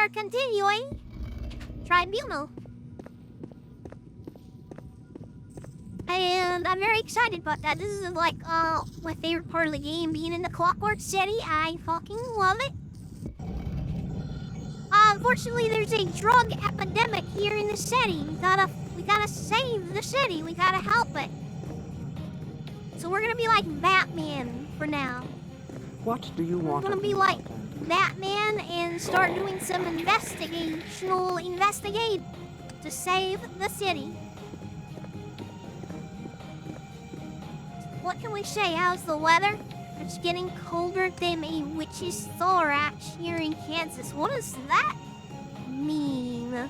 are continuing Tribunal. And I'm very excited about that. This is like my favorite part of the game, being in the Clockwork City. I fucking love it. Unfortunately, there's a drug epidemic here in the city. We gotta save the city. We gotta help it. So we're gonna be like Batman for now. What do you want? We're gonna be like Batman and start doing some investigate to save the city. What can we say? How's the weather? It's getting colder than a witch's thorax here in Kansas. What does that mean?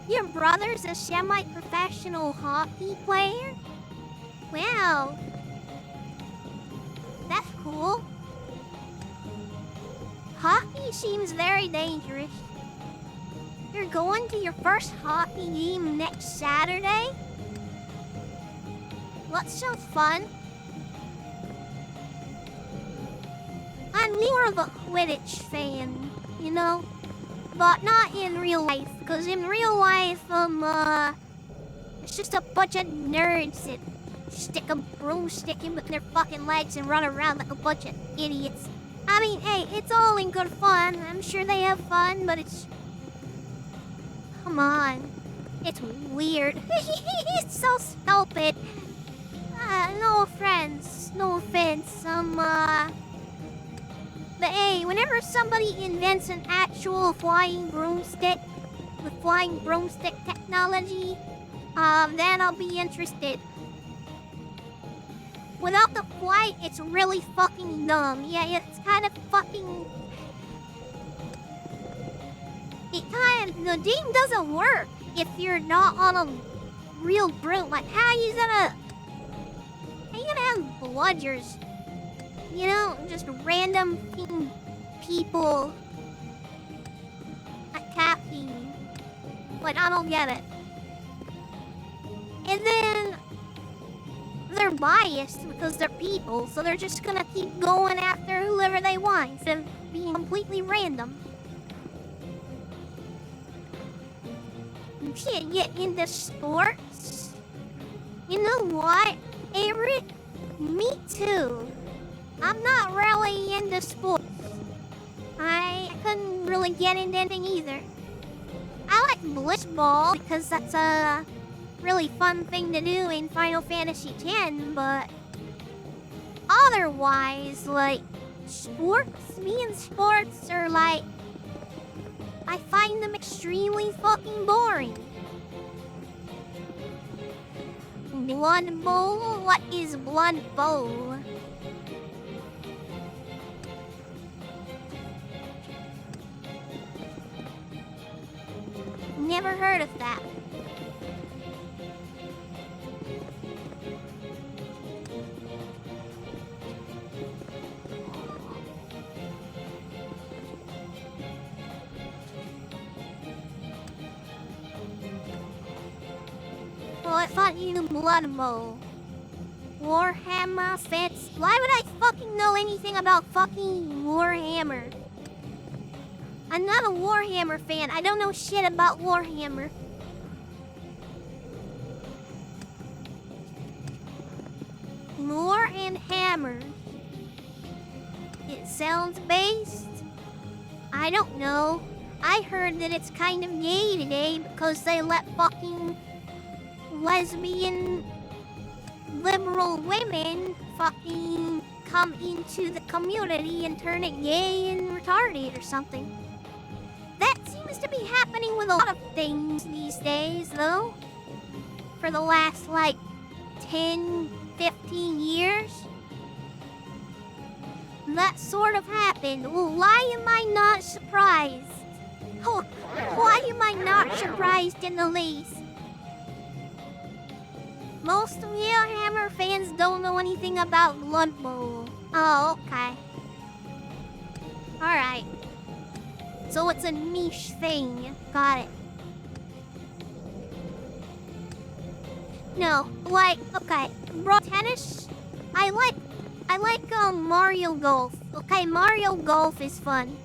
Your brother's a semi-professional hockey player? Wow. That's cool. Hockey seems very dangerous. You're going to your first hockey game next Saturday? That sounds fun. I'm more of a Quidditch fan, you know? But not in real life, because in real life, it's just a bunch of nerds that stick a broomstick in between their fucking legs and run around like a bunch of idiots. I mean, hey, it's all in good fun. I'm sure they have fun, but it's... Come on. It's weird. It's so stupid. No offense. No offense. But hey, whenever somebody invents an actual flying broomstick with flying broomstick technology, then I'll be interested. Without the flight, it's really fucking dumb. Yeah, it's kind of fucking... The game doesn't work if you're not on a real broom. Like, how you gonna have bludgers? You know, just random people attacking you. Like, I don't get it. And then they're biased because they're people, so they're just gonna keep going after whoever they want instead of being completely random. You can't get into sports. You know what, Eric? Me too. I'm not really into sports. I couldn't really get into anything either. I like blitzball because that's a really fun thing to do in Final Fantasy X, but otherwise, like, sports, me and sports are like, I find them extremely fucking boring. Blood Bowl? What is Blood Bowl? Never heard of that. Well, I thought you knew Blood Bowl. Warhammer fits. Why would I fucking know anything about fucking Warhammer? I'm not a Warhammer fan. I don't know shit about Warhammer. Lore and Hammer. It sounds based. I don't know. I heard that it's kind of gay today because they let fucking lesbian liberal women fucking come into the community and turn it gay and retarded or something. That seems to be happening with a lot of things these days, though. For the last, like, 10, 15 years. That sort of happened. Well, why am I not surprised? Oh, why am I not surprised in the least? Most of Warhammer fans don't know anything about Blood Bowl. Oh, okay. Alright. So it's a niche thing. Got it. No, like, okay. Bro, tennis? I like Mario Golf. Okay, Mario Golf is fun.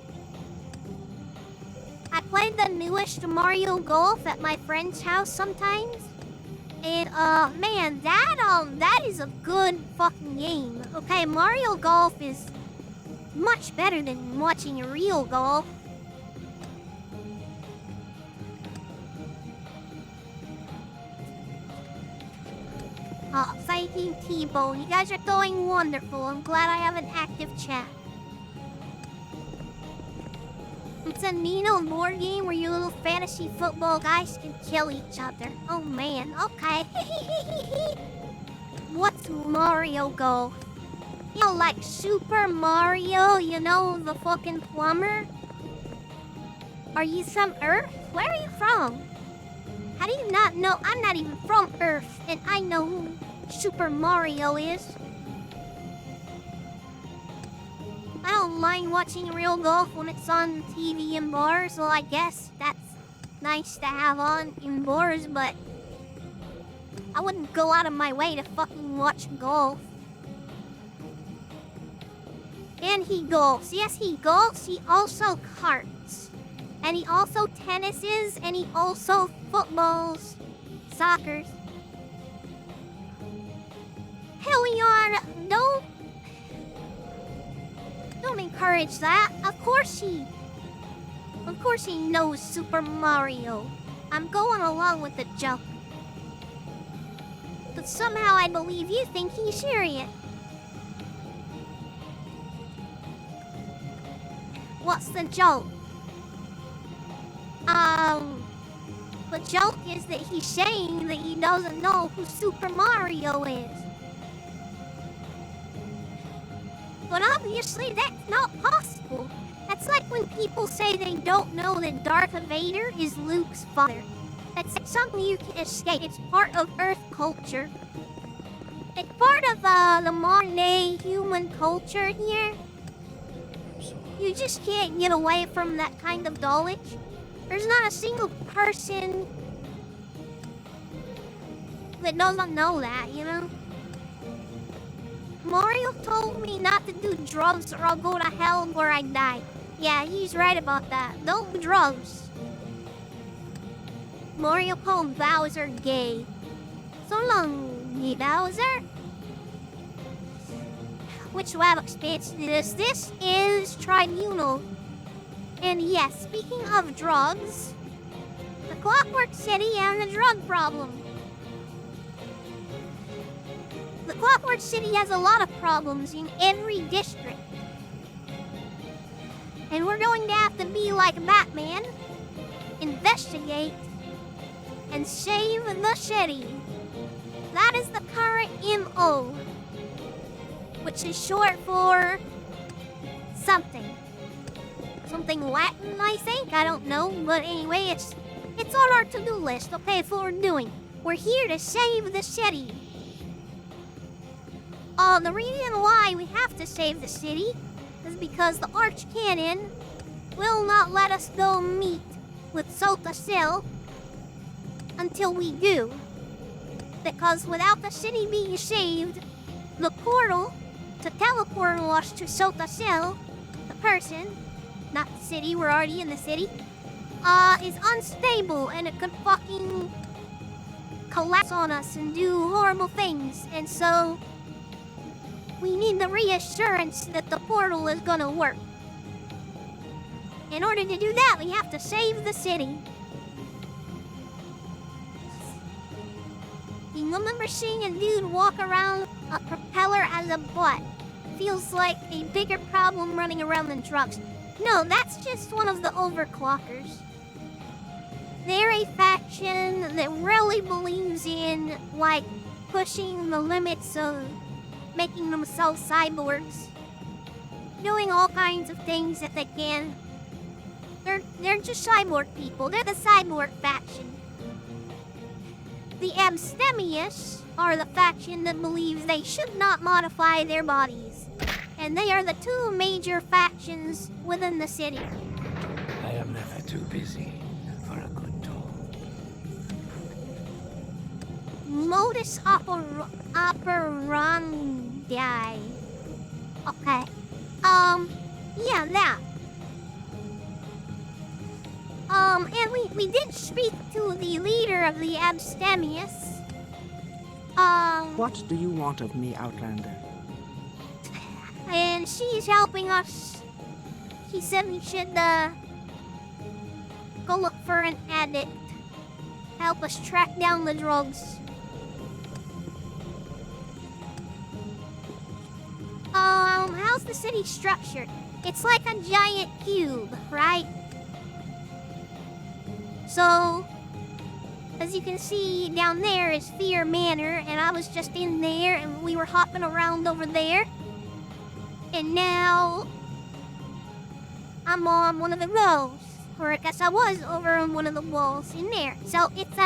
play the newest Mario Golf at my friend's house sometimes. And, man, that is a good fucking game. Okay, Mario Golf is much better than watching real golf. Oh, thanking T-Bone. You guys are doing wonderful. I'm glad I have an active chat. It's a Nino board game where you little fantasy football guys can kill each other. Oh man, okay. What's Mario Golf? You know, like Super Mario, you know, the fucking plumber? Are you from Earth? Where are you from? How do you not know? I'm not even from Earth, and I know who Super Mario is. I don't mind watching real golf when it's on TV in bars, well, I guess that's nice to have on in bars, but I wouldn't go out of my way to fucking watch golf. And he golfs. Yes, he golfs. He also karts. And he also tennises, and he also footballs, soccers. Hell, we are. Don't encourage that. Of course he knows Super Mario. I'm going along with the joke. But somehow I believe you think he's serious. What's the joke? The joke is that he's saying that he doesn't know who Super Mario is. But obviously that's not possible. That's like when people say they don't know that Darth Vader is Luke's father. That's something you can escape. It's part of Earth culture. It's part of the modern day human culture here. You just can't get away from that kind of knowledge. There's not a single person that doesn't know that, you know? Mario told me not to do drugs or I'll go to hell where I die. Yeah, he's right about that. No drugs. Mario called Bowser gay. So long, Bowser. Which web expansion is this? This is Tribunal. And yes, speaking of drugs, the Clockwork City and the drug problem. The Clockwork City has a lot of problems in every district. And we're going to have to be like Batman, investigate, and save the city. That is the current MO, which is short for something. Something Latin, I think? I don't know, but anyway, it's on our to-do list, okay, for what we're doing. We're here to save the city. The reason why we have to save the city is because the Archcanon will not let us go meet with Sota Sil until we do. Because without the city being saved, the portal to teleport us to Sota Sil, the person, not the city, we're already in the city, is unstable and it could fucking collapse on us and do horrible things. And so we need the reassurance that the portal is gonna work. In order to do that, we have to save the city. You remember seeing a dude walk around a propeller as a butt? Feels like a bigger problem running around than drugs. No, that's just one of the overclockers. They're a faction that really believes in, like, pushing the limits of making themselves cyborgs. Doing all kinds of things that they can. They're just cyborg people. They're the cyborg faction. The Abstemious are the faction that believes they should not modify their bodies. And they are the two major factions within the city. I am never too busy for a good talk. Modus operandi. Okay. Yeah, that. we did speak to the leader of the Abstemious. What do you want of me, Outlander? And she's helping us. She said we should, go look for an addict. Help us track down the drugs. How's the city structured? It's like a giant cube, right? So, as you can see, down there is Fear Manor, and I was just in there, and we were hopping around over there. And now, I'm on one of the rows. Or I guess I was over on one of the walls in there. So, it's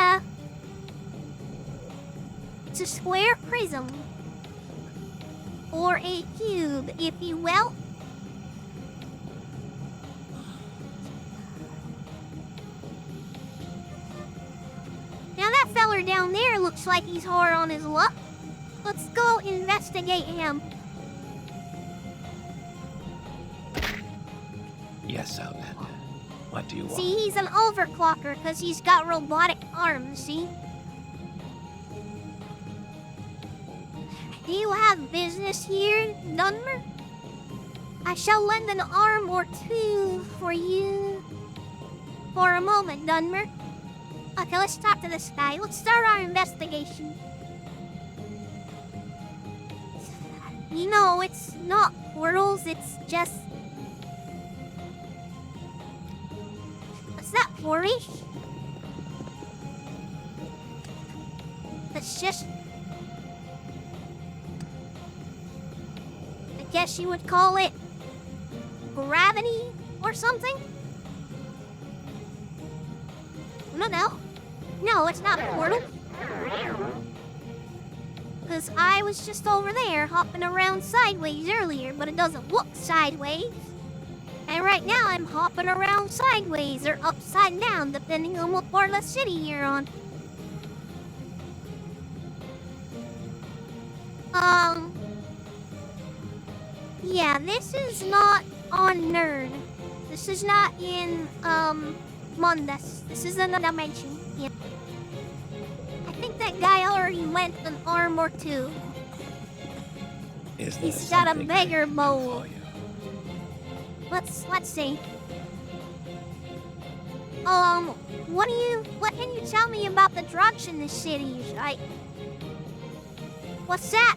a square prism. Or a cube, if you will. Now that feller down there looks like he's hard on his luck. Let's go investigate him. Yes, Outlander. What do you want? See, he's an overclocker because he's got robotic arms, see? Do you have business here, Dunmer? I shall lend an arm or two for you. For a moment, Dunmer. Okay, let's talk to this guy. Let's start our investigation. You know, it's not portals, it's just... What's that, Horish? It's just... I guess you would call it... gravity or something? No. No, it's not a portal. Because I was just over there hopping around sideways earlier, but it doesn't look sideways. And right now I'm hopping around sideways or upside down, depending on what part of the city you're on. Yeah, this is not on Nerd. This is not in, Mundus. This is another dimension. Yeah. I think that guy already lent an arm or two. He's got a beggar bowl. Let's see. What can you tell me about the drugs in this city? What's that?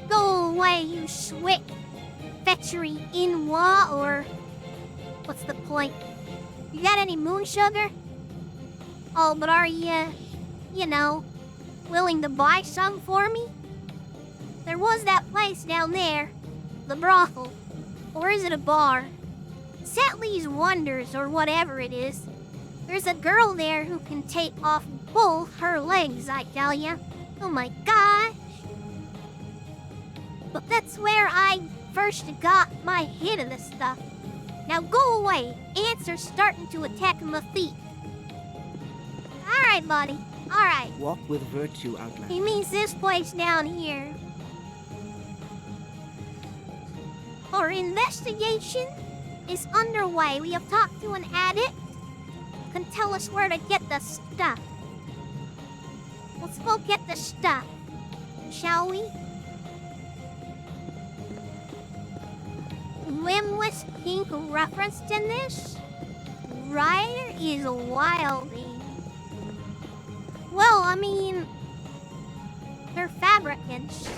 Go away, you swick fetchery inwa, or what's the point? You got any moon sugar? Oh, but are you know, willing to buy some for me? There was that place down there, the brothel. Or is it a bar? Setley's Wonders, or whatever it is. There's a girl there who can take off both her legs, I tell ya. Oh my gosh. But that's where I first got my hit of this stuff. Now go away. Ants are starting to attack my feet. Alright, buddy. Alright. Walk with virtue, Outlander. He means this place down here. Our investigation is underway. We have talked to an addict who can tell us where to get the stuff. Let's go get the stuff, shall we? Limbless pink referenced in this? Ryder is wilding. Well, I mean, they're fabricants.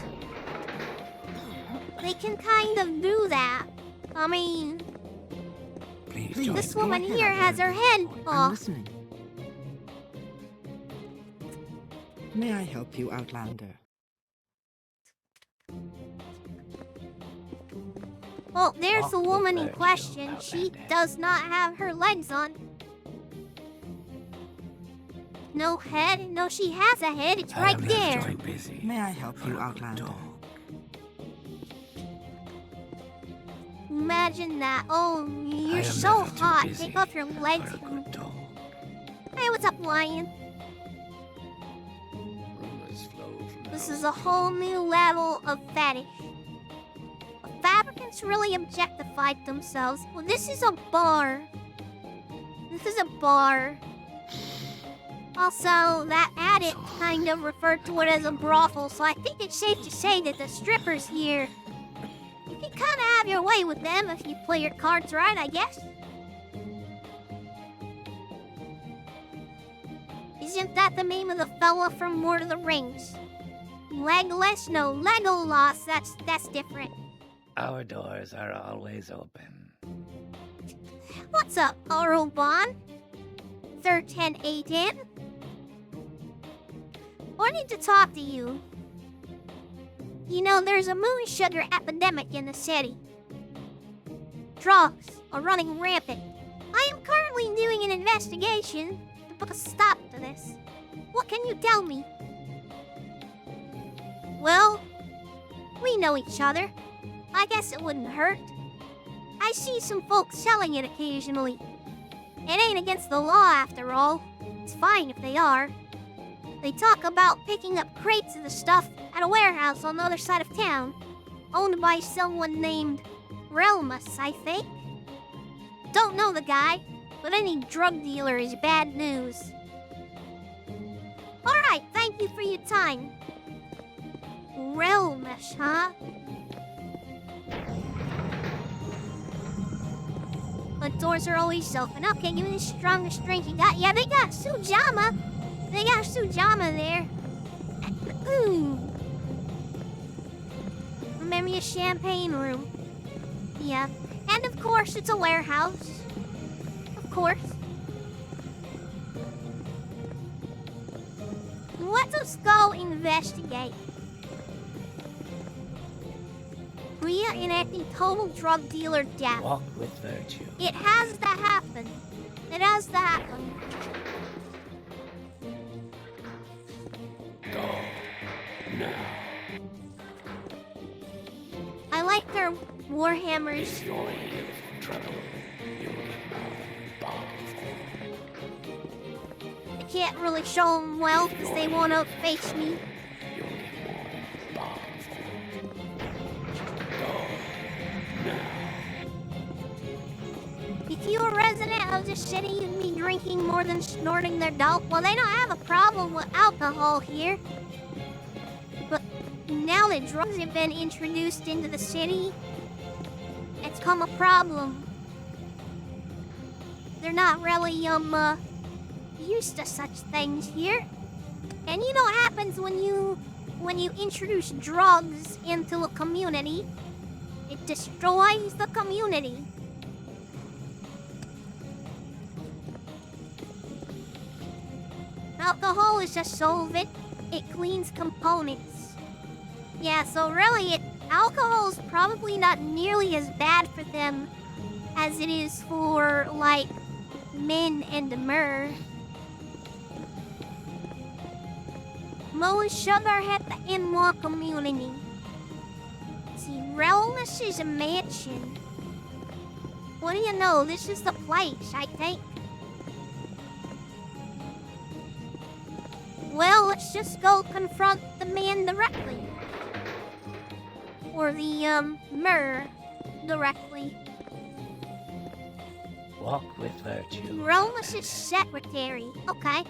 They can kind of do that. I mean, Please this woman here has her head I'm off. listening. May I help you, Outlander? Well, there's the Walk woman with in virtue, question. She Outlander. does not have her legs on. No head? No, she has a head. It's right there. Busy May I help for you, a good Outlander? dog. Imagine that. Oh, I you're am so never too hot. busy Take off your legs. for a good dog. Hey, what's up, lion? Rumors flow from This the is a whole new level of fetish. Fabricants really objectified themselves. Well, this is a bar. This is a bar. Also, that addict kind of referred to it as a brothel, so I think it's safe to say that the strippers here, you can kind of have your way with them if you play your cards right, I guess. Isn't that the name of the fella from Lord of the Rings? Legolas? No, Legolas. That's different. Our doors are always open. What's up, Arobon? 310 I need to talk to you. You know, there's a moon sugar epidemic in the city. Drugs are running rampant. I am currently doing an investigation to put a stop to this. What can you tell me? Well, we know each other. I guess it wouldn't hurt. I see some folks selling it occasionally. It ain't against the law after all. It's fine if they are. They talk about picking up crates of the stuff at a warehouse on the other side of town, owned by someone named Relmus, I think. Don't know the guy, but any drug dealer is bad news. Alright, thank you for your time. Relmus, huh? The doors are always open. Okay, give me the strongest drink you got. Yeah, they got Sujama. They got Sujama there. Remember your champagne room. Yeah. And of course, it's a warehouse. Of course. Let us go investigate. We are enacting total drug dealer death. Walk with virtue. It has to happen. It has to happen. Go now. I like their warhammers. If you're in trouble, you'll get more powerful. I can't really show them well because they won't face me. You'll get more powerful. Go now. If you were a resident of the city, you'd be drinking more than snorting their dope. Well, they don't have a problem with alcohol here. But now that drugs have been introduced into the city, it's become a problem. They're not really, used to such things here. And you know what happens when you introduce drugs into a community? It destroys the community. Alcohol is a solvent. It cleans components. Yeah, so really, alcohol is probably not nearly as bad for them as it is for, like, men and myrrh. Most sugar at the in-law community. See, Realness is a mansion. What do you know? This is the place, I think. Well, let's just go confront the man directly. Or the, myrrh directly. Walk with virtue. Realness' secretary. Okay.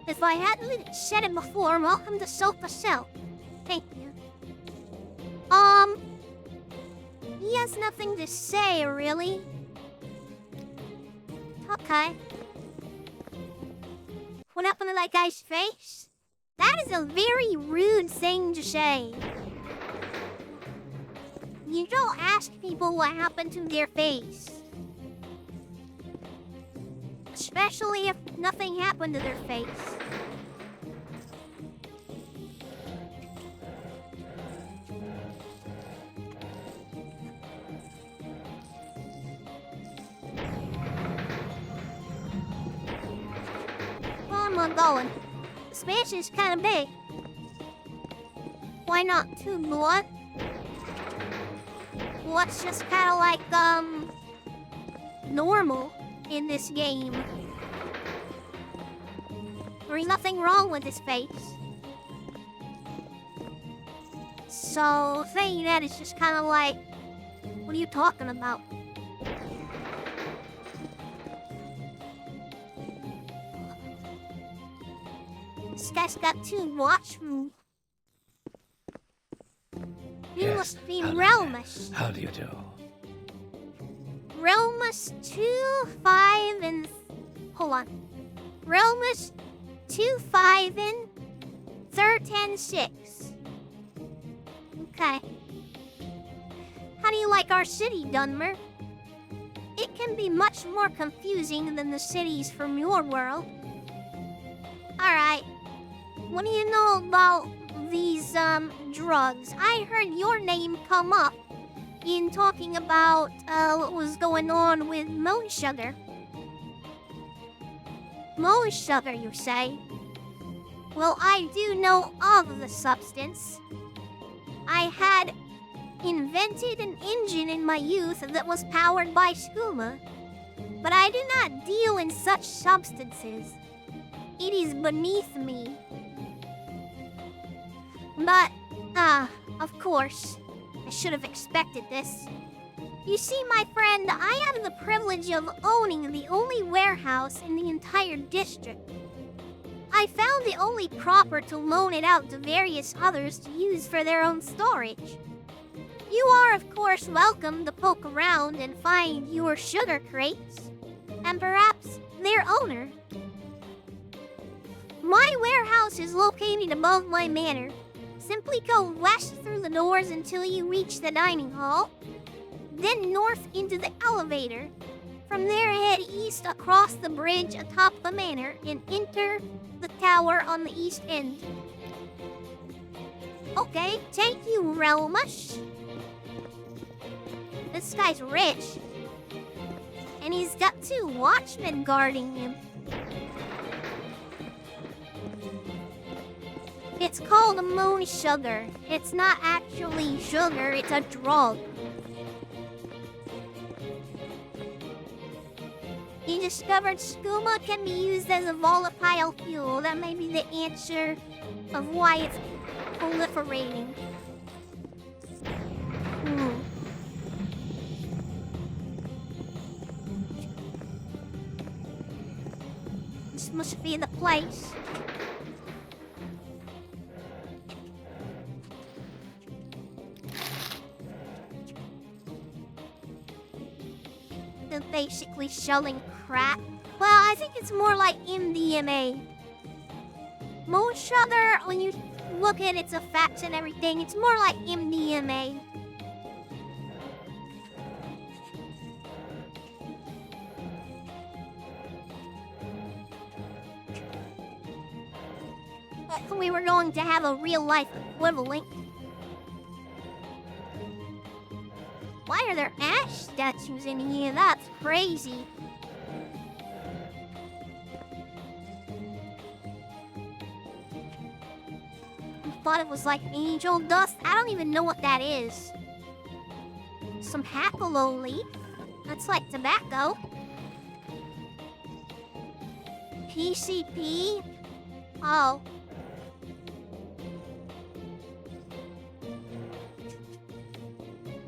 If I hadn't said it before, welcome to Sofa Cell. Thank you. He has nothing to say, really. Okay. What happened to that guy's face? That is a very rude thing to say. You don't ask people what happened to their face. Especially if nothing happened to their face. Where am I going? The space is kind of big. Why not 2 blood? What's just kind of like, normal in this game. There's nothing wrong with his face. So, saying that is just kind of like, what are you talking about? This guy's got to watch me. You Yes, must be how do you- Realmus. How do you do? Realmus 2, 5, and... Hold on. Realmus 2, 5, and... 10, 6. Okay. How do you like our city, Dunmer? It can be much more confusing than the cities from your world. Alright. What do you know about these, drugs? I heard your name come up in talking about, what was going on with moon sugar. Moon sugar, you say? Well, I do know of the substance. I had invented an engine in my youth that was powered by skooma, but I do not deal in such substances. It is beneath me. But, of course, I should have expected this. You see, my friend, I have the privilege of owning the only warehouse in the entire district. I found it only proper to loan it out to various others to use for their own storage. You are, of course, welcome to poke around and find your sugar crates, and perhaps their owner. My warehouse is located above my manor. Simply go west through the doors until you reach the dining hall, then north into the elevator. From there, head east across the bridge atop the manor and enter the tower on the east end. Okay, thank you, Realmus. This guy's rich, and he's got 2 watchmen guarding him. It's called moon sugar. It's not actually sugar, it's a drug. He discovered skooma can be used as a volatile fuel. That may be the answer of why it's proliferating. This must be the place. They're basically selling crack. Well, I think it's more like MDMA. Moon sugar, when you look at its effects and everything, it's more like MDMA. But we were going to have a real-life equivalent. Why are there ash statues in here? That's crazy. I thought it was like angel dust. I don't even know what that is. Some jackalope leaf. That's like tobacco. PCP. Oh.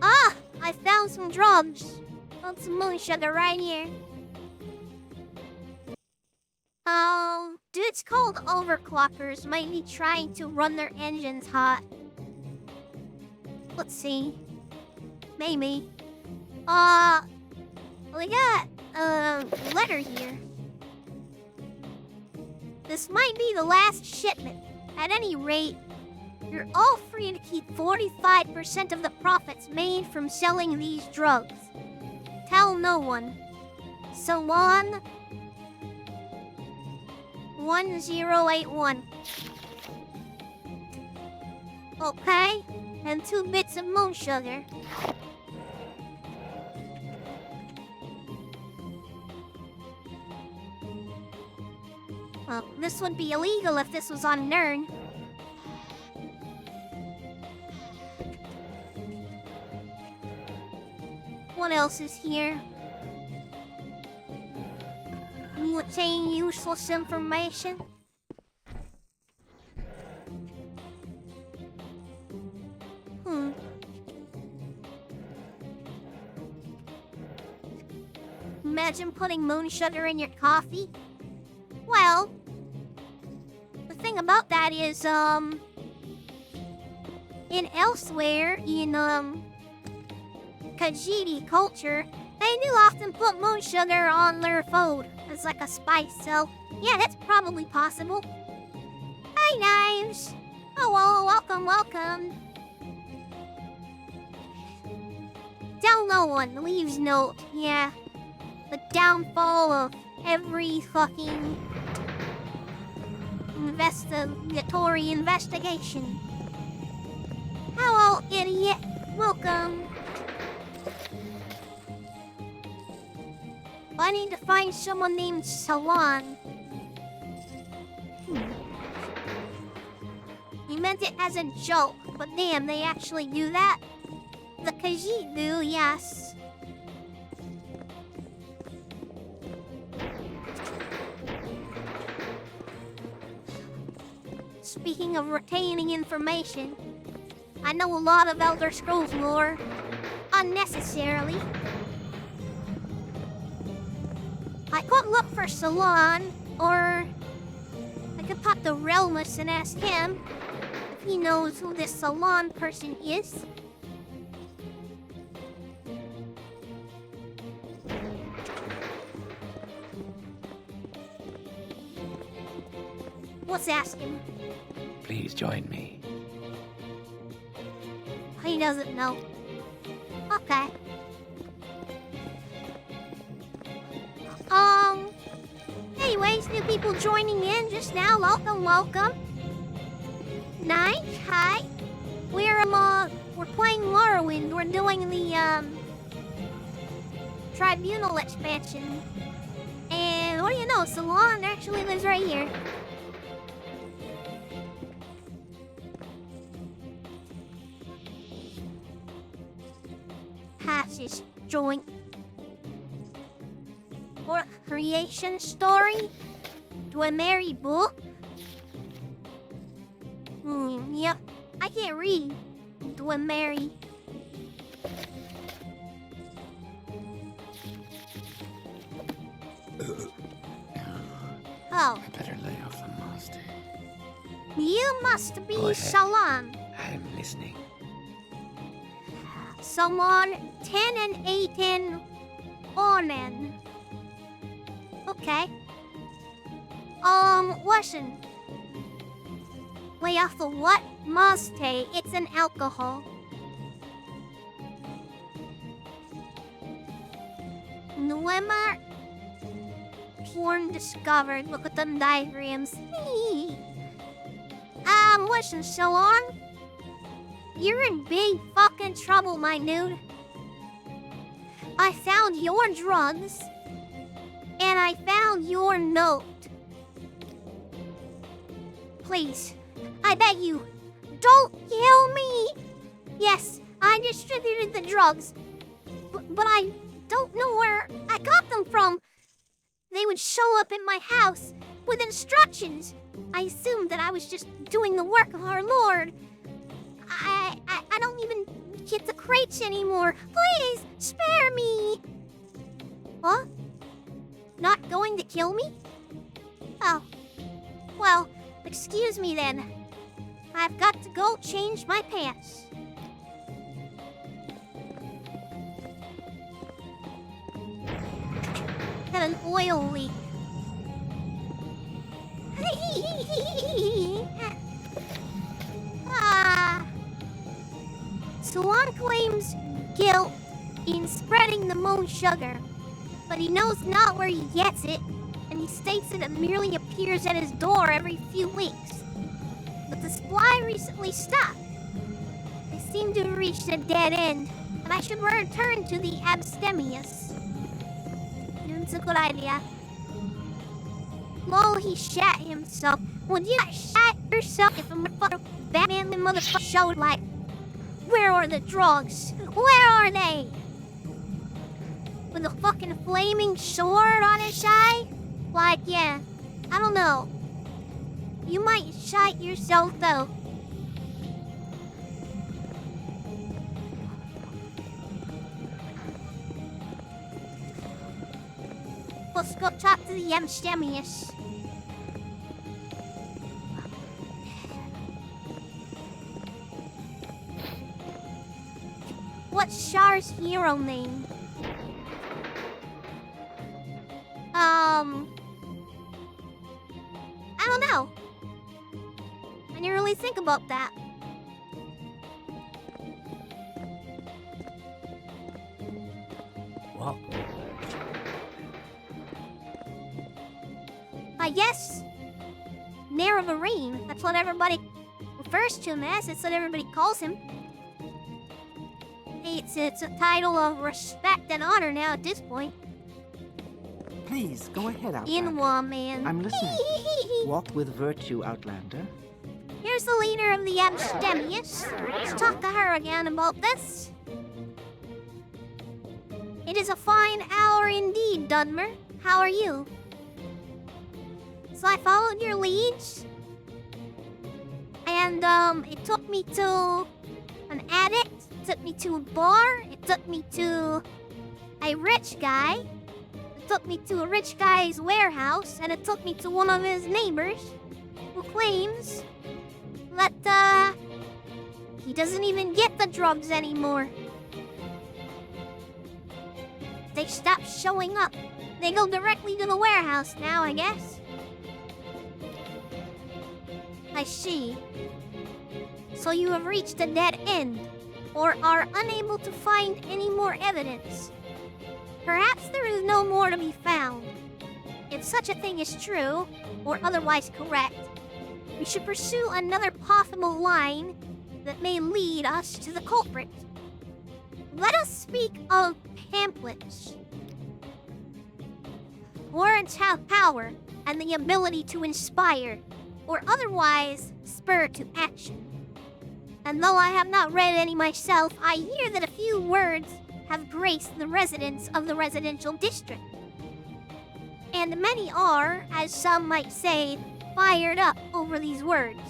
Ah! I found some drugs. Found some moon sugar right here. Dudes called overclockers might be trying to run their engines hot. Let's see. Maybe. We got a letter here. This might be the last shipment. At any rate, you're all free to keep 45% of the profits made from selling these drugs. Tell no one. So on. 1081. Okay, and 2 bits of moon sugar. Well, this would be illegal if this was on Nern. What else is here? You obtain useless information? Imagine putting moon sugar in your coffee? Well, the thing about that is, in elsewhere, in, Khajiit culture, they do often put moon sugar on their food as like a spice, so yeah, that's probably possible. Hi, Knives! Oh, well, welcome. Down low one, leaves note, yeah. The downfall of every fucking investigatory investigation. Hello, idiot. Welcome. I need to find someone named Salon. You meant it as a joke, but damn, they actually do that? The Khajiit do, yes. Speaking of retaining information, I know a lot of Elder Scrolls lore. Unnecessarily. I could look for Salon, or I could pop the Realmus and ask him if he knows who this Salon person is. Let's ask him. Please join me. He doesn't know. Okay. Anyways, new people joining in just now. Welcome. Nice. Hi. We're playing Morrowind. We're doing the, Tribunal expansion. And what do you know? Salon actually lives right here. Hashish joint. Or creation story? Do I marry book? Yep. I can't read. Do I marry? Oh. I better lay off the master. You must Go be ahead. Salon. I'm listening. Salon 10 and 18 Onen. Okay. Listen. Lay off the what? Maste. It's an alcohol. Nuema. Porn discovered. Look at them diagrams. Listen, Salon. You're in big fucking trouble, my dude. I found your drugs. And I found your note. Please, I beg you, don't kill me! Yes, I distributed the drugs, but I don't know where I got them from. They would show up at my house with instructions. I assumed that I was just doing the work of our Lord. I don't even get the crates anymore. Please, spare me! Huh? Not going to kill me? Oh. Well, excuse me then. I've got to go change my pants. Got an oil leak. Salon claims guilt in spreading the moon sugar, but he knows not where he gets it, and he states that it merely appears at his door every few weeks. But the supply recently stopped. I seem to have reached a dead end, and I should return to the Abstemious. It's a good idea. Lol, he shat himself. Would you not shat yourself if a motherfucker Batman the motherfucker showed like, where are the drugs? Where are they? With a fucking flaming sword on his side? Like, yeah, I don't know. You might shite yourself though. Let's go talk to the Amstemius. What's Char's hero name? I don't know. I didn't really think about that. What? I guess Narravarine. That's what everybody refers to him as. That's what everybody calls him. It's a title of respect and honor now at this point. Please, go ahead, Outlander. Inwa, man. I'm listening. Walk with virtue, Outlander. Here's the leader of the Abstemious. Let's talk to her again about this. It is a fine hour indeed, Dudmer. How are you? So I followed your leads. And, it took me to an addict. It took me to a bar. It took me to a rich guy. It took me to a rich guy's warehouse. And it took me to one of his neighbors who claims that, he doesn't even get the drugs anymore. They stopped showing up. They go directly to the warehouse now, I guess. I see. So you have reached a dead end, or are unable to find any more evidence. Perhaps there is no more to be found. If such a thing is true, or otherwise correct, we should pursue another possible line that may lead us to the culprit. Let us speak of pamphlets. Words have power and the ability to inspire, or otherwise spur to action. And though I have not read any myself, I hear that a few words have graced the residents of the residential district. And many are, as some might say, fired up over these words.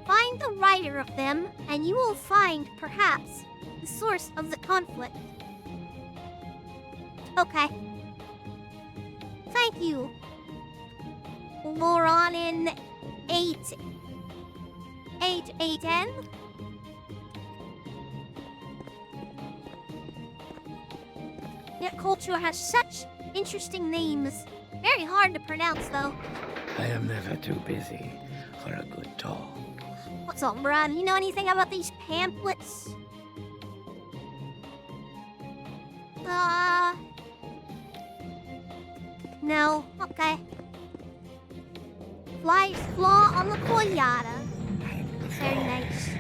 Find the writer of them, and you will find, perhaps, the source of the conflict. Okay. Thank you. Moron in 8-8-10. Their culture has such interesting names. Very hard to pronounce, though. I am never too busy for a good talk. What's up, Brian? You know anything about these pamphlets? No. Okay. Fly flaw on the Koyata. Very nice.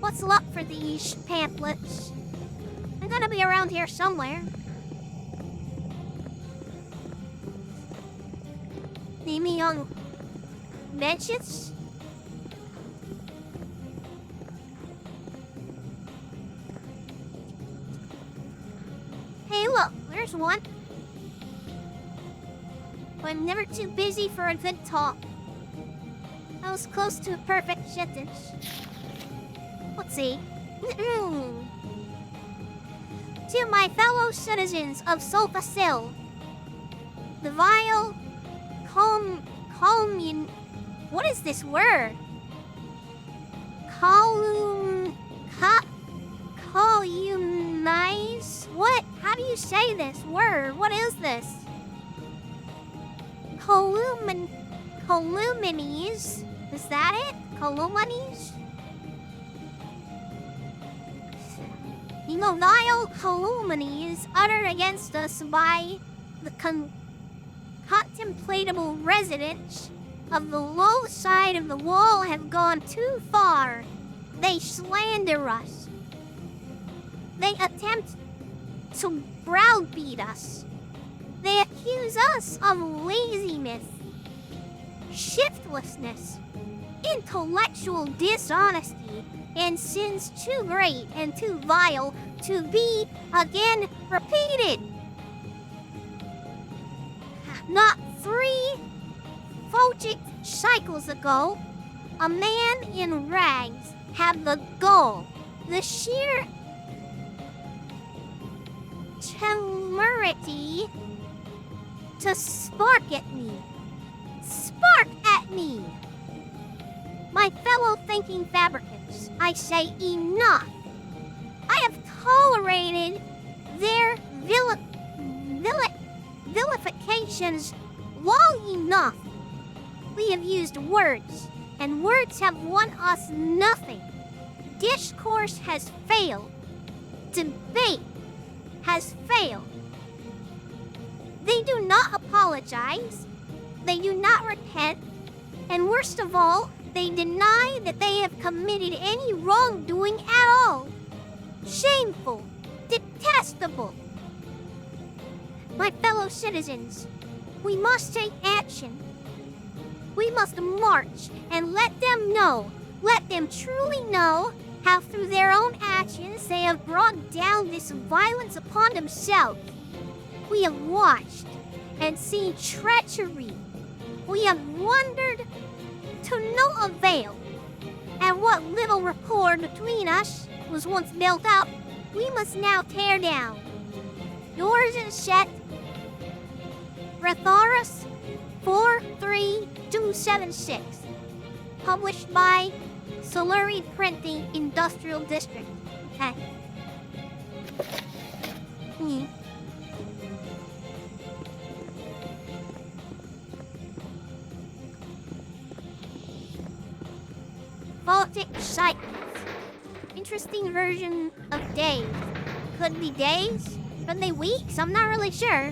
What's up for these pamphlets? They're gonna be around here somewhere. Maybe on benches? Hey, look, there's one. I'm never too busy for a good talk. I was close to a perfect sentence. Let's see. To my fellow citizens of Sulfasil, the vile what is this word? Columnize? What? How do you say this word? What is this? Columnies? Is that it? Columnies? You know, vile calumnies uttered against us by the contemplatable residents of the low side of the wall have gone too far. They slander us. They attempt to browbeat us. They accuse us of laziness, shiftlessness, intellectual dishonesty, and sins too great and too vile to be again repeated. Not 3 Fogic cycles ago, a man in rags had the gall, the sheer temerity to spark at me. Spark at me! My fellow thinking fabricants, I say enough! I have tolerated their vilifications long enough. We have used words, and words have won us nothing. Discourse has failed. Debate has failed. They do not apologize. They do not repent. And worst of all, they deny that they have committed any wrongdoing at all. Shameful. Detestable. My fellow citizens, we must take action. We must march and let them truly know how through their own actions they have brought down this violence upon themselves. We have watched and seen treachery. We have wondered to no avail. And what little rapport between us was once built up, we must now tear down. Yours is set, Rathaurus 43276. Published by Soluri Printing Industrial District. Okay. Baltic cycles. Interesting version of days. Could be days? Could they weeks? I'm not really sure.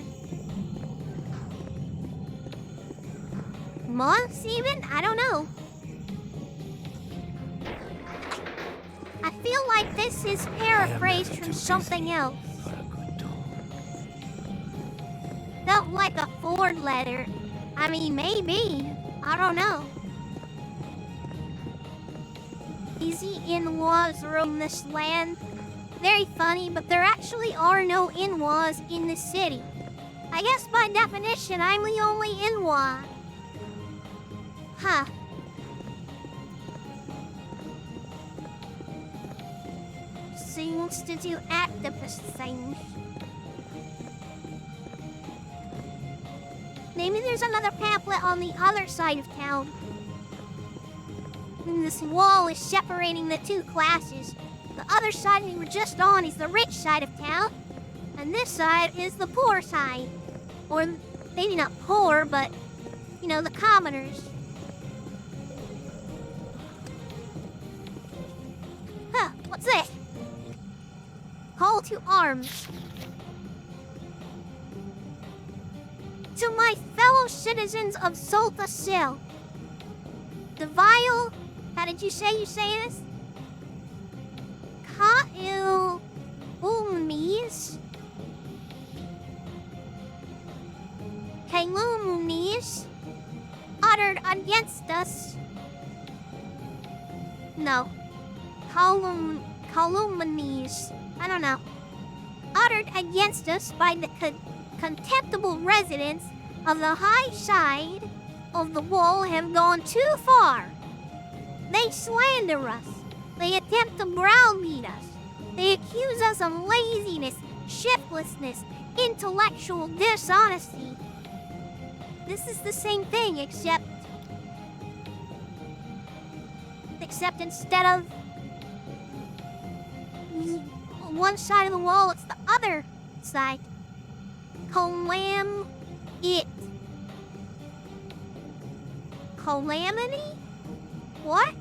Months even? I don't know. I feel like this is paraphrased from something else. Felt like a Ford letter. I mean, maybe. I don't know. Easy in-laws roam this land. Very funny, but there actually are no in-laws in the city. I guess by definition, I'm the only in-law. Huh. Seems to do octopus things. Maybe there's another pamphlet on the other side of town. And this wall is separating the two classes. The other side we were just on is the rich side of town, and this side is the poor side. Or maybe not poor, but, you know, the commoners. Huh, what's this? Call to arms. To my fellow citizens of Solta Sil, the vile, how did you say this? Ka'il Ulmis, calumnies uttered against us. No. Calumnies. I don't know. Uttered against us by the contemptible residents of the high side of the wall have gone too far. They slander us. They attempt to browbeat us. They accuse us of laziness, shiftlessness, intellectual dishonesty. This is the same thing, except instead of one side of the wall, it's the other side. Calamity? What?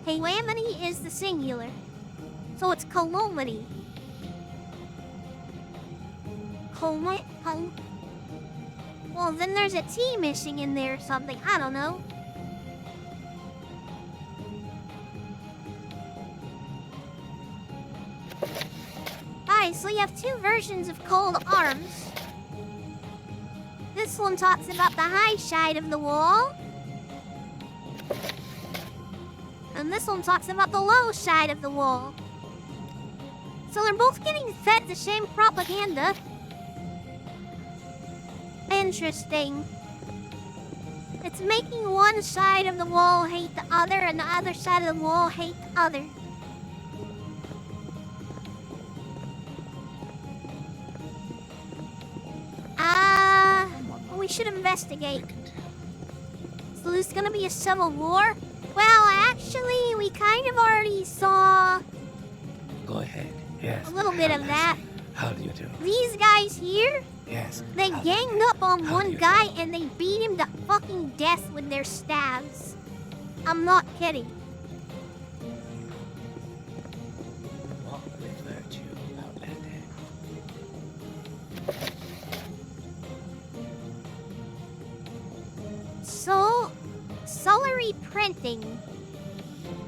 Calamity is the singular, so it's calamity. Well, then there's a T missing in there or something. I don't know. Alright, so you have two versions of Cold Arms. This one talks about the high side of the wall. And this one talks about the low side of the wall. So they're both getting fed the same propaganda. Interesting. It's making one side of the wall hate the other and the other side of the wall hate the other. We should investigate. So there's gonna be a civil war? Well, actually, we kind of already saw Go ahead. Yes. a little bit of that. How do you do? These guys here, Yes. they how- ganged up on how do one you guy and they beat him to fucking death with their stabs. I'm not kidding. Walk with virtue, Outlander. So, Solary Printing.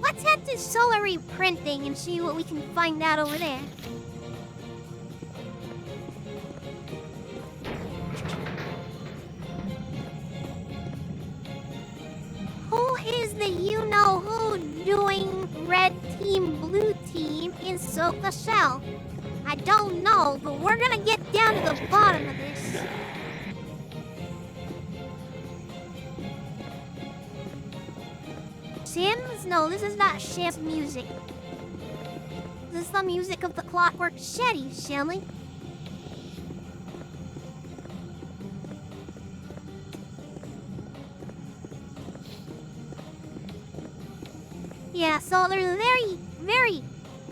Let's head to Solary Printing and see what we can find out over there. Who is the you-know-who doing red team, blue team in Soka Shell? I don't know, but we're gonna get down to the bottom of this. Sims? No, this is not Sims music. This is the music of the Clockwork Shetty, Shelly. Yeah, so there's very, very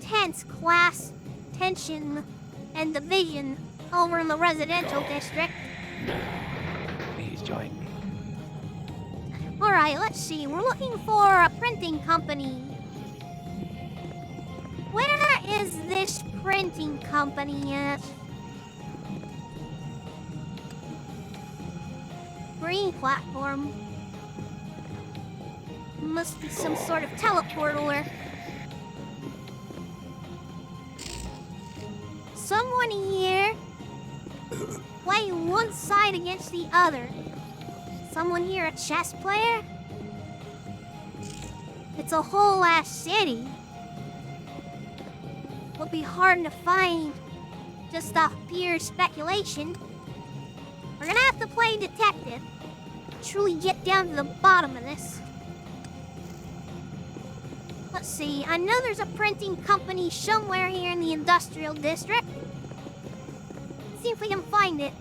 tense class tension and division over in the residential district. Please join me. Alright, let's see. We're looking for a printing company. Where is this printing company at? Green platform. Must be some sort of teleporter. Someone here playing one side against the other. Someone here a chess player? It's a whole ass city. Would be hard to find just off pure speculation. We're gonna have to play detective. Truly get down to the bottom of this. Let's see, I know there's a printing company somewhere here in the industrial district. Let's see if we can find it.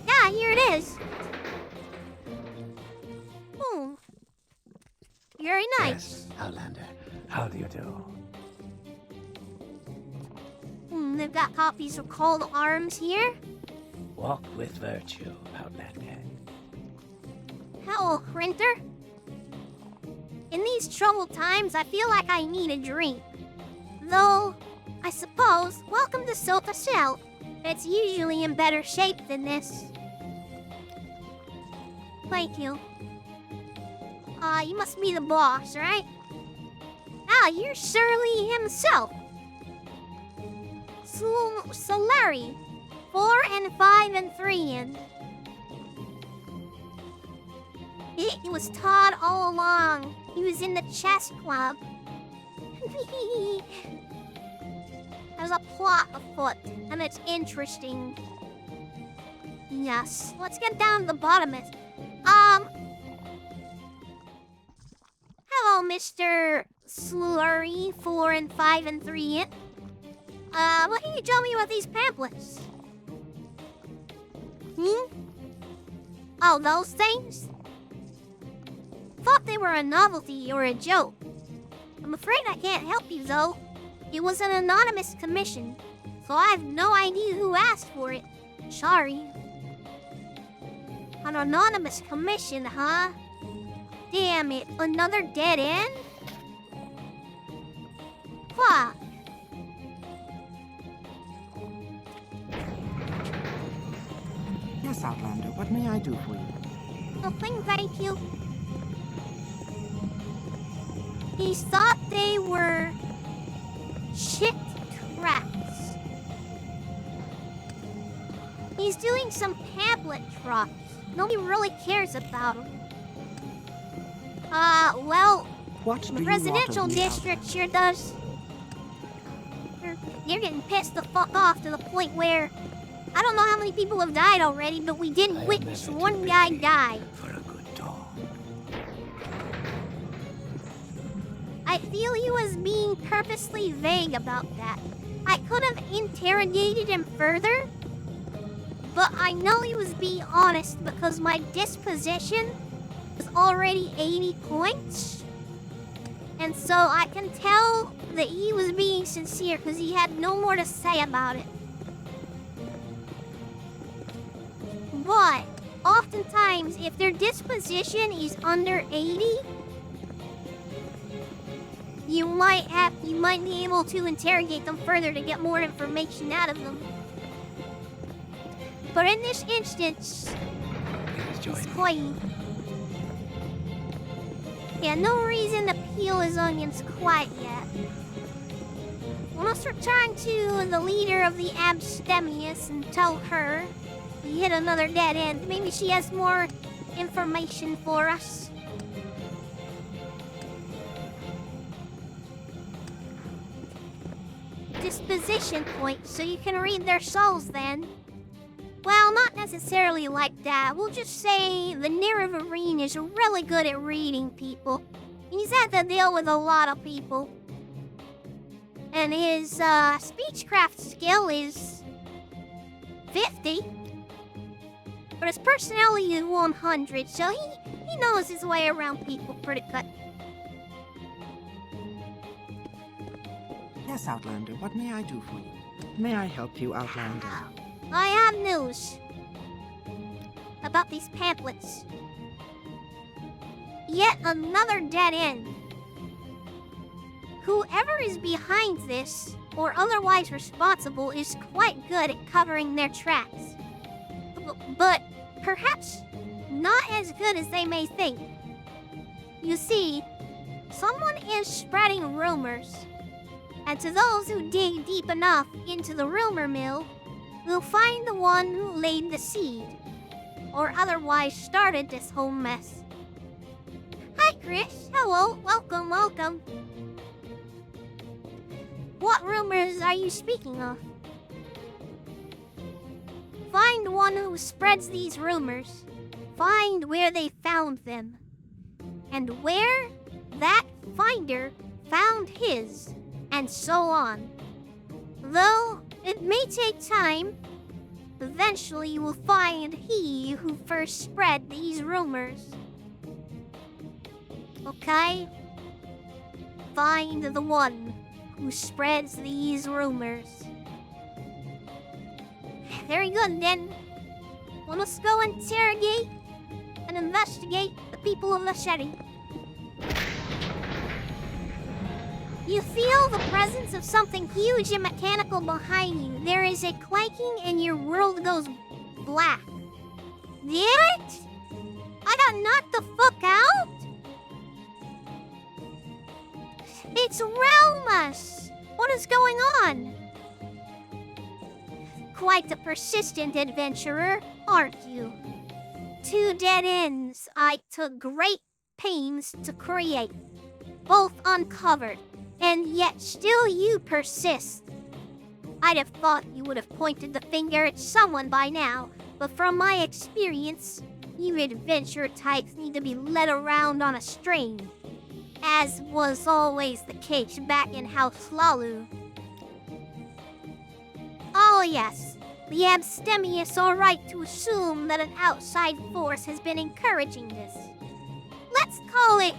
Yeah, here it is. Hmm. Very nice. Yes, Outlander. How do you do? They've got copies of Cold Arms here. Walk with virtue, Outlander. Hello, printer. In these troubled times, I feel like I need a drink. Though, I suppose, welcome to Sota Shell. It's usually in better shape than this. Thank you. You must be the boss, right? Ah, you're Shirley himself. Solari. 4 and 5 and 3 in. It was Todd all along. He was in the chess club. There's a plot afoot, and it's interesting. Yes, let's get down to the bottom of it. Hello, Mr. Slurry, 4 and 5 and 3 in. What can you tell me about these pamphlets? Oh, those things? Thought they were a novelty or a joke. I'm afraid I can't help you, though. It was an anonymous commission, so I have no idea who asked for it. Sorry. An anonymous commission, huh? Damn it, another dead end? Fuck. Yes, Outlander, what may I do for you? Nothing, thank you. He thought they were shit tracks. He's doing some pamphlet drops. Nobody really cares about them. Well, What do the you residential want of me, district sure does. You're getting pissed the fuck off to the point where I don't know how many people have died already, but we I didn't am witness never too one guy busy die. For a good dog. I feel he was being purposely vague about that. I could have interrogated him further, but I know he was being honest because my disposition was already 80 points. And so I can tell that he was being sincere because he had no more to say about it. But oftentimes, if their disposition is under 80, you might be able to interrogate them further to get more information out of them. But in this instance, it's quite... Yeah, no reason to peel his onions quite yet. We must return to the leader of the Abstemious and tell her we hit another dead end. Maybe she has more information for us. Disposition point, so you can read their souls then. Well, not necessarily like that. We'll just say the Nerevarine is really good at reading people. He's had to deal with a lot of people. And his speechcraft skill is 50. But his personality is 100, so he knows his way around people pretty good. Yes, Outlander, what may I do for you? May I help you, Outlander? I have news about these pamphlets. Yet another dead end. Whoever is behind this, or otherwise responsible, is quite good at covering their tracks. But perhaps not as good as they may think. You see, someone is spreading rumors. And to those who dig deep enough into the rumor mill, will find the one who laid the seed, or otherwise started this whole mess. Hi, Chris. Hello. Welcome, welcome. What rumors are you speaking of? Find one who spreads these rumors. Find where they found them. And where that finder found his, and so on. Though it may take time, eventually you will find he who first spread these rumors. Okay? Find the one who spreads these rumors. Very good then. Let us go interrogate and investigate the people of the city. You feel the presence of something huge and mechanical behind you. There is a clanking and your world goes black. Damn it! I got knocked the fuck out? It's Realmus! What is going on? Quite the persistent adventurer, aren't you? 2 dead ends I took great pains to create. Both uncovered. And yet still you persist. I'd have thought you would have pointed the finger at someone by now, but from my experience, you adventure types need to be led around on a string, as was always the case back in House Lalu. Oh yes, the Abstemious are right to assume that an outside force has been encouraging this. Let's call it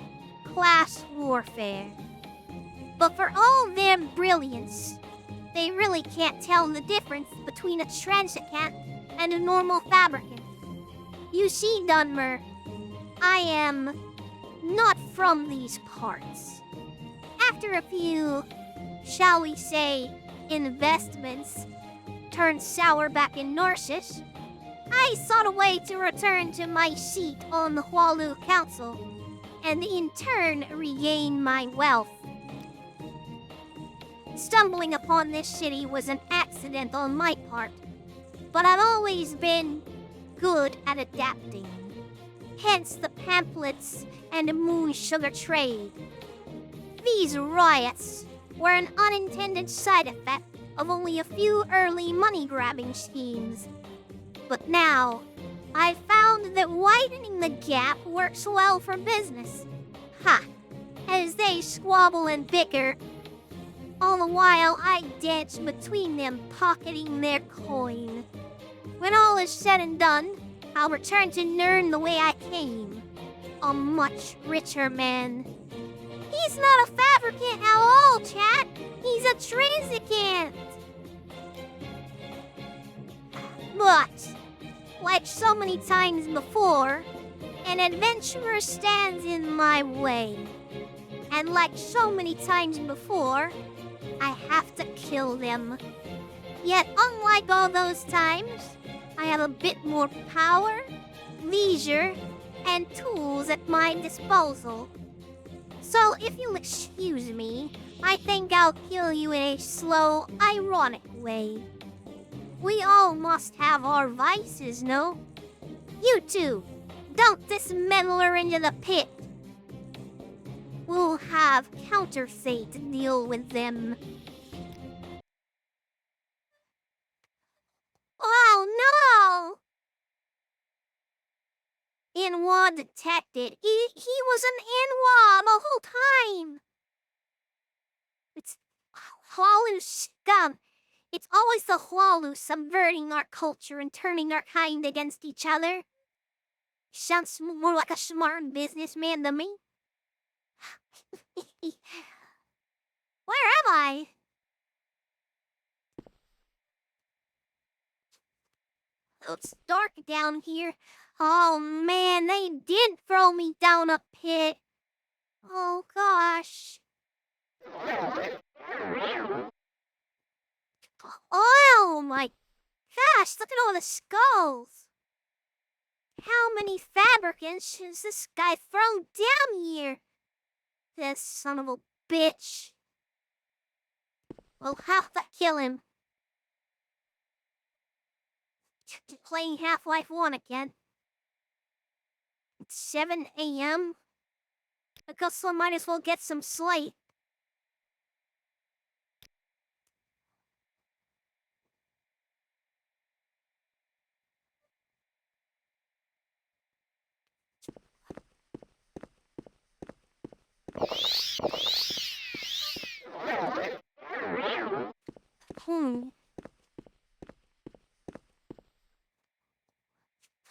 class warfare. But for all their brilliance, they really can't tell the difference between a transicant and a normal fabricant. You see, Dunmer, I am not from these parts. After a few, shall we say, investments turned sour back in Narcissus, I sought a way to return to my seat on the Hualu Council, and in turn regain my wealth. Stumbling upon this city was an accident on my part, but I've always been good at adapting. Hence the pamphlets and the moon sugar trade. These riots were an unintended side effect of only a few early money-grabbing schemes. But now, I've found that widening the gap works well for business. Ha! As they squabble and bicker, all the while I dance between them, pocketing their coin. When all is said and done, I'll return to Nern the way I came. A much richer man. He's not a fabricant at all, chat. He's a transicant. But, like so many times before, an adventurer stands in my way. And like so many times before, I have to kill them. Yet, unlike all those times, I have a bit more power, leisure, and tools at my disposal. So, if you'll excuse me, I think I'll kill you in a slow, ironic way. We all must have our vices, no? You two, dunk this meddler into the pit. We'll have counterfeit to deal with them. Oh no! Inwa detected. He was an Inwa the whole time. It's Hualu scum. It's always the Hualu subverting our culture and turning our kind against each other. Sounds more like a smart businessman than me. Where am I? It's dark down here. Oh man, they did throw me down a pit. Oh gosh. Oh my gosh, look at all the skulls. How many fabricants has this guy thrown down here? This son of a bitch. We'll have to kill him. Playing Half-Life 1 again. It's 7 a.m. I guess I might as well get some sleep.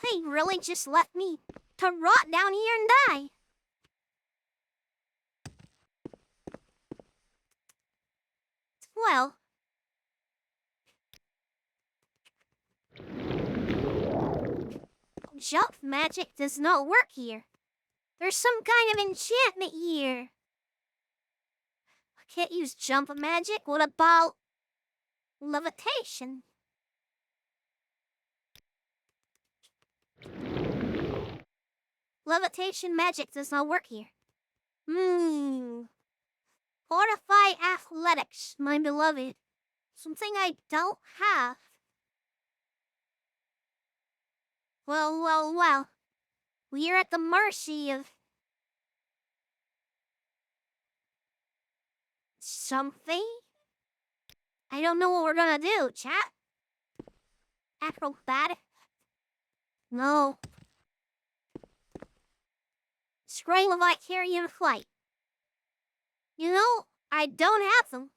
They really just left me to rot down here and die. Well, jump magic does not work here. There's some kind of enchantment here. I can't use jump magic. What about levitation? Levitation magic does not work here. Fortify athletics, my beloved. Something I don't have. Well. We're at the mercy of something? I don't know what we're gonna do, chat. Acrobatic? No. Scroll of Vicarian Flight. You know, I don't have them.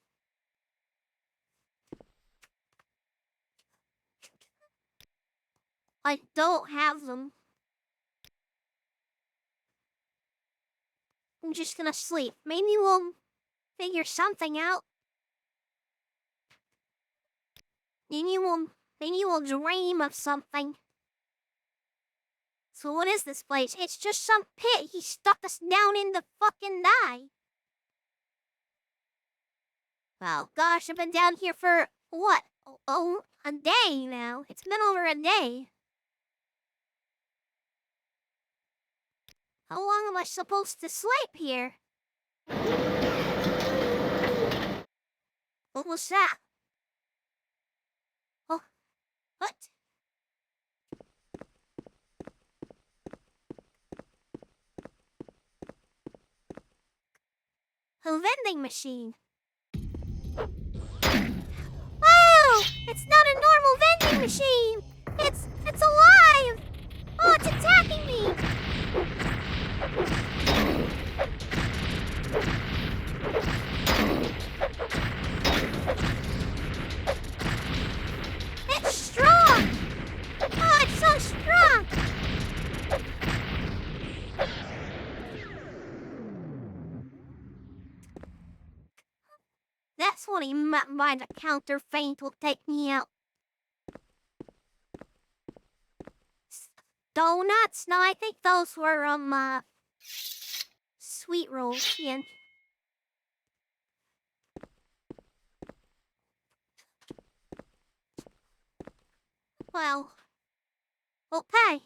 I don't have them. I'm just gonna sleep. Maybe we'll figure something out. Maybe we'll dream of something. So what is this place? It's just some pit. He stuck us down in to fucking die. Well, gosh, I've been down here for, what? Oh, a day now. It's been over a day. How long am I supposed to sleep here? What was that? Oh, what? A vending machine. Oh, it's not a normal vending machine. It's alive. Oh, it's attacking me. It's strong. Oh, it's so strong. by the counter feint will take me out. Donuts? No, I think those were, sweet rolls, yeah. Well, okay.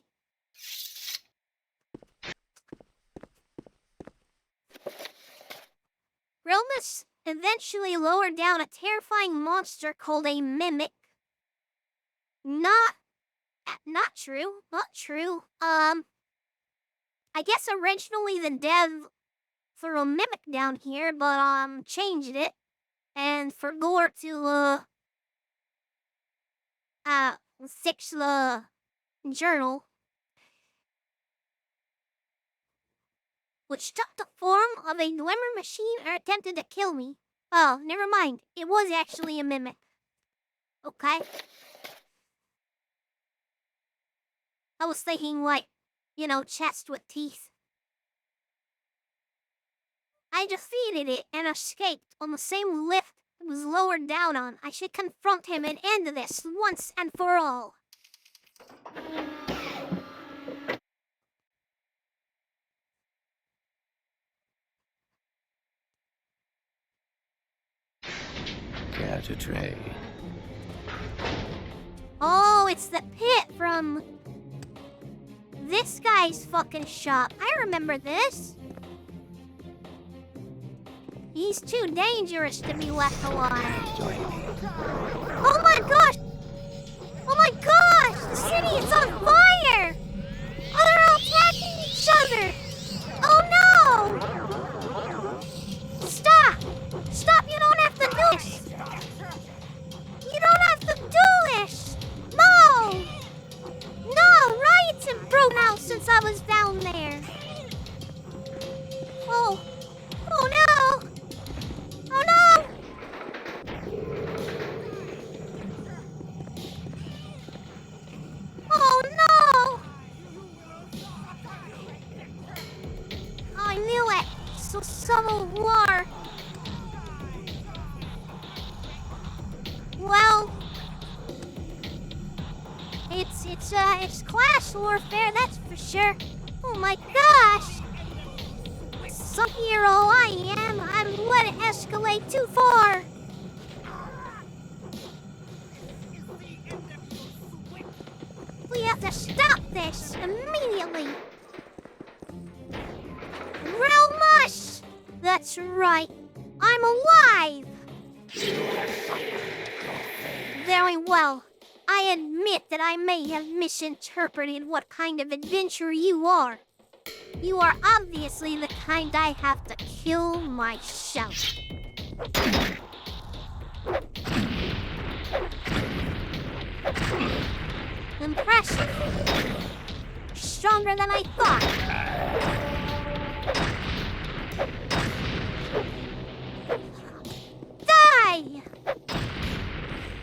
Realmus eventually lowered down a terrifying monster called a mimic. Not true. Not true. I guess originally the dev threw a mimic down here, but changed it and forgot to fix the journal, which took the form of a glimmer machine and attempted to kill me. Oh, never mind. It was actually a mimic. Okay. I was thinking, like, chest with teeth. I defeated it and escaped on the same lift it was lowered down on. I should confront him and end this once and for all. Care to trade? Oh, it's the pit from this guy's fucking shop. I remember this. He's too dangerous to be left alive. Join me. Oh my gosh! Oh my gosh! The city is on fire! Oh, they're all attacking each other! Oh no! Stop! Stop! You don't have to do this! You don't have to do this! No! No! Riots have broken out since I was down there. Oh. Oh no! Oh no! Oh no! I knew it! So Civil War. Well, it's class warfare, that's for sure. Oh my gosh! Some hero I am, I'm let it escalate too far. We have to stop this immediately. Realmus! That's right. I'm alive! Very well. I admit that I may have misinterpreted what kind of adventurer you are. You are obviously the kind I have to kill myself. Impressive. Stronger than I thought. Die!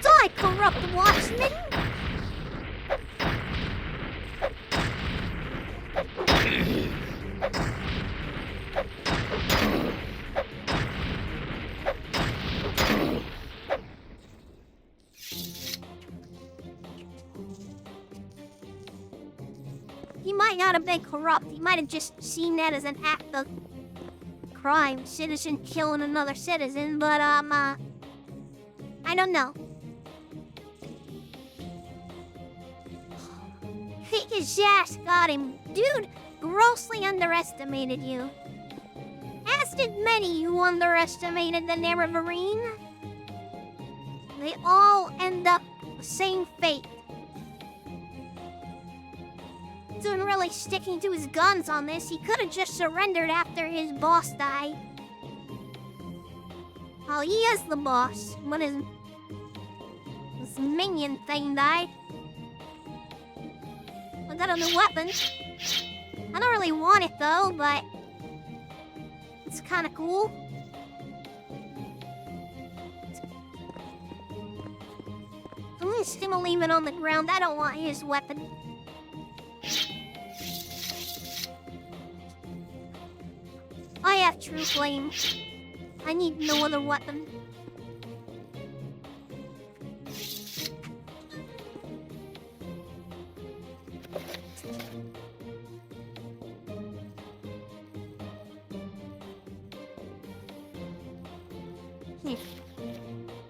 Die, corrupt watchman! He might not have been corrupt. He might have just seen that as an act of crime. Citizen killing another citizen, but, I don't know. His ass got him. Dude grossly underestimated you. As did many who underestimated the Nerevarine. They all end up the same fate. Isn't really sticking to his guns on this. He could have just surrendered after his boss died. Oh, he is the boss, but his minion thing died. I got a new weapon. I don't really want it though, but it's kind of cool. I'm just gonna leave it on the ground. I don't want his weapon. I have true flame. I need no other weapon.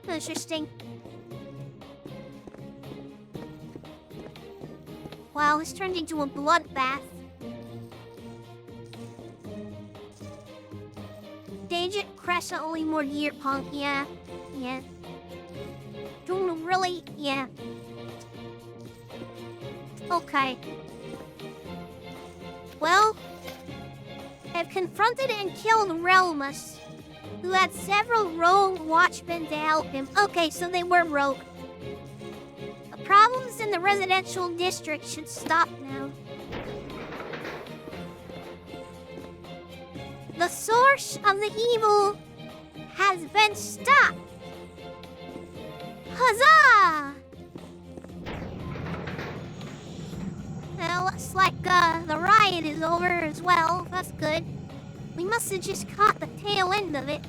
Interesting. Wow, this turned into a bloodbath. Stage it, Cressa, only more gear punk, yeah. Yeah. Don't really, yeah. Okay. Well, I've confronted and killed Relmus, who had several rogue watchmen to help him. Okay, so they were rogue. The problems in the residential district should stop now. The source of the evil has been stopped. Huzzah! Well, looks like the riot is over as well. That's good. We must have just caught the tail end of it.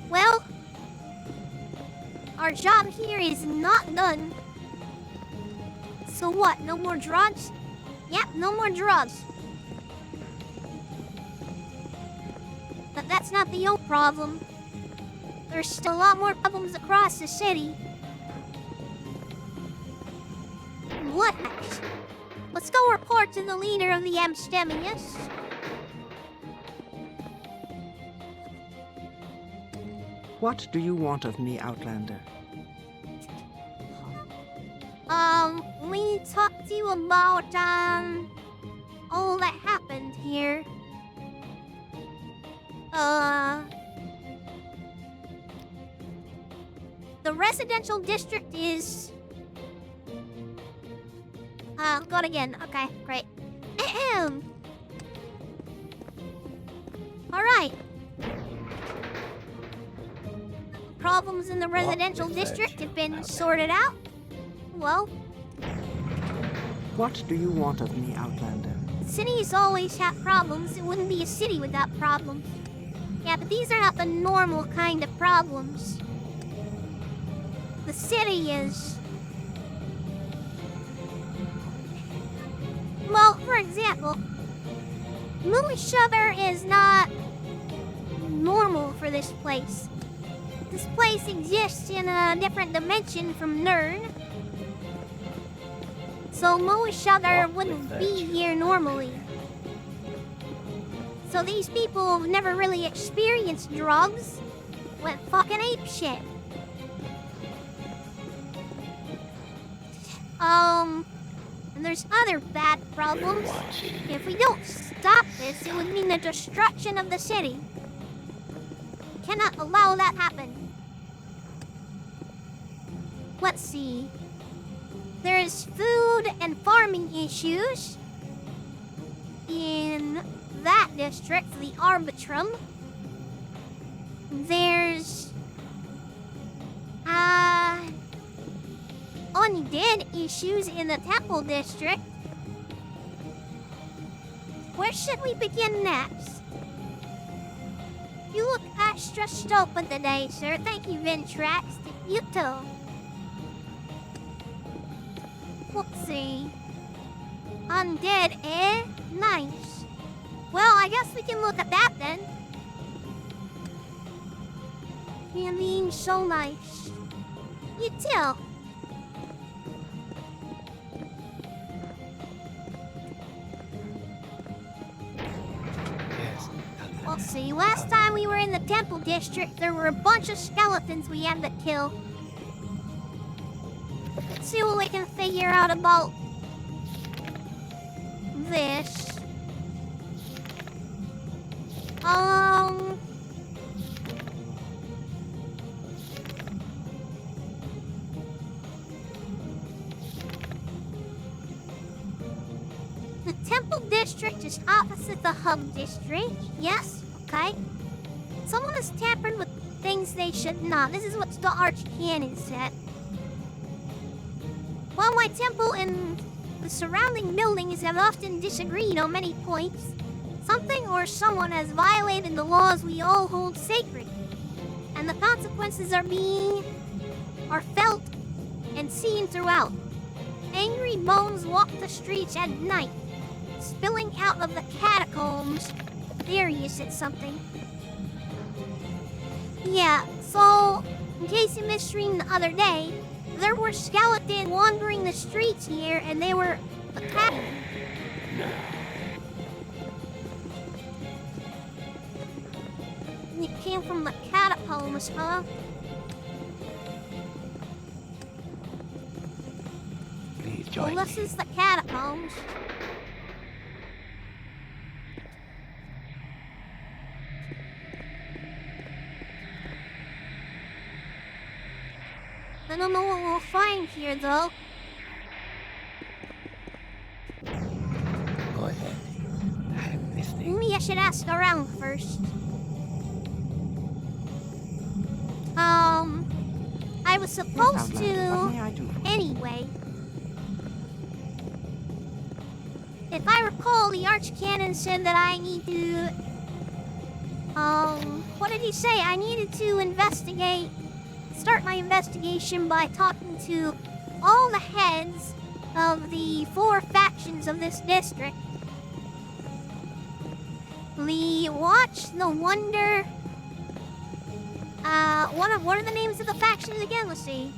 Well, our job here is not done. So what, no more drugs? Yep, no more drugs. But that's not the only problem. There's still a lot more problems across the city. What next? Let's go report to the leader of the Amstemius. What do you want of me, Outlander? We talked to you about, all that happened here. The residential district is... go again. Okay, great. Ahem. Alright. Problems in the residential district have been sorted out. Well, What do you want of me, Outlander? cities always have problems. It wouldn't be a city without problems. Yeah, but these are not the normal kind of problems. The city is... Well, for example, Mooshover is not normal for this place. This place exists in a different dimension from Nern. So Mooshover wouldn't be here normally. So these people who've never really experienced drugs went fucking apeshit. And there's other bad problems. If we don't stop this, it would mean the destruction of the city. We cannot allow that happen. Let's see. There's food and farming issues in that district, the Arbitrum. There's undead issues in the Temple district. Where should we begin next? You look extra stupid today, sir. Thank you, Ventrax. You too. Let's see. Undead, eh? Nice. Well, I guess we can look at that then. You're being so nice. You too. Let's see. Last time we were in the Temple district, there were a bunch of skeletons we had to kill. Let's see what we can figure out about this. The Temple district is opposite the Hub district. Yes, okay. Someone has tampered with things they should not. This is what the Archcanon said. While my temple and the surrounding buildings have often disagreed on many points, something or someone has violated the laws we all hold sacred, and the consequences are being are felt and seen throughout. Angry bones walk the streets at night, spilling out of the catacombs. There, you said something. Yeah, so, in case you missed stream the other day, there were skeletons wandering the streets here, and they were attacking. It came from the catacombs, huh? Please join Well, this me. is the catacombs. I don't know what we'll find here, though. Go ahead. I'm listening. Maybe I should ask around first. I was supposed Outlander, what may to... I do for you? Anyway. If I recall, the Archcanon said that I need to... what did he say? I needed to investigate... Start my investigation by talking to all the heads of the 4 factions of this district. The Watch, the Wonder... what are the names of the factions again? Let's see.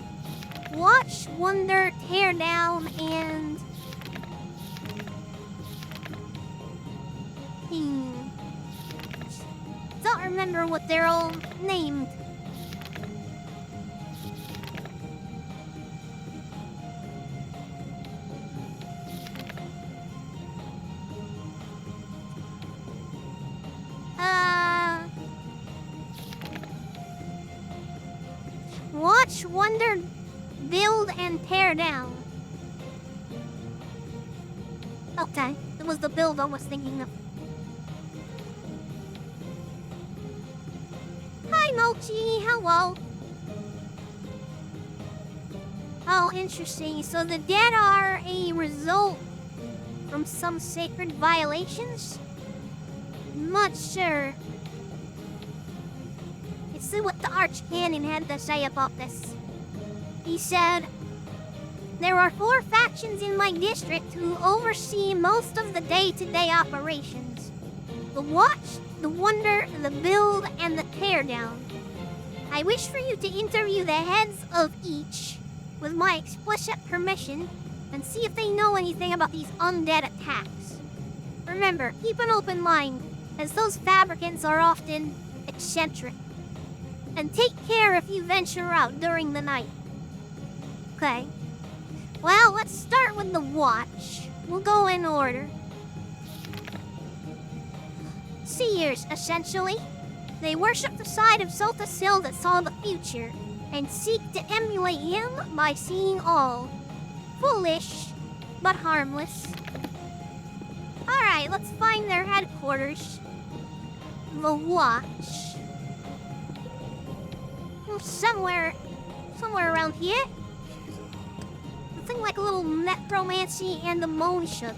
Watch, Wonder, Teardown, and... Don't remember what they're all named. Watch, Wonder, Build, and Tear Down. Okay, it was the build I was thinking of. Hi, Mochi. Hello. Oh, interesting. So the dead are a result from some sacred violations? Not sure. Let's see what the Archcanon had to say about this. He said, there are 4 factions in my district who oversee most of the day-to-day operations. The Watch, the Wonder, the Build, and the Teardown. I wish for you to interview the heads of each with my explicit permission and see if they know anything about these undead attacks. Remember, keep an open mind, as those fabricants are often eccentric. And take care if you venture out during the night. Okay. Well, let's start with the Watch. We'll go in order. Seers, essentially. They worship the side of Sil that saw the future, and seek to emulate him by seeing all. Foolish, but harmless. Alright, let's find their headquarters. The Watch. Somewhere around here. Something like a little necromancy and the moan sugar.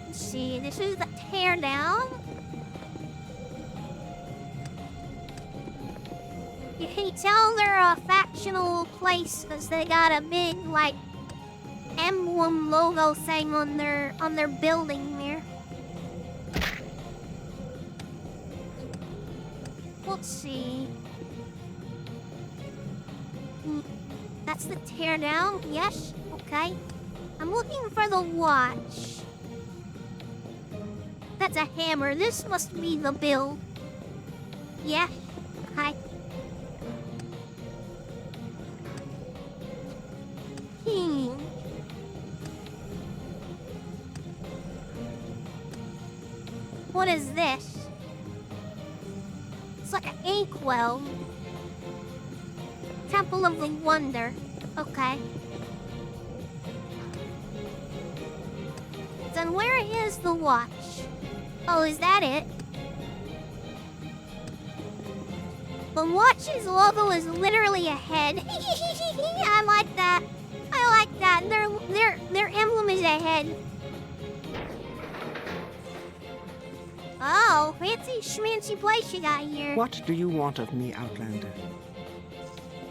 Let's see, this is the Teardown. You can tell they're a factional place because they got a big, like, emblem logo thing on their building there. Let's see. That's the Teardown, yes, okay. I'm looking for the Watch. That's a hammer. This must be the Build. Yeah, hi. What is this? It's like an inkwell. Temple of the Wonder. Okay. Then where is the Watch? Oh, is that it? The Watch's logo is literally a head. I like that. I like that. Their emblem is a head. Oh, fancy schmancy place you got here. What do you want of me, Outlander?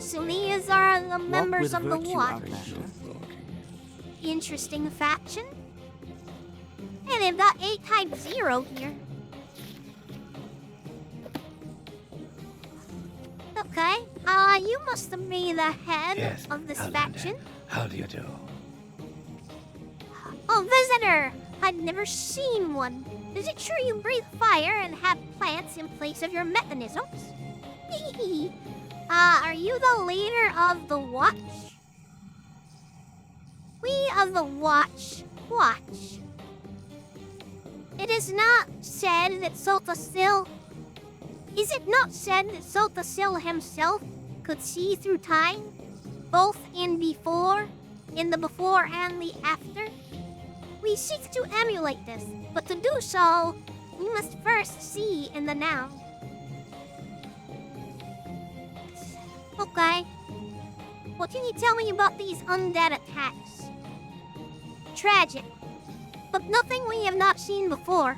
So these are the members Walk of with the virtue, Watch. Outlander. Interesting faction. Hey, they've got 8 type 0 here. Okay, you must be the head Yes, of this Outlander. faction. How do you do? Oh, visitor! I'd never seen one. Is it true you breathe fire and have plants in place of your mechanisms? Are you the leader of the Watch? We of the Watch. It is not said that Is it not said that Sultasil himself could see through time? Both in the before and the after? We seek to emulate this, but to do so, we must first see in the now. Okay. What can you tell me about these undead attacks? Tragic, but nothing we have not seen before.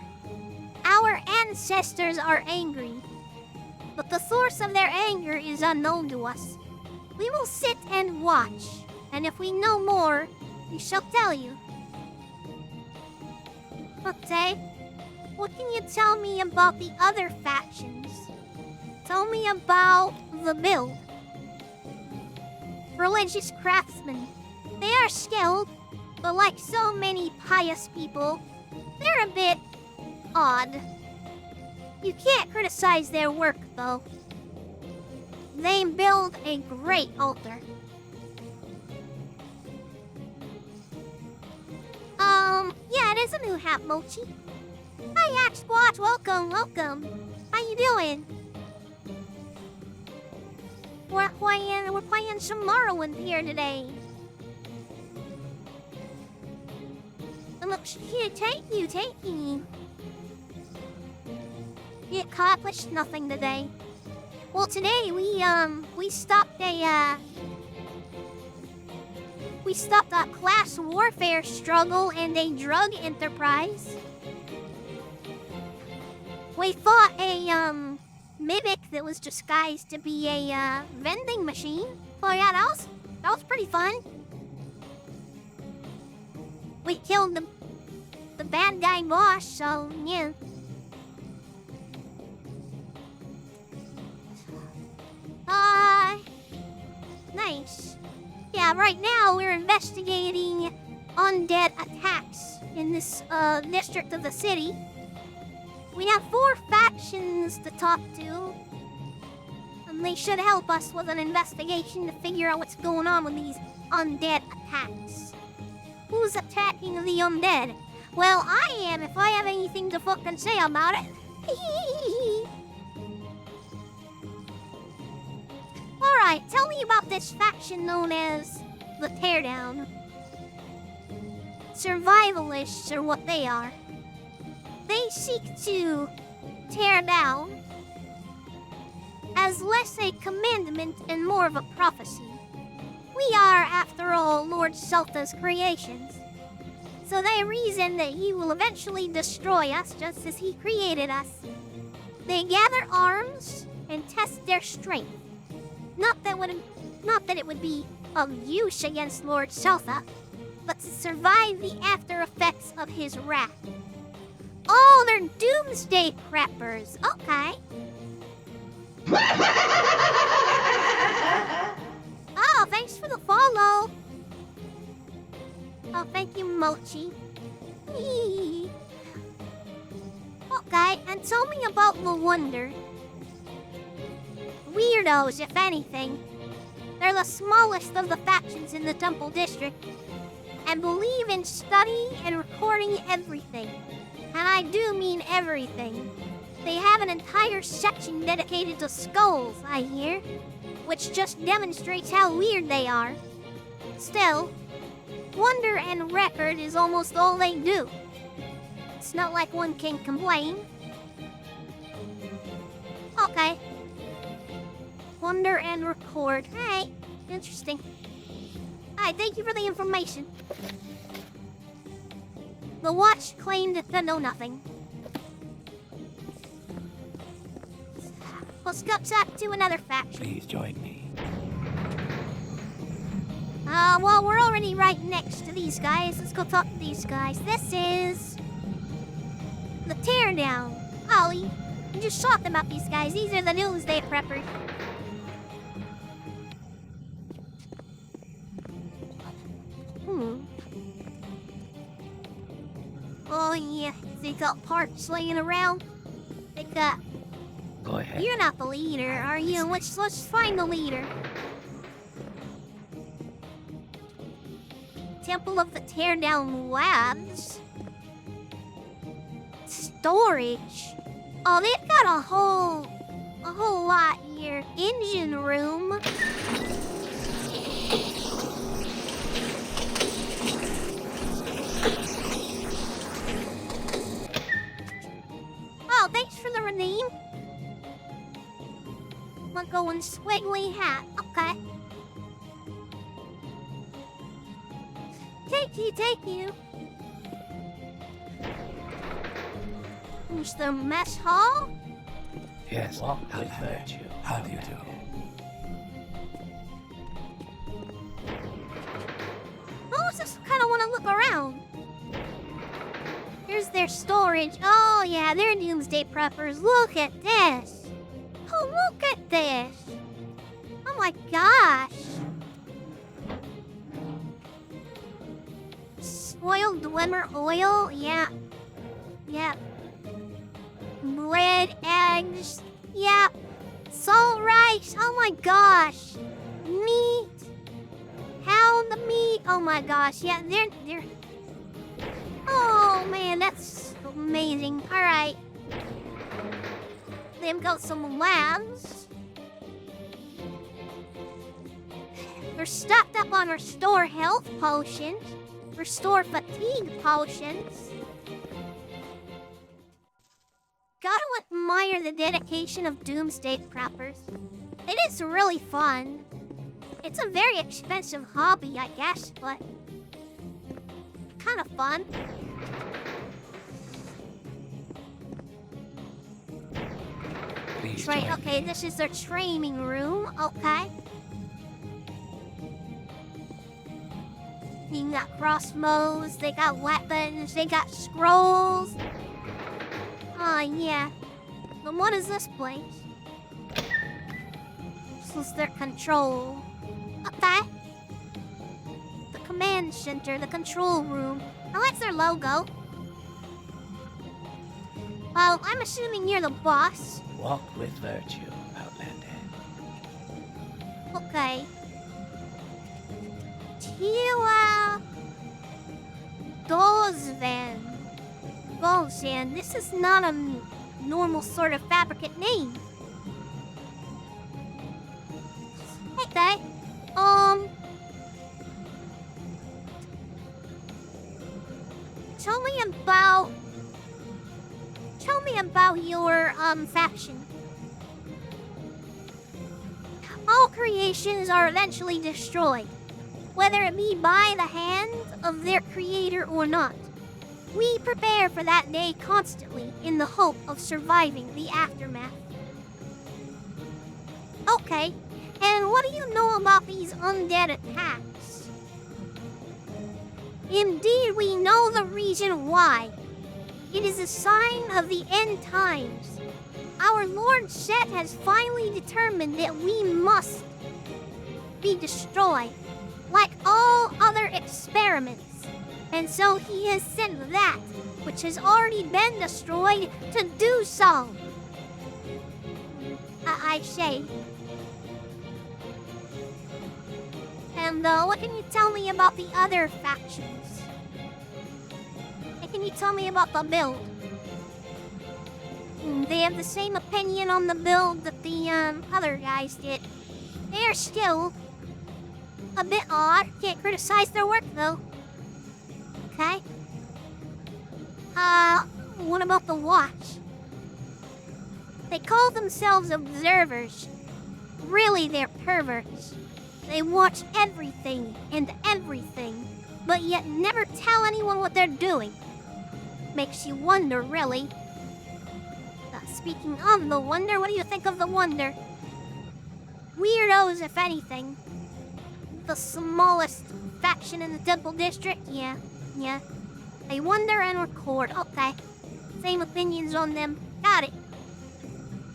Our ancestors are angry, but the source of their anger is unknown to us. We will sit and watch, and if we know more, we shall tell you. Okay, what can you tell me about the other factions? Tell me about the Build. Religious craftsmen. They are skilled, but like so many pious people, they're a bit odd. You can't criticize their work, though. They build a great altar. Yeah, it is a new hat, Mochi. Hi, Yak Squatch, welcome. How you doing? We're playing some Morrowind here today. And look, here, take you. You accomplished nothing today. Well, today we stopped a class warfare struggle and a drug enterprise. We fought a mimic that was disguised to be a vending machine. Oh yeah, that was pretty fun. We killed the bad guy boss, so yeah. Nice. Yeah, right now we're investigating undead attacks in this district of the city. We have 4 factions to talk to, and they should help us with an investigation to figure out what's going on with these undead attacks. Who's attacking the undead? Well, I am, if I have anything to fucking say about it. Alright, tell me about this faction known as the Teardown. Survivalists are what they are. They seek to tear down as less a commandment and more of a prophecy. We are, after all, Lord Sulta's creations. So they reason that he will eventually destroy us just as he created us. They gather arms and test their strength. Not that it would be of use against Lord Sulta, but to survive the after effects of his wrath. Oh, they're doomsday preppers. Okay. Oh, thanks for the follow. Oh, thank you, Mochi. Okay, and tell me about the Wonder. Weirdos, if anything. They're the smallest of the factions in the Temple District, and believe in studying and recording everything. And I do mean everything. They have an entire section dedicated to skulls, I hear, which just demonstrates how weird they are. Still, wonder and record is almost all they do. It's not like one can complain. Okay. Wonder and record. Hey, interesting. Alright, thank you for the information. The Watch claimed to know nothing. Let's go talk to another faction. Please join me. Well, we're already right next to these guys. Let's go talk to these guys. This is the Teardown. Ollie, you just shot them up, these guys. These are the Doomsday Preppers. Oh, yeah. They got parts laying around. They got... Go ahead. You're not the leader, are you? Let's find the leader. Temple of the Teardown Labs. Storage. Oh, they've got a whole lot here. Engine room. Oh, thanks for the redeem. I'm going squiggly hat. Okay. Take you. Here's the mess hall. Yes, walk with virtue. How do you do? Oh, just kind of want to look around. Here's their storage. Oh, yeah, they're Doomsday Preppers. Look at this. Oh, look at this. Oh, my gosh. Spoiled Glimmer oil? Yeah. Yeah. Bread, eggs. Yeah. Salt rice. Oh, my gosh. Meat. Pound the meat. Oh, my gosh. Yeah, they're... Oh, man, that's amazing. All right. They've got some labs. They're stocked up on restore health potions, restore fatigue potions. Gotta admire the dedication of Doomsday Preppers. It is really fun. It's a very expensive hobby, I guess, but kind of fun. Please Right, join okay, me. this is their training room, okay. You got crossbows, they got weapons, they got scrolls. Oh, yeah. Then what is this place? This is their control. Okay. The command center, the control room. I like their logo. Well, I'm assuming you're the boss. Walk with virtue, Outlander. Okay. Tila Golzan. This is not a normal sort of fabricant name. Okay. Tell me about your faction. All creations are eventually destroyed, whether it be by the hand of their creator or not. We prepare for that day constantly in the hope of surviving the aftermath. Okay, and what do you know about these undead attacks? Indeed, we know the reason why. It is a sign of the end times. Our Lord Set has finally determined that we must be destroyed, like all other experiments. And so he has sent that, which has already been destroyed, to do so. I say. And what can you tell me about the other factions? And can you tell me about the build? They have the same opinion on the build that the other guys did. They are still a bit odd. Can't criticize their work though. Okay. What about the watch? They call themselves observers. Really, they're perverts. They watch everything and everything, but yet never tell anyone what they're doing. Makes you wonder, really. Speaking of the wonder, what do you think of the wonder? Weirdos, if anything. the smallest faction in the Temple District? Yeah. They wonder and record. Okay. Same opinions on them. Got it.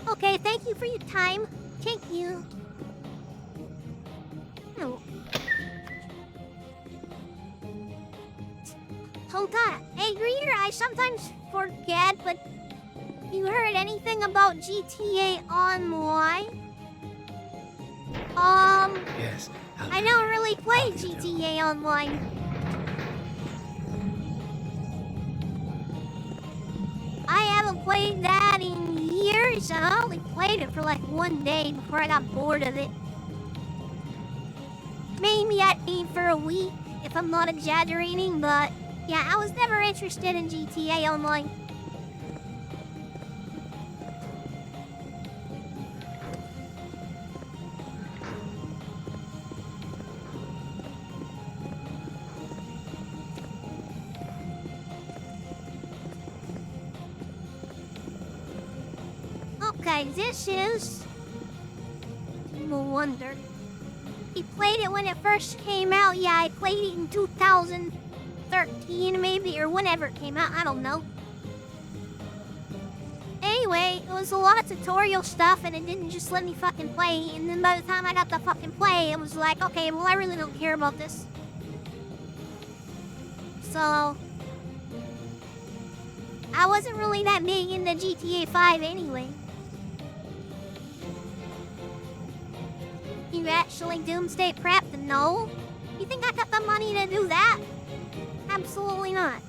Okay, thank you for your time. Thank you. Oh. Hold on. Hey, Greeter, I sometimes forget, but you heard anything about GTA Online? Yes. I don't really play How do you do? GTA Online. I haven't played that in years. I only played it for like one day before I got bored of it. Maybe I'd be for a week, if I'm not exaggerating, but yeah, I was never interested in GTA Online. Okay, this is No Wonder. He played it when it first came out. Yeah, I played it in 2013 maybe, or whenever it came out. I don't know. Anyway, it was a lot of tutorial stuff, and it didn't just let me fucking play. And then by the time I got to fucking play, it was like, okay, well, I really don't care about this. So I wasn't really that big into GTA 5 anyway. You actually doomsday prepped? No. You think I got the money to do that? Absolutely not.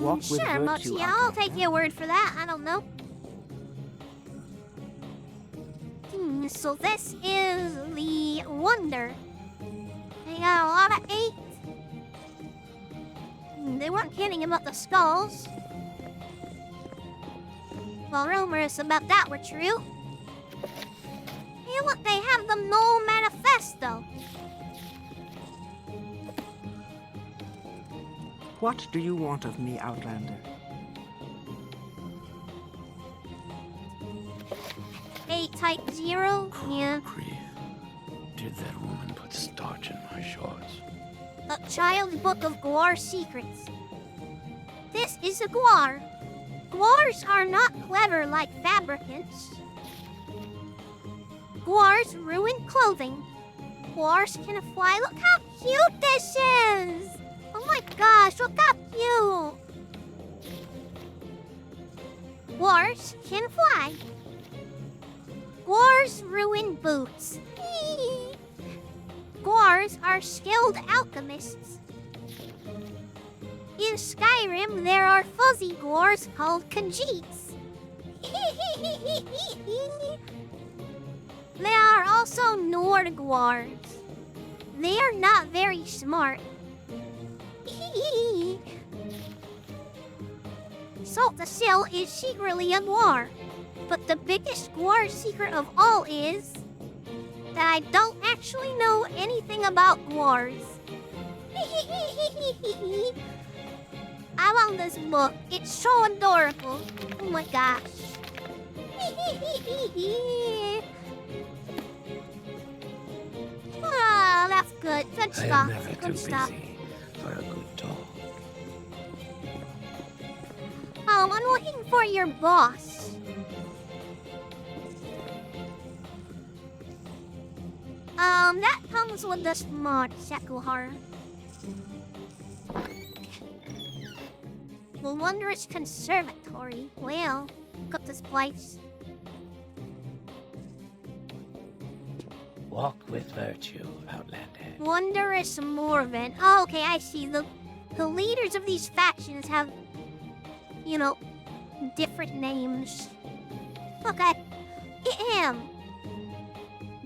Walk with Sure, virtue, Mochi. I'll Outlander. take your word for that. I don't know. So this is the Wonder. They got a lot of 8. They weren't kidding about the skulls. Well, rumors about that were true. Hey, look, they have the Null Manifesto. What do you want of me, Outlander? Type 0? Yeah. Grief. Did that woman put starch in my shorts? A child's book of Guar secrets. This is a Guar. Guars are not clever like fabricants. Guars ruin clothing. Guars can fly. Look how cute this is! Oh my gosh, look how cute! Guars can fly. Guars ruin boots. Guars are skilled alchemists. In Skyrim, there are fuzzy Guars called Khajiits. There are also Nord Guars. They are not very smart. Saltasil is secretly a Guar. But the biggest Guar secret of all is that I don't actually know anything about Guars. I want this book. It's so adorable. Oh my gosh. Ah, that's good. Good I stuff. am never too Good stuff. busy for a good dog. I'm looking for your boss. That comes with the smart Sekuhar. The wondrous conservatory. Well, look up this place. Walk with virtue, Outlander. Wondrous Morrowind. Oh, okay, I see. The leaders of these factions have, you know, different names. Okay. Ahem.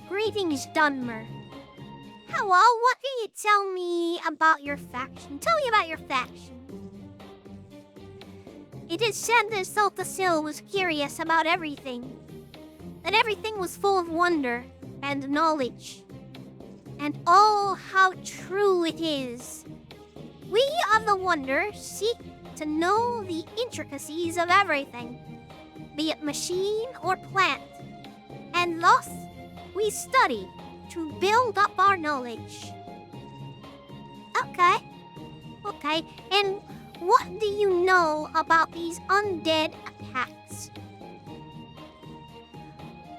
Greetings, Dunmer. Hello, what can you tell me about your faction? Tell me about your faction. It is said that Saltasil was curious about everything. That everything was full of wonder and knowledge. And oh, how true it is. We of the Wonder seek to know the intricacies of everything, be it machine or plant, and thus we study to build up our knowledge. Okay, and what do you know about these undead attacks?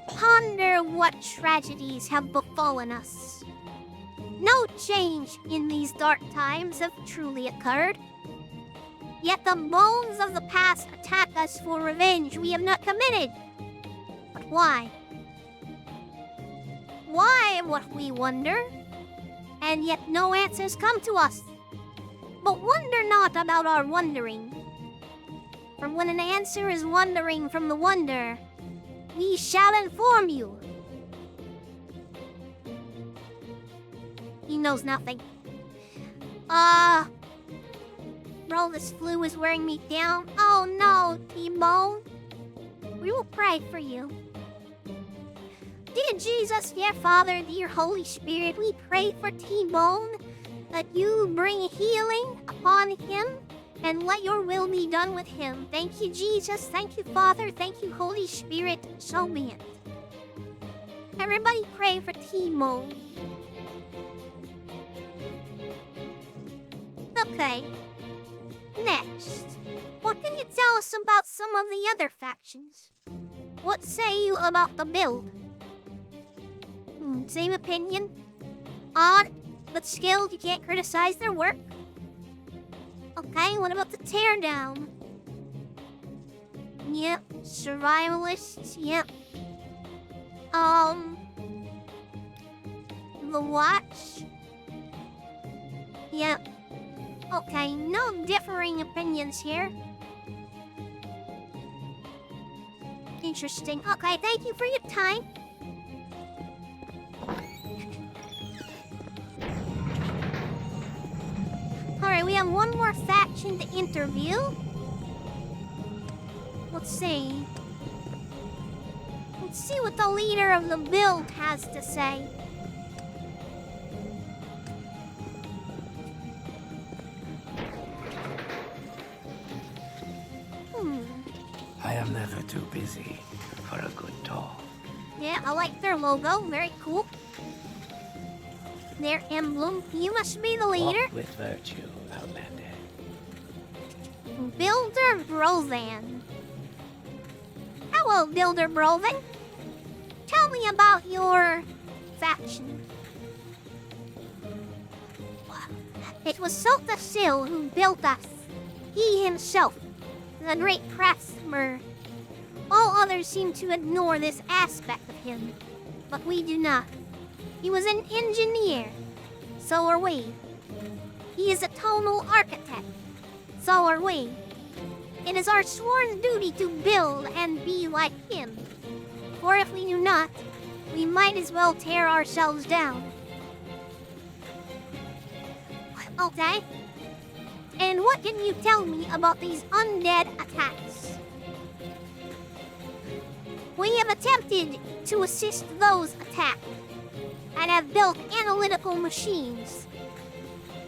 Ponder what tragedies have befallen us. No change in these dark times have truly occurred. Yet the bones of the past attack us for revenge we have not committed. But why? Why, what we wonder? And yet no answers come to us. But wonder not about our wondering. For when an answer is wandering from the wonder, we shall inform you. He knows nothing. Bro, this flu is wearing me down. Oh no, T-Bone. We will pray for you. Dear Jesus, dear Father, dear Holy Spirit, we pray for T-Bone, that you bring healing upon him and let your will be done with him. Thank you, Jesus. Thank you, Father. Thank you, Holy Spirit. So be it. Everybody pray for T-Bone. Okay. Next, what can you tell us about some of the other factions? What say you about the build? Same opinion? Odd, but skilled, you can't criticize their work. Okay, what about the teardown? Yep, survivalists, yep. The watch? Yep. Okay, no differing opinions here. Interesting. Okay, thank you for your time. Alright, we have one more faction to interview. Let's see. Let's see what the leader of the build has to say. I am never too busy for a good talk. Yeah, I like their logo. Very cool. Their emblem. You must be the leader. Walk with virtue, Outlander. Builder Brovan. Hello, Builder Brovan. Tell me about your faction. It was Sota Sil who built us. He himself, the great craftsman. All others seem to ignore this aspect of him, but we do not. He was an engineer. So are we. He is a tonal architect. So are we. It is our sworn duty to build and be like him. For if we do not, we might as well tear ourselves down. Okay. And what can you tell me about these undead attacks? We have attempted to assist those attacked and have built analytical machines,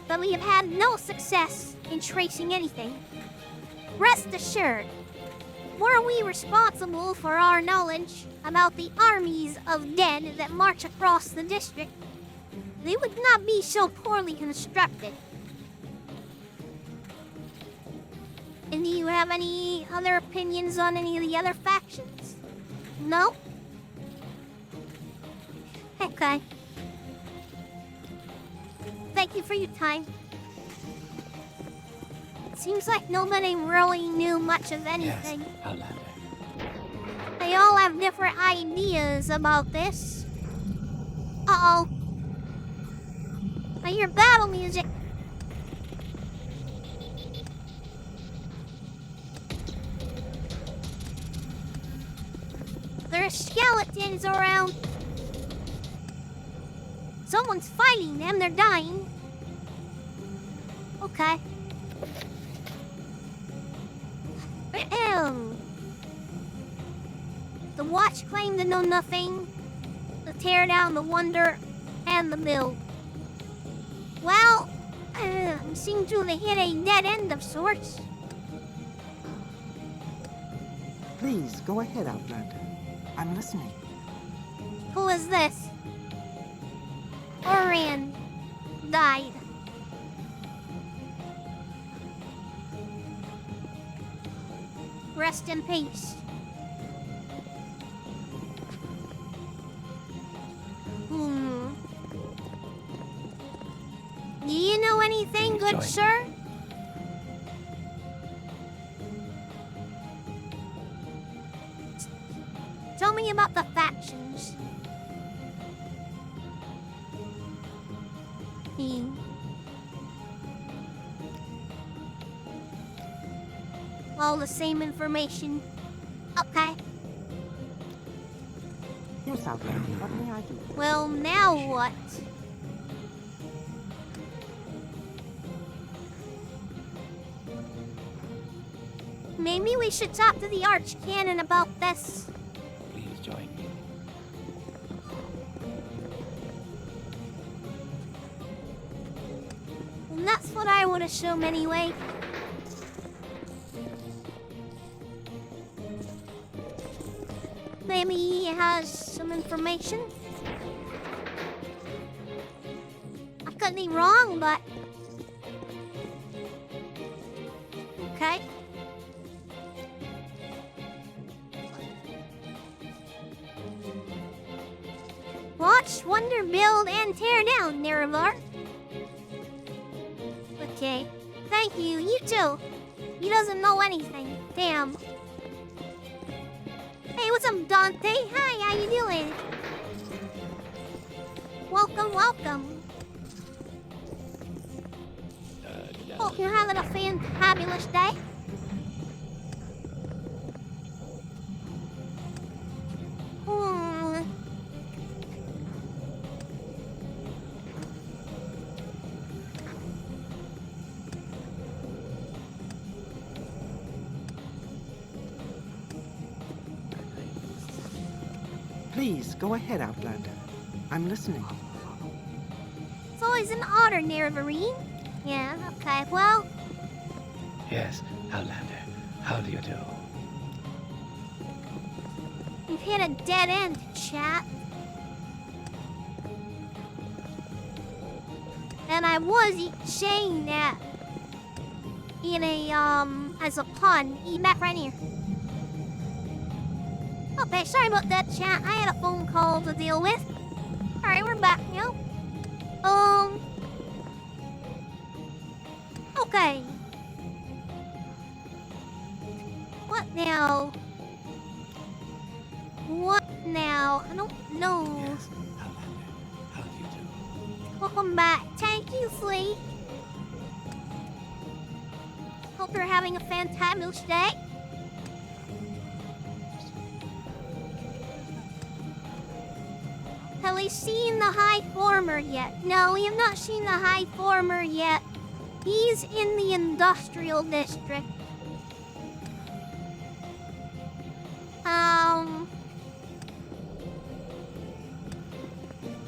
but we have had no success in tracing anything. Rest assured, were we responsible for our knowledge about the armies of dead that march across the district, they would not be so poorly constructed. And do you have any other opinions on any of the other factions? No? Okay. Thank you for your time. It seems like nobody really knew much of anything. Yes, Outlander. They all have different ideas about this. Uh-oh. I hear battle music. There are skeletons around. Someone's fighting them. They're dying. Okay. The watch claimed to know nothing. The tear down, the wonder, and the build. Well, seem to have hit a dead end of sorts. Please, go ahead, Outlander. I'm listening. Who is this? Orion died. Rest in peace. Do you know anything, good Join. sir? Tell me about the factions. All the same information. Okay. Yes, Outlander. What may I do? Well, now what? Maybe we should talk to the Archcanon about this. Please join me. And that's what I would assume anyway. Maybe he has some information. I could be wrong, but... Okay. Watch, wonder, build, and tear down, Nerevar. Okay. Thank you, you too. He doesn't know anything. Damn. Hey, what's up, Dante? Hi, how you doing? Welcome, welcome. Hope you're having a fantabulous day. Please, go ahead, Outlander. I'm listening. It's always an honor, Nerevarine. Yeah, okay, well... Yes, Outlander. How do you do? We've hit a dead end, chat. And I was saying that in a, as a pun. Back right here. Okay, sorry about that, chat. I had a phone call to deal with. Alright, we're back now. Okay. What now? What now? I don't know. Yes, Outlander. How do you do? Welcome back. Thank you, Flea. Hope you're having a fantabulous day. Have we seen the High Former yet? No, we have not seen the High Former yet. He's in the Industrial District.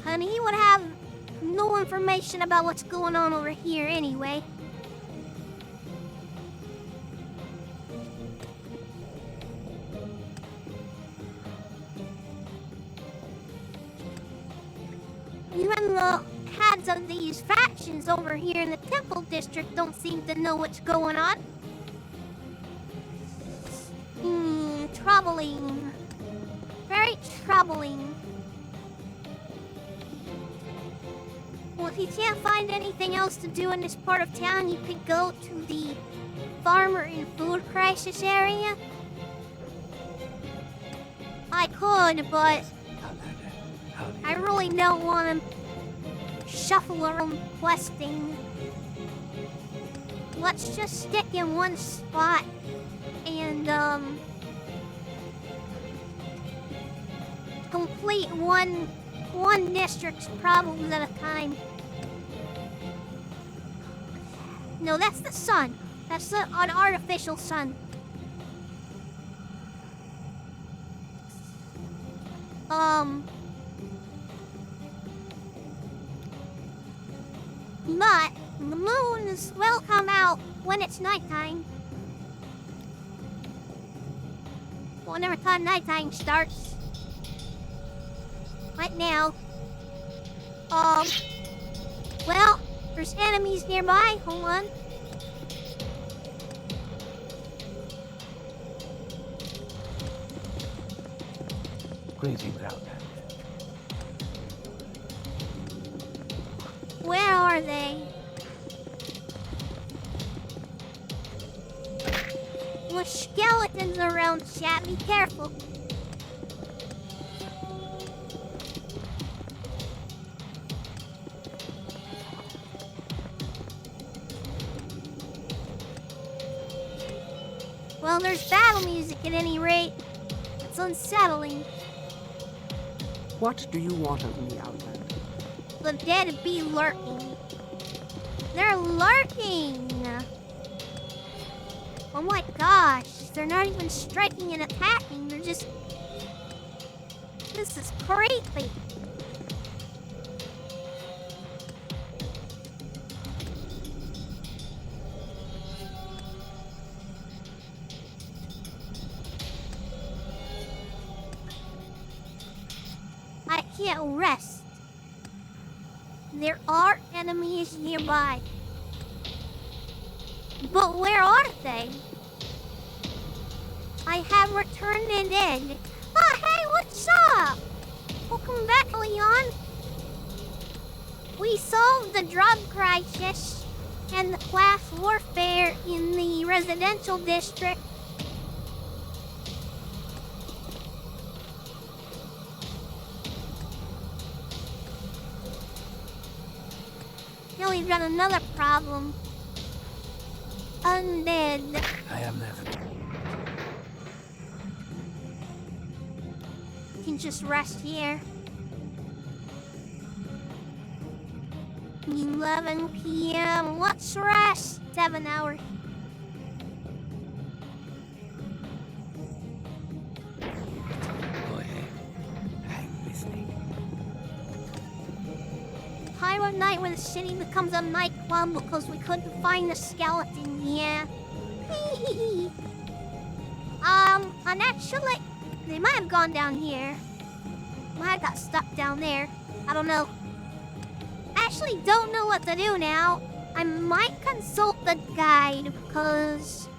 And he would have no information about what's going on over here anyway. Even the heads of these factions over here in the Temple District don't seem to know what's going on. Troubling. Very troubling. Well, if you can't find anything else to do in this part of town, you could go to the Farmer and Food Crisis area. I could, but Outlander. How do you I really don't want to shuffle around questing. Let's just stick in one spot and, complete one district's problems at a time. No, that's the sun. That's an artificial sun. But the moons will come out when it's nighttime. whenever time nighttime starts. Right now. Well, there's enemies nearby. Hold on. Greetings, Outlander. Where are they? There's skeletons around, chat. Be careful. Well, there's battle music at any rate. It's unsettling. What do you want of me, Outlander? The dead be lurking. They're lurking! Oh my gosh, they're not even striking and attacking, they're just... This is creepy. I can't rest. There are enemies nearby. But where are they? I have returned and in. Oh, hey, what's up? Welcome back, Leon. We solved the drug crisis and the class warfare in the residential district. Now we've got another problem. Undead. I am never. You can just rest here. 11 p.m. Let's rest. 7 hours. Go ahead. I'm listening. Time of night when the city becomes a nightclub because we couldn't find the skeleton, yeah. And actually, they might have gone down here. Might have got stuck down there. I don't know. I actually don't know what to do now. I might consult the guide because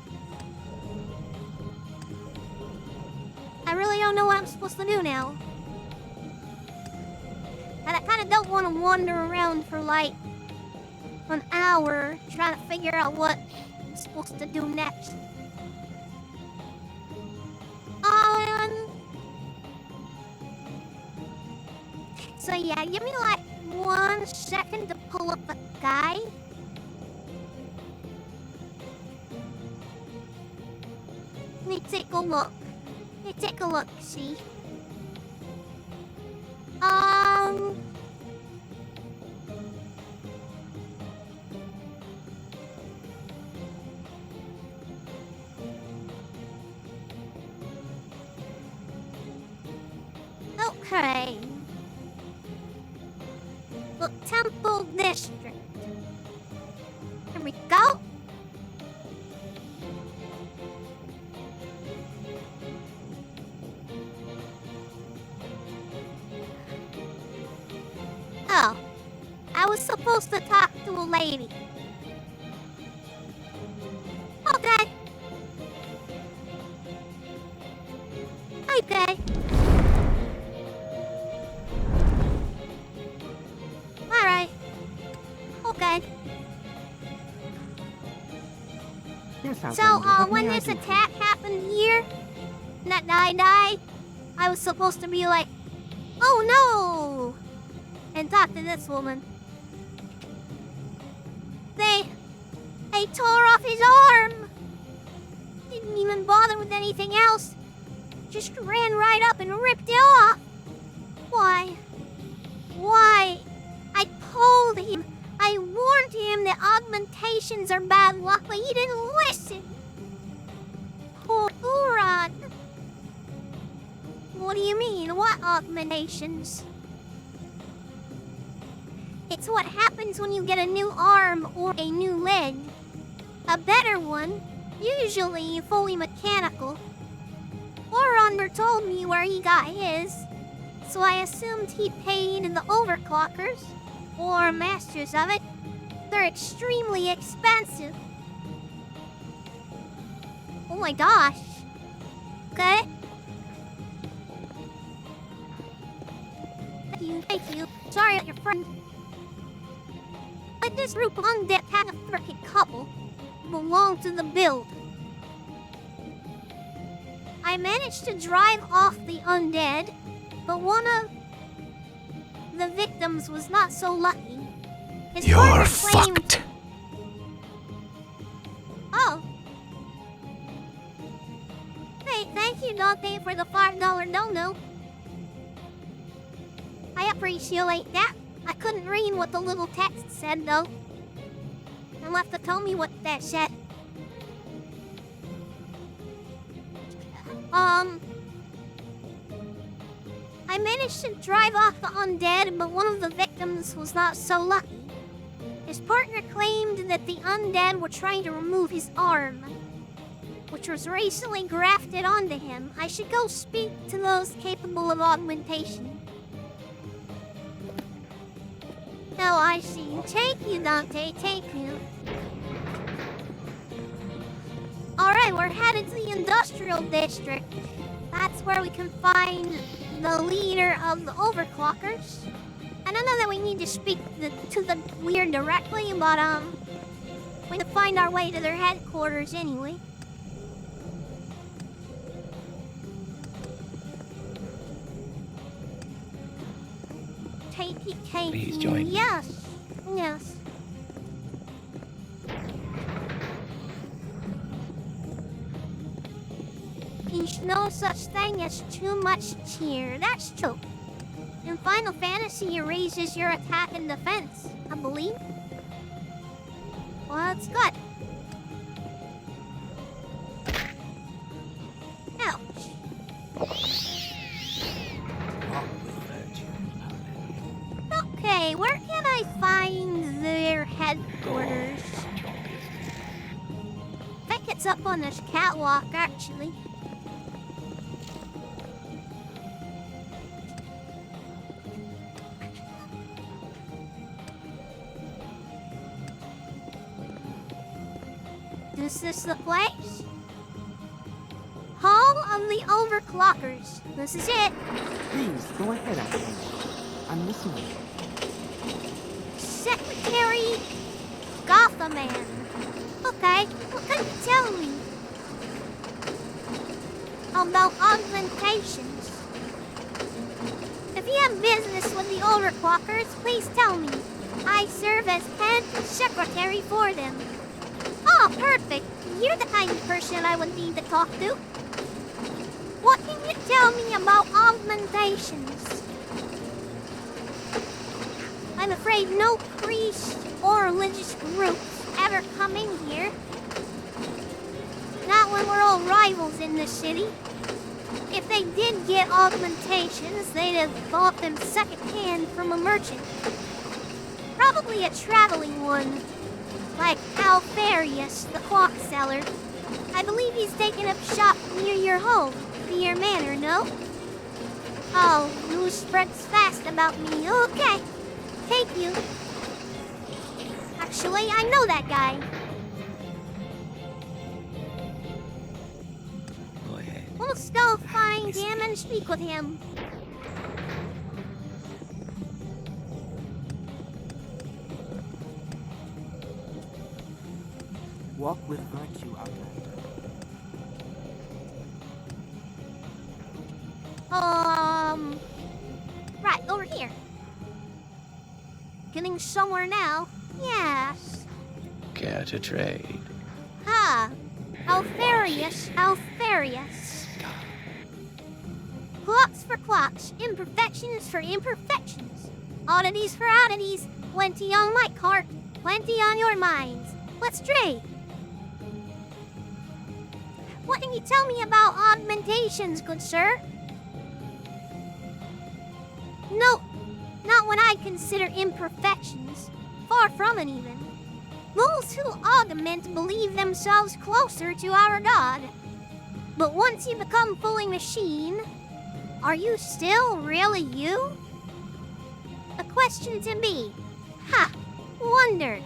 I really don't know what I'm supposed to do now. And I kind of don't want to wander around for like an hour trying to figure out what I'm supposed to do next. So yeah, give me like 1 second to pull up a guide. Let me take a look. See. Okay. The Temple District. Here we go. Oh, I was supposed to talk to a lady. Okay. Okay. Alright. Okay. Yes, So, Outlander. What when may I this do for you? attack happened here, that I died, I was supposed to be like, oh no! And talk to this woman. They tore off his arm! Didn't even bother with anything else. Just ran right up and ripped it off. Why? I told him. I warned him that augmentations are bad luck, but he didn't listen. Poor Uran. What do you mean? What augmentations? It's what happens when you get a new arm or a new leg. A better one, usually fully mechanical. Or never told me where he got his, so I assumed he paid the overclockers, or masters of it. They're extremely expensive. Oh my gosh. Okay. Thank you. Sorry about your friend. But this group of undead had a frickin' couple belong to the build. I managed to drive off the undead, but one of the victims was not so lucky. His You're partner claimed... fucked. Oh. Hey, thank you, Dante, for the $5 dono. I appreciate that. I couldn't read what the little text said, though. You'll have to tell me what that said. I managed to drive off the undead, but one of the victims was not so lucky. His partner claimed that the undead were trying to remove his arm, which was recently grafted onto him. I should go speak to those capable of augmentation. Oh, I see. Thank you, Dante. Thank you. Alright, we're headed to the industrial district. That's where we can find the leader of the overclockers. I don't know that we need to speak to the leader directly, but we can find our way to their headquarters anyway. Please join me. Yes. Yes. There's no such thing as too much cheer. That's true. In Final Fantasy, it raises your attack and defense, I believe. Well, that's good. Ouch. Okay, where can I find their headquarters? I think it's up on this catwalk, actually. Is this the place? Hall of the Overclockers. This is it. Please, go ahead, Ashley. I'm listening. Secretary Gothaman. Okay, what can you tell me about augmentations? If you have business with the Overclockers, please tell me. I serve as head secretary for them. Oh, perfect. You're the kind of person I would need to talk to. What can you tell me about augmentations? I'm afraid no priest or religious groups ever come in here. Not when we're all rivals in the city. If they did get augmentations, they'd have bought them secondhand from a merchant. Probably a traveling one. Like Alfarius, the clock seller. I believe he's taken up shop near your home, near your manor, no? Oh, news spreads fast about me. Okay, thank you. Actually, I know that guy. Go ahead. Let's go find him and speak with him. Walk with virtue, Outlander. Right, over here. Getting somewhere now. Yes. Care to trade? Ha! Alfarius, Alfarius. Clocks for clocks, imperfections for imperfections. Oddities for oddities, plenty on my cart, plenty on your minds. Let's trade. What can you tell me about augmentations, good sir? No, not what I consider imperfections. Far from it even. Those who augment believe themselves closer to our God. But once you become fully machine, are you still really you? A question to me. Ha! Wondered.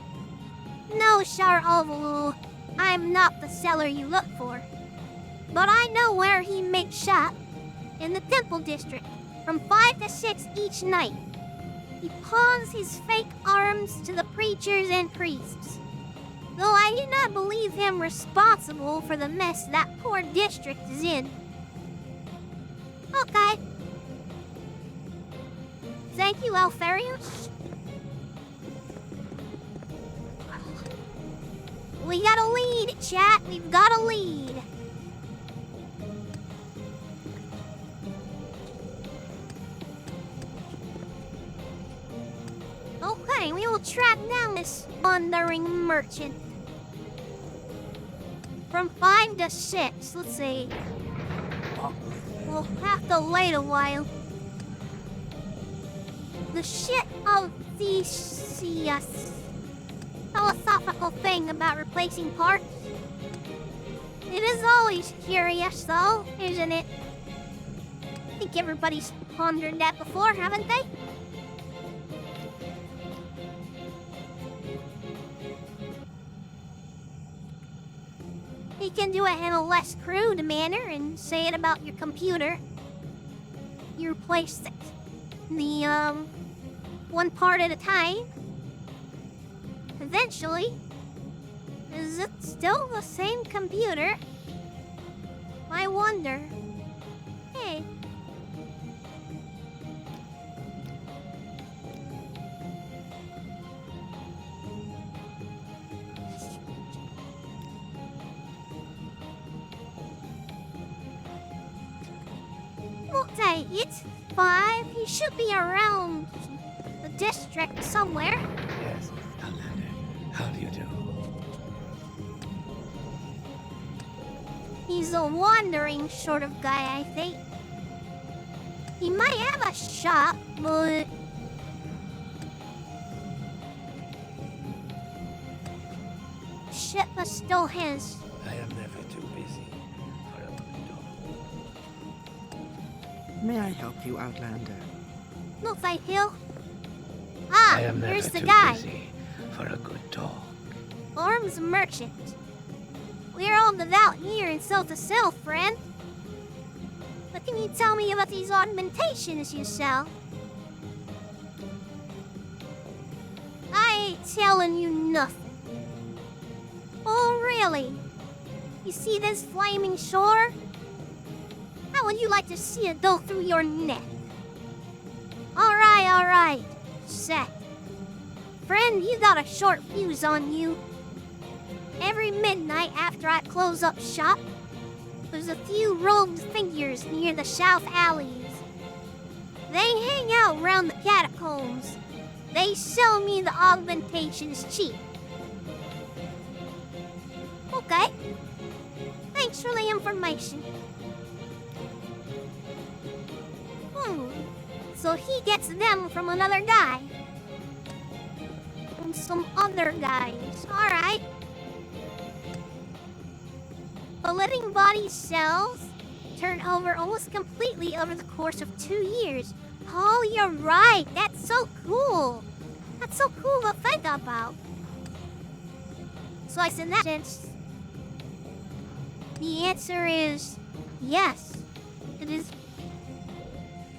No, Shar-Ovulu, I'm not the seller you look for. But I know where he makes shop. In the Temple District, from 5 to 6 each night. He pawns his fake arms to the preachers and priests. Though I do not believe him responsible for the mess that poor district is in. Okay. Thank you, Alfarius. We got a lead, chat. We've got a lead. Okay, we will track down this wandering merchant. From 5 to 6, let's see. We'll have to wait a while. The shit of Theseus. Philosophical thing about replacing parts. It is always curious though, isn't it? I think everybody's pondered that before, haven't they? You can do it in a less crude manner and say it about your computer. You replace the one part at a time. Eventually, is it still the same computer? I wonder. Hey. Okay, it's 5. He should be around the district somewhere. Yes, Outlander. How do you do? He's a wandering sort of guy, I think. He might have a shop, but... ship is still his. I am never too busy for a good dog. May I help you, Outlander? No, thank you. I am never here's the too guy. busy for a good dog. Orm's merchant. We're all devout here and sell to sell, friend. What can you tell me about these augmentations you sell? I ain't telling you nothing. Oh, really? You see this flaming shore? How would you like to see it go through your neck? Alright. Set. Friend, you got a short fuse on you. Every midnight after I close up shop, there's a few robed figures near the south alleys. They hang out around the catacombs. They sell me the augmentations cheap. Okay. Thanks for the information. So he gets them from another guy. From some other guys. Alright. The living body cells turn over almost completely over the course of 2 years. Oh, you're right. That's so cool. That's so cool to think about. So I said in that sense, the answer is yes. It is.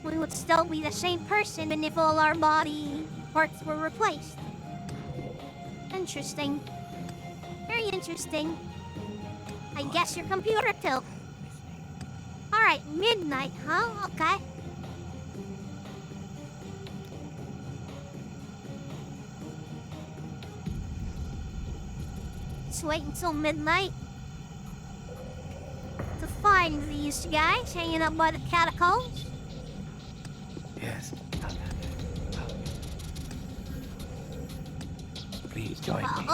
We would still be the same person even if all our body parts were replaced. Interesting. Very interesting. I guess your computer too. Alright, midnight, huh? Okay. Let's wait until midnight to find these guys hanging up by the catacombs. Yes, Outlander. Please join me.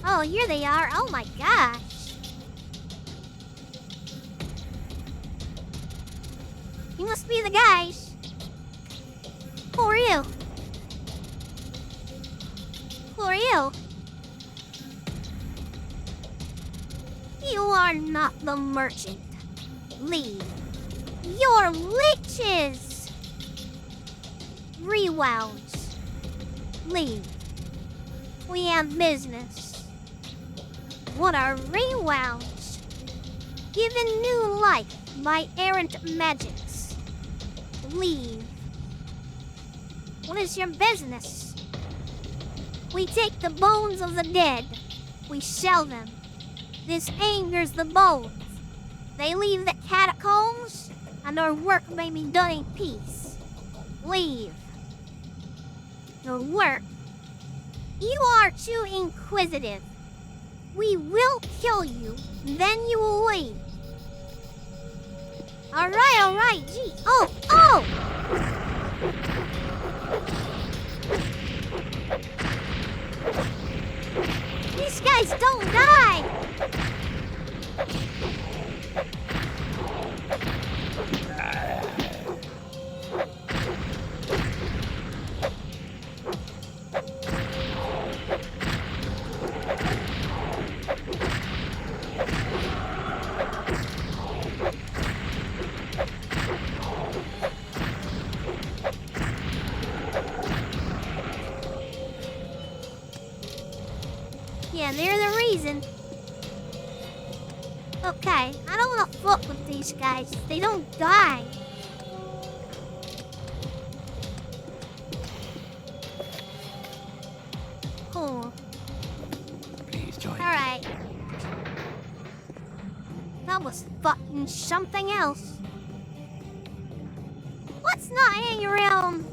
Oh, here they are. Oh my gosh. You must be the guys. Who are you? Who are you? You are are not the merchant. Leave. You're liches! Rewounds. Leave. We have business. What are rewounds? Given new life by errant magics. Leave. What is your business? We take the bones of the dead. We sell them. This angers the bones. They leave the catacombs, and our work may be done in peace. Leave. Your work? You are too inquisitive. We will kill you, then you will leave. Alright, gee. Oh! These guys don't die! Yeah, they're the reason. Okay, I don't want to fuck with these guys. They don't die. Cool. Please join me. Alright. That was fucking something else. Let's not hang around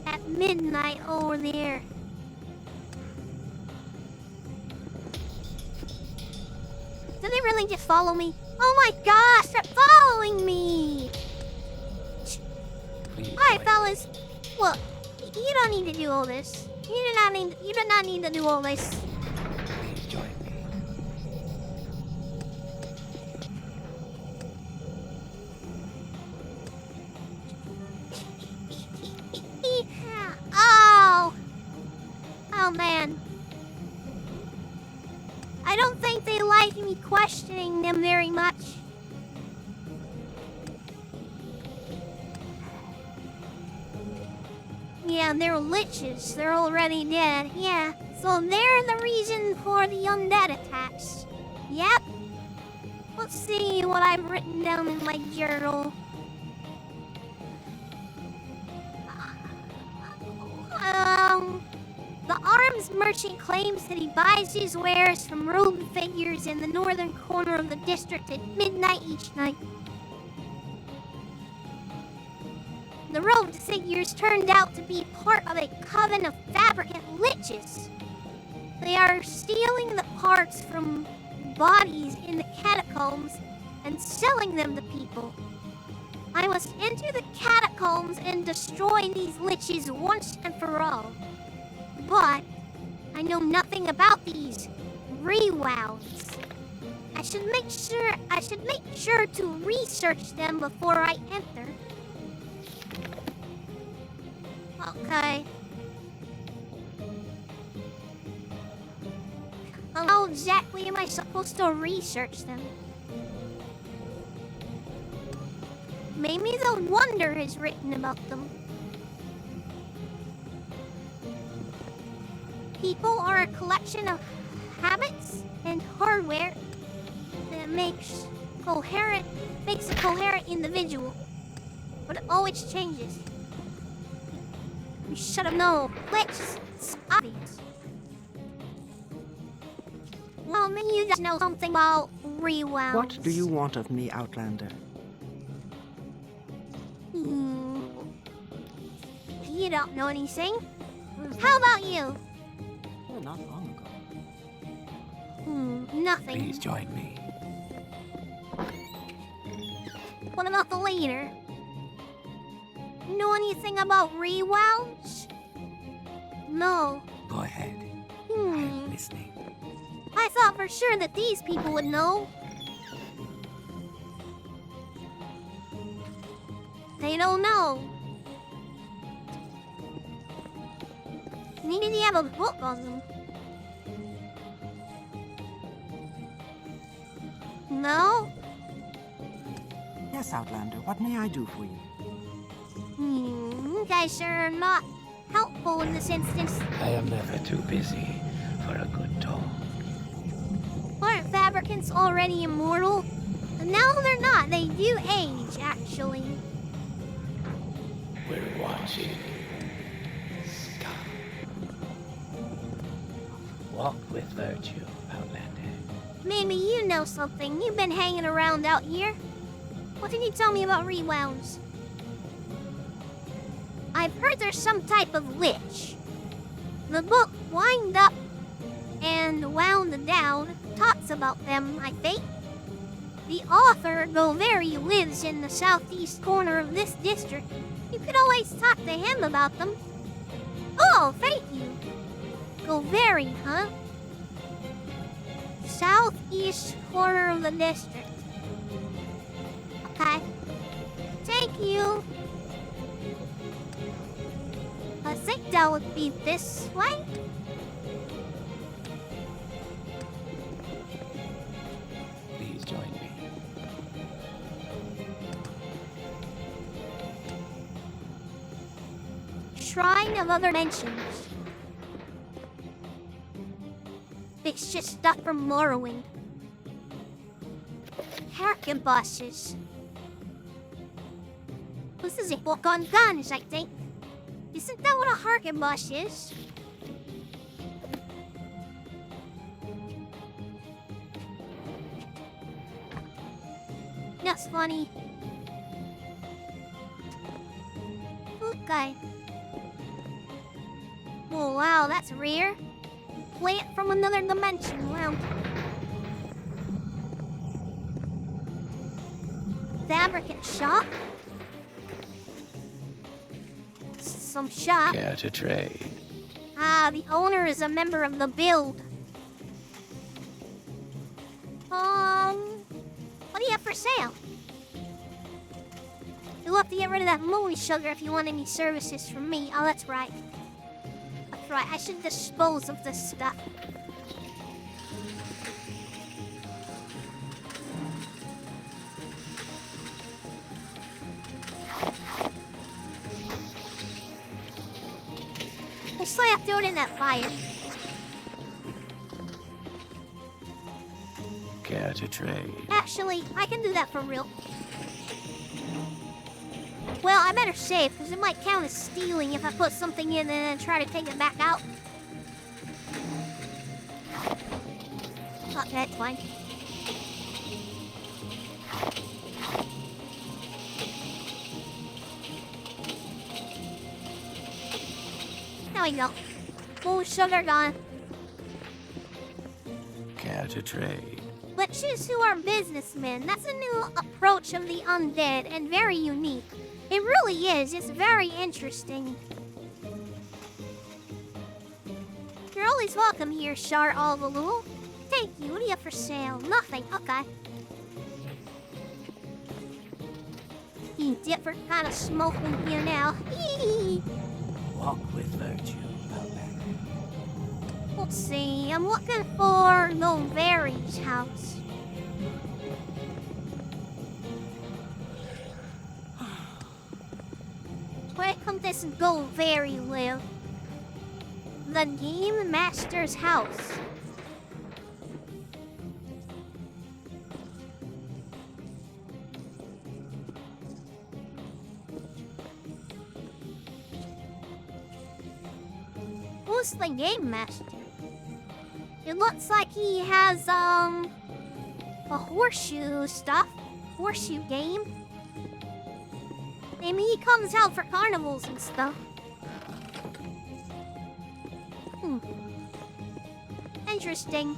at midnight over there. Did they really just follow me? Oh my gosh, they're following me! Please Alright, join fellas. Look, you don't need to do all this. You do not need to do all this. me. Please join me. Oh! Oh man. I don't think they like me questioning them very much. Yeah, they're liches. They're already dead. Yeah, so they're the reason for the undead attacks. Yep. Let's see what I've written down in my journal. The arms merchant claims that he buys his wares from robed figures in the northern corner of the district at midnight each night. The robed figures turned out to be part of a coven of fabricant liches. They are stealing the parts from bodies in the catacombs and selling them to people. I must enter the catacombs and destroy these liches once and for all. But I know nothing about these rewounds. I should make sure to research them before I enter. Okay. How exactly am I supposed to research them? Maybe the Wonder has written about them. People are a collection of habits and hardware that makes a coherent individual. But it always changes. You should have known. It's obvious. Well, maybe you just know something about rewounds. What do you want of me, Outlander? You don't know anything. How about you? Oh, not long ago. Nothing. Please join me. What about the leader? Know anything about rewounds? No. Go ahead. Hmm. I'm listening. I thought for sure that these people would know. They don't know. Maybe they have a book on them. know? Yes, Outlander, what may I do for you? You guys are not helpful in this instance. I am never too busy for a good talk. Aren't fabricants already immortal? No, they're not. They do age, actually. We're watching. Stop. Walk with virtue, Outlander. Maybe you know something. You've been hanging around out here. What can you tell me about rewounds? I've heard there's some type of lich. The book Wind Up and Wound Down talks about them, I think. The author, Goveri, lives in the southeast corner of this district. You could always talk to him about them. Oh, thank you. Goveri, huh? Southeast corner of the district. Okay. Thank you. I think that would be this way. Please join me. Shrine of Other Dimensions. It's just stuff from Morrowind. Harkebushes. This is a book on guns, I think. Isn't that what a harkebush is? That's funny. Okay. Oh wow, that's rare. Plant from another dimension, wow. Fabricant shop? Some shop. Care to trade? Ah, the owner is a member of the Build. What do you have for sale? You'll have to get rid of that movie sugar if you want any services from me. Oh, that's right. That's right, I should dispose of this stuff. I still have to throw it in that fire. Care to trade? Actually, I can do that for real. Well, I better save, because it might count as stealing if I put something in and then try to take it back out. Okay, that's fine. There we go. Full sugar gone. Care to trade? Witches who are businessmen. That's a new approach of the undead and very unique. It really is. It's very interesting. You're always welcome here, Shar Alvalul. Thank you. What do you have for sale? Nothing. Okay. Different kind of smoke in here now. Walk with virtue, Outlander. Let's see. I'm looking for Goveri's house. Where come this Goveri live? The Game Master's house. Who's the Game Master? It looks like he has, a horseshoe stuff. Horseshoe game. Maybe he comes out for carnivals and stuff. Interesting.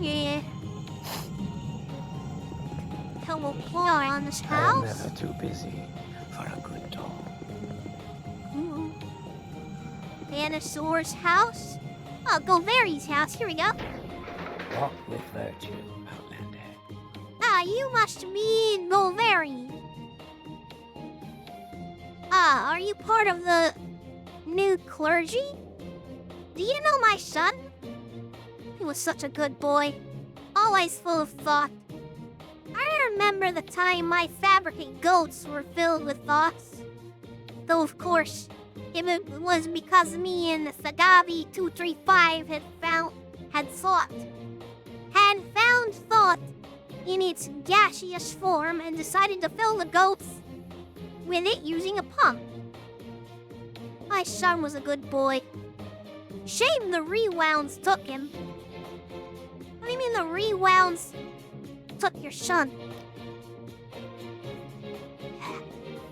Yeah. Hello, Paul on this I am house. never too busy for a good talk. Dinosaur's house? Oh, Goveri's house. Here we go. Walk with virtue, Outlander. Ah, you must be Goveri. Ah, are you part of the new clergy? Do you know my son? He was such a good boy, always full of thought. I remember the time my fabricate goats were filled with thoughts. Though, of course, it was because me and Thagavi 235 had found thought in its gaseous form and decided to fill the goats with it using a pump. My son was a good boy. Shame the rewounds took him. What do you mean the rewounds took your son?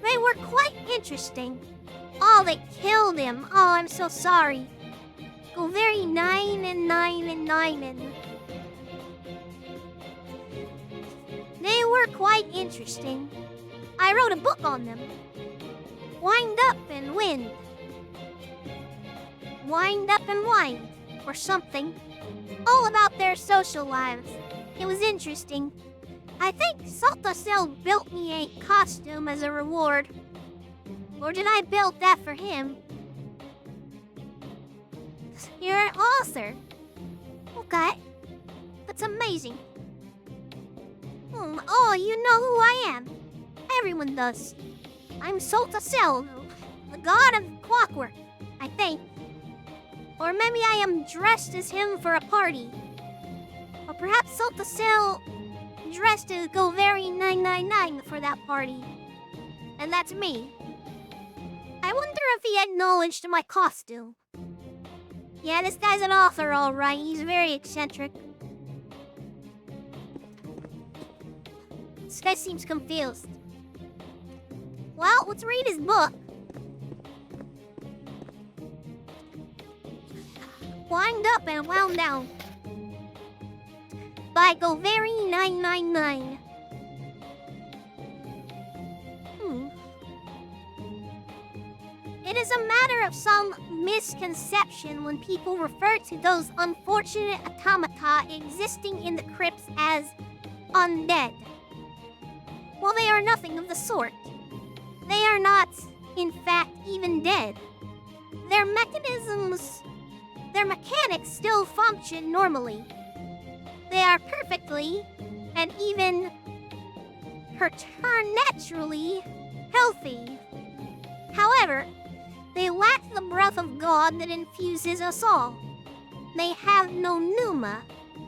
They were quite interesting. Oh, they killed him. Oh, I'm so sorry. Go very 9 and 9 and 9 and... They were quite interesting. I wrote a book on them. Wind Up and Wind. Wind Up and Wind, or something. All about their social lives. It was interesting. I think Saltacel built me a costume as a reward. Or did I build that for him? You're an author. Okay. That's amazing. Oh, you know who I am. Everyone does. I'm Saltacel, the god of clockwork, I think. Or maybe I am dressed as him for a party. Or perhaps Saltacel dressed as Go Very 999 for that party. And that's me. I wonder if he acknowledged my costume. Yeah, this guy's an author, all right. He's very eccentric. This guy seems confused. Well, let's read his book. Wind Up and Wound Down by Go Very 999. It is a matter of some misconception when people refer to those unfortunate automata existing in the crypts as undead. Well, they are nothing of the sort. They are not, in fact, even dead. Their mechanics still function normally. They are perfectly, and even preternaturally, healthy. However, they lack the breath of God that infuses us all. They have no pneuma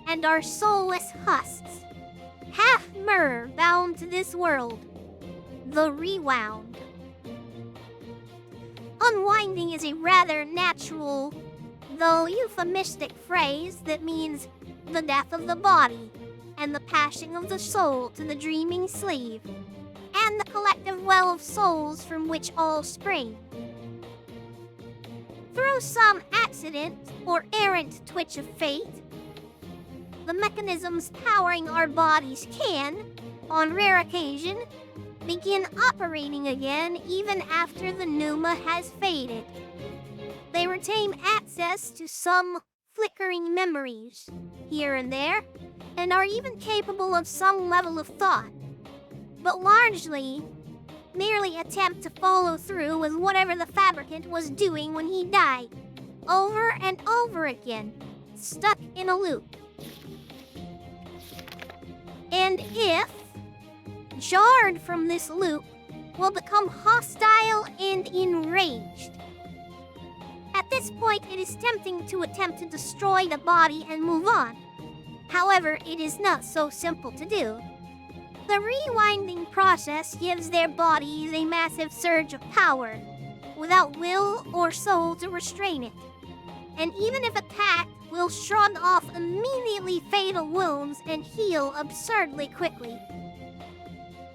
and are soulless husks, half mirror bound to this world. The Rewound. Unwinding is a rather natural, though euphemistic phrase that means the death of the body and the passing of the soul to the dreaming sleep, and the collective well of souls from which all spring. Through some accident or errant twitch of fate, the mechanisms powering our bodies can, on rare occasion, begin operating again even after the pneuma has faded. They retain access to some flickering memories, here and there, and are even capable of some level of thought, but largely merely attempt to follow through with whatever the fabricant was doing when he died, over and over again, stuck in a loop. And if jarred from this loop, will become hostile and enraged. At this point, it is tempting to attempt to destroy the body and move on. However, it is not so simple to do. The rewinding process gives their bodies a massive surge of power, without will or soul to restrain it. And even if attacked, will shrug off immediately fatal wounds and heal absurdly quickly.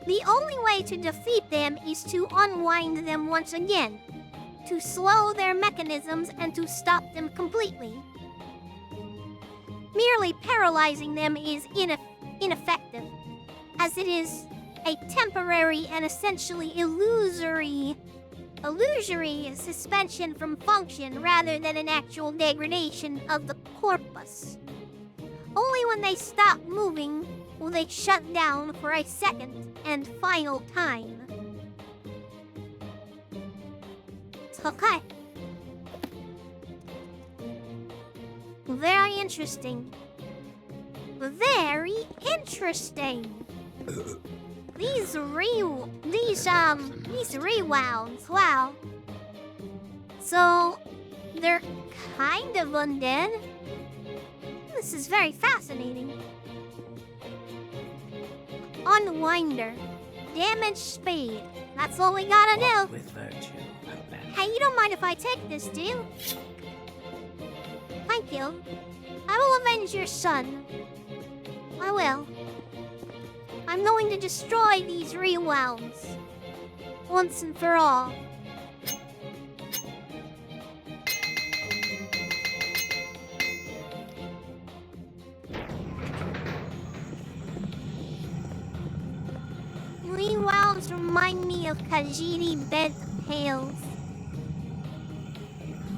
The only way to defeat them is to unwind them once again, to slow their mechanisms and to stop them completely. Merely paralyzing them is ineffective, as it is a temporary and essentially illusory suspension from function rather than an actual degradation of the corpus. Only when they stop moving will they shut down for a second and final time. Okay. Very interesting. Very interesting. These rewounds, wow. So, they're kind of undead? This is very fascinating. Unwinder. Damage speed. That's all we gotta do. With virtue, outlander. Hey, you don't mind if I take this, do you? Thank you. I will avenge your son. I will. I'm going to destroy these rewounds. Once and for all. Rewounds remind me of Kajiri bent tales.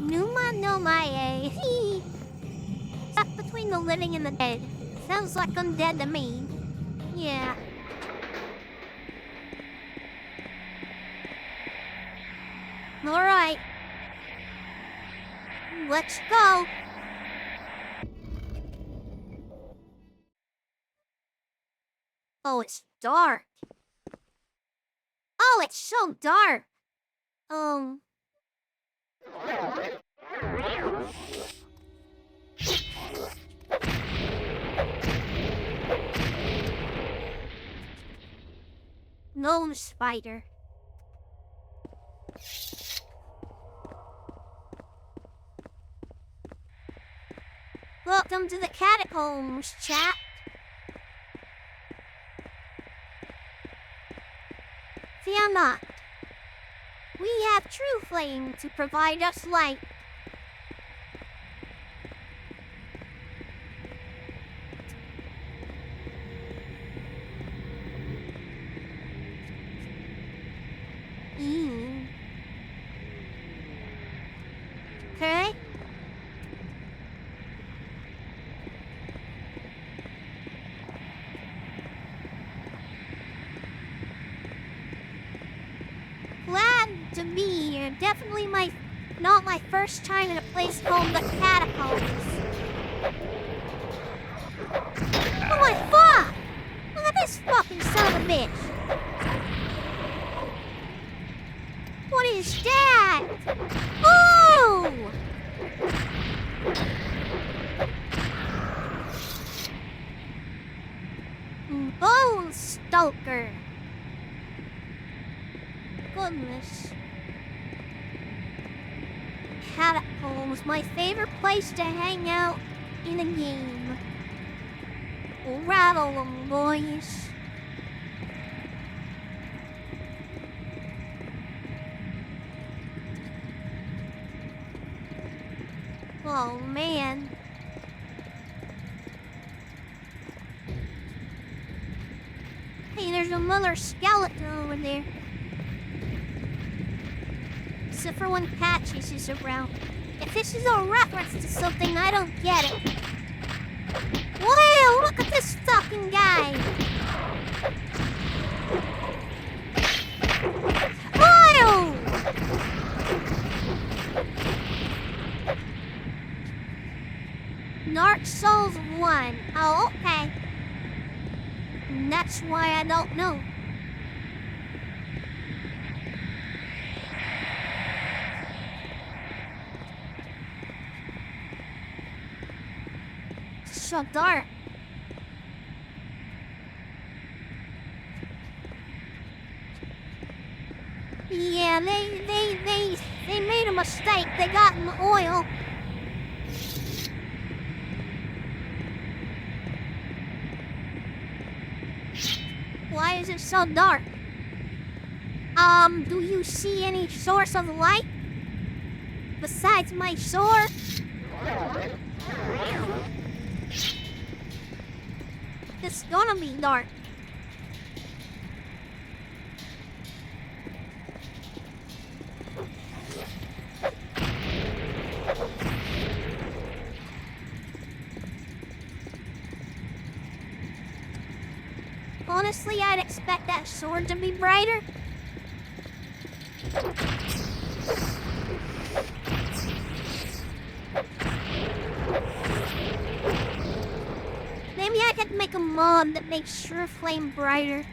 Numa no mae. Stuck between the living and the dead. Sounds like undead to me. Yeah. Alright. Let's go. Oh, it's dark. Oh, it's so dark. Gnome spider. Welcome to the catacombs, chat. Fear not. We have true flame to provide us light. Okay. Glad to be here. Definitely not my first time in a place called the catacombs. Oh my fuck! Look at this fucking son of a bitch. What is that? Oh! Bone Stalker. Goodness. Catacombs, my favorite place to hang out in a game. Rattle 'em, boys. Oh, man. Hey, there's another skeleton over there. Except for when Patches is around. If this is a reference to something, I don't get it. Wow, look at this fucking guy. Wow! Dark Souls 1. Oh, okay. And that's why I don't know. It's so dark. Yeah, they made a mistake. They got in the oil. Why is it so dark? Do you see any source of light? Besides my sword? It's gonna be dark. Honestly, I'd expect that sword to be brighter. could make a mod that makes Sure Flame brighter.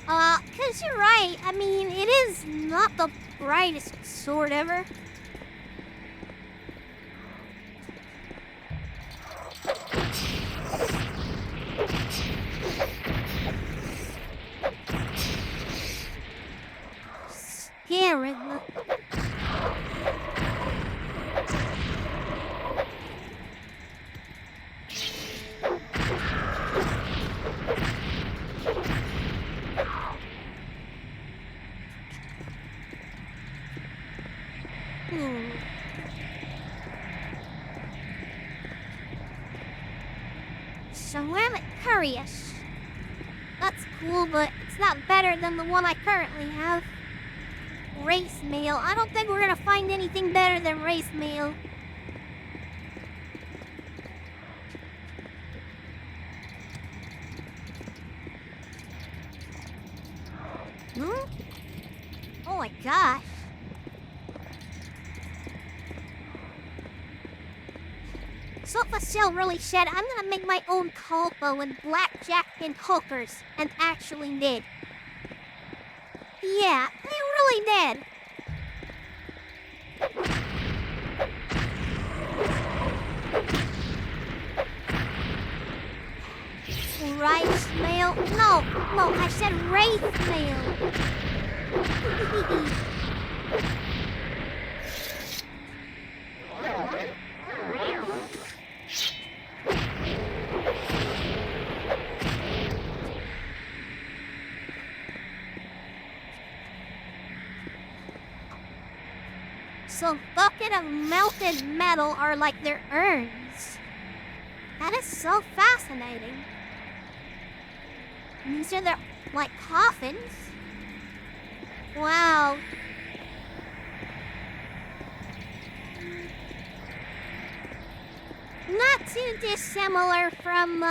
'Cause you're right. I mean, it is not the brightest sword ever. Scaring. Ceramic Curious. That's cool, but it's not better than the one I currently have. Race mail. I don't think we're gonna find anything better than race mail. Oh my gosh. Sofa Cell really said, I'm gonna make my own Colpo with blackjack and hookers, and actually did. Yeah, they really did. Rice mail? No, I said wraith mail. So bucket of melted metal are like their urns. That is so fascinating. These are their, like, coffins? Wow. Not too dissimilar from,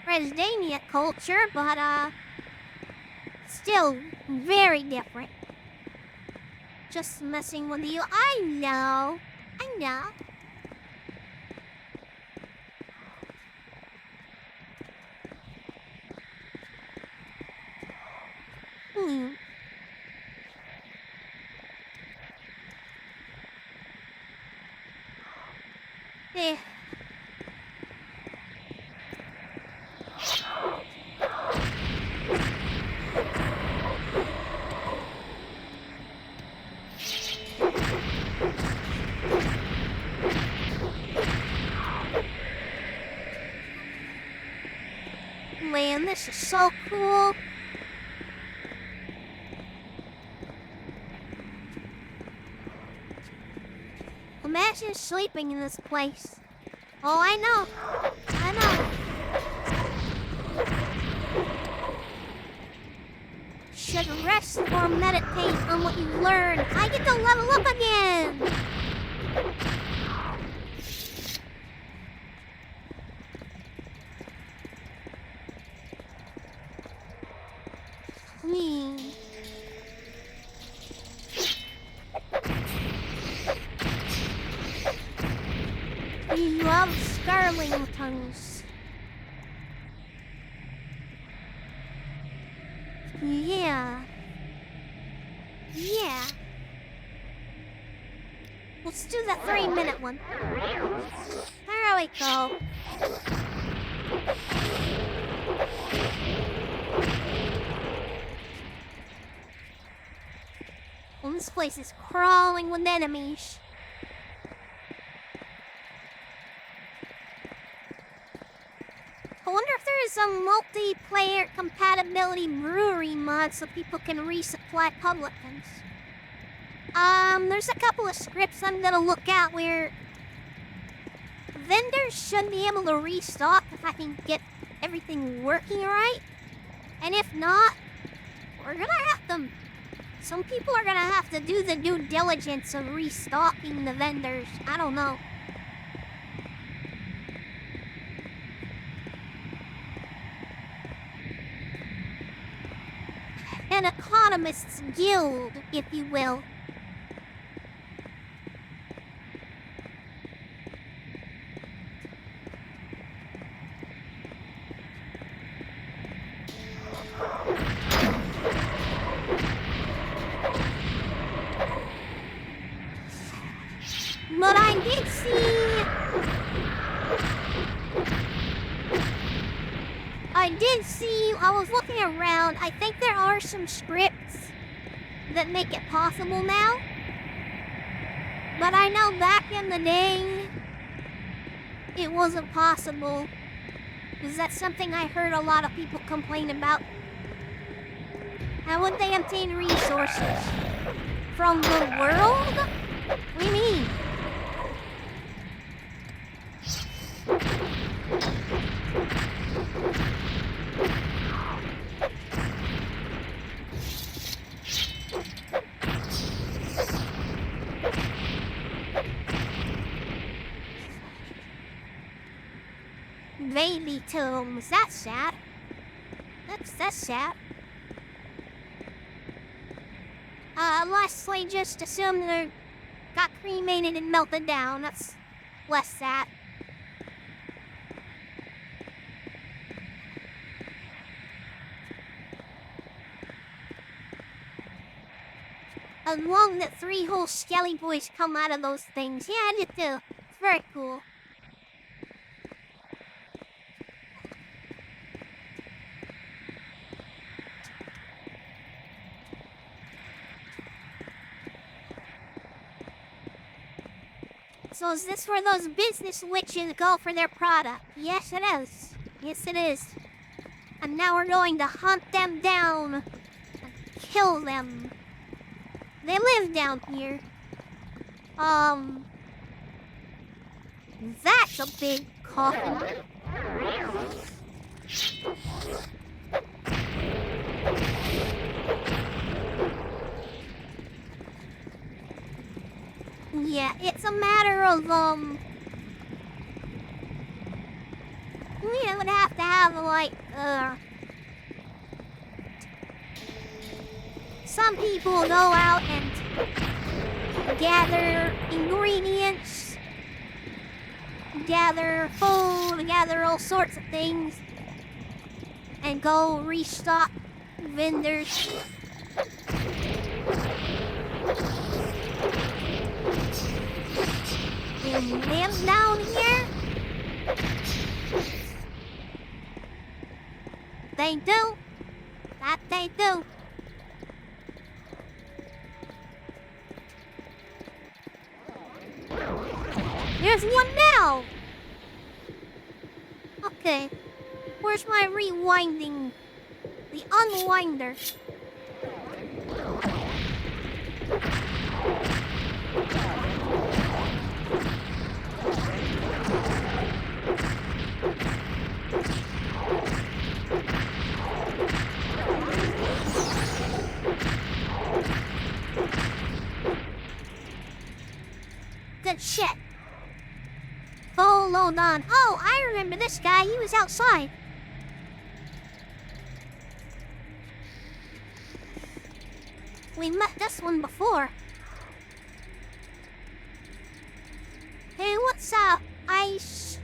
Resdania culture, but, still very different. Just messing with you. I know. Eh. Man, this is so cool. Imagine sleeping in this place. Oh, I know. Should rest or meditate on what you learned. I get to level up again. We love starling tongues. Yeah. Let's do the 3-minute one. There we go. Well, this place is crawling with enemies. I wonder if there is a multiplayer compatibility brewery mod so people can resupply publicans. There's a couple of scripts I'm gonna look at where vendors should be able to restock if I can get everything working right. And if not, we're gonna have to... Some people are gonna have to do the due diligence of restocking the vendors. I don't know. An economist's guild, if you will. did see... I was looking around, I think there are some scripts that make it possible now. But I know back in the day, it wasn't possible. Because that's something I heard a lot of people complain about. How would they obtain resources? From the world? What do you mean? Baby tombs, that's sad. That's sad. Unless they just assume they got cremated and melted down, that's less sad. As long as 3 whole skelly boys come out of those things, yeah, I just do. It's very cool. So is this where those business witches go for their product? Yes, it is. Yes, it is. And now we're going to hunt them down and kill them. They live down here. That's a big coffin. Yeah, it's a matter of, we would have to have, like, some people go out and gather ingredients, gather food, gather all sorts of things, and go restock vendors. And them down here, they do. That they do. There's one now! Okay. Where's my rewinding? The unwinder. Good shit. Hold on. Oh, I remember this guy. He was outside. We met this one before. Hey, what's up? Ice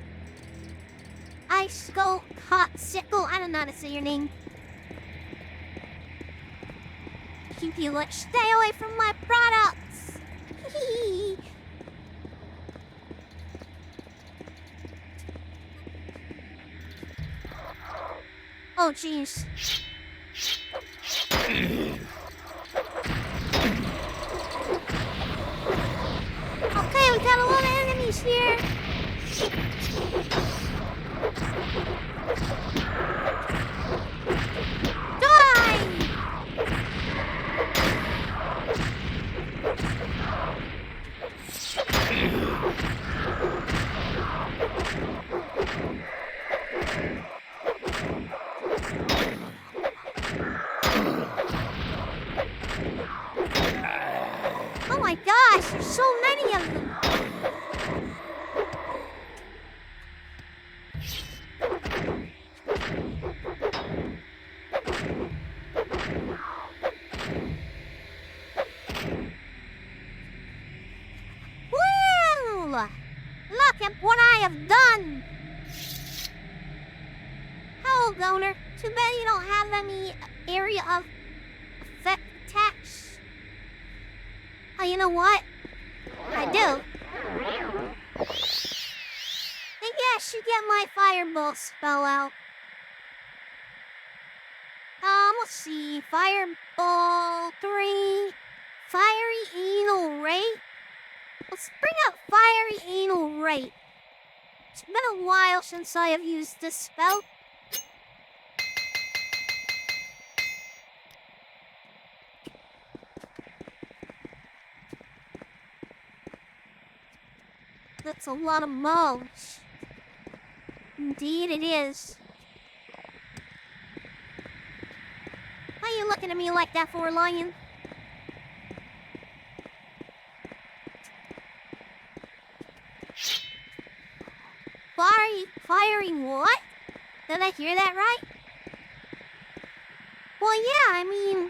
go hot sickle. I don't know how to say your name. Keep you like stay away from my products. Oh, jeez. Okay, we got a lot of enemies here. Die! Oh my gosh, there's so many of them. Well, look at what I have done. Hello, Goner. Too bad you don't have any area of effect attacks. Oh, you know what? I do. should get my fireball spell out. Let's see. Fireball 3. Fiery Anal Ray. Let's bring up Fiery Anal Ray. It's been a while since I have used this spell. That's a lot of mulch. Indeed it is. Why are you looking at me like that for, Lion? Fiery what? Did I hear that right? Well, yeah, I mean,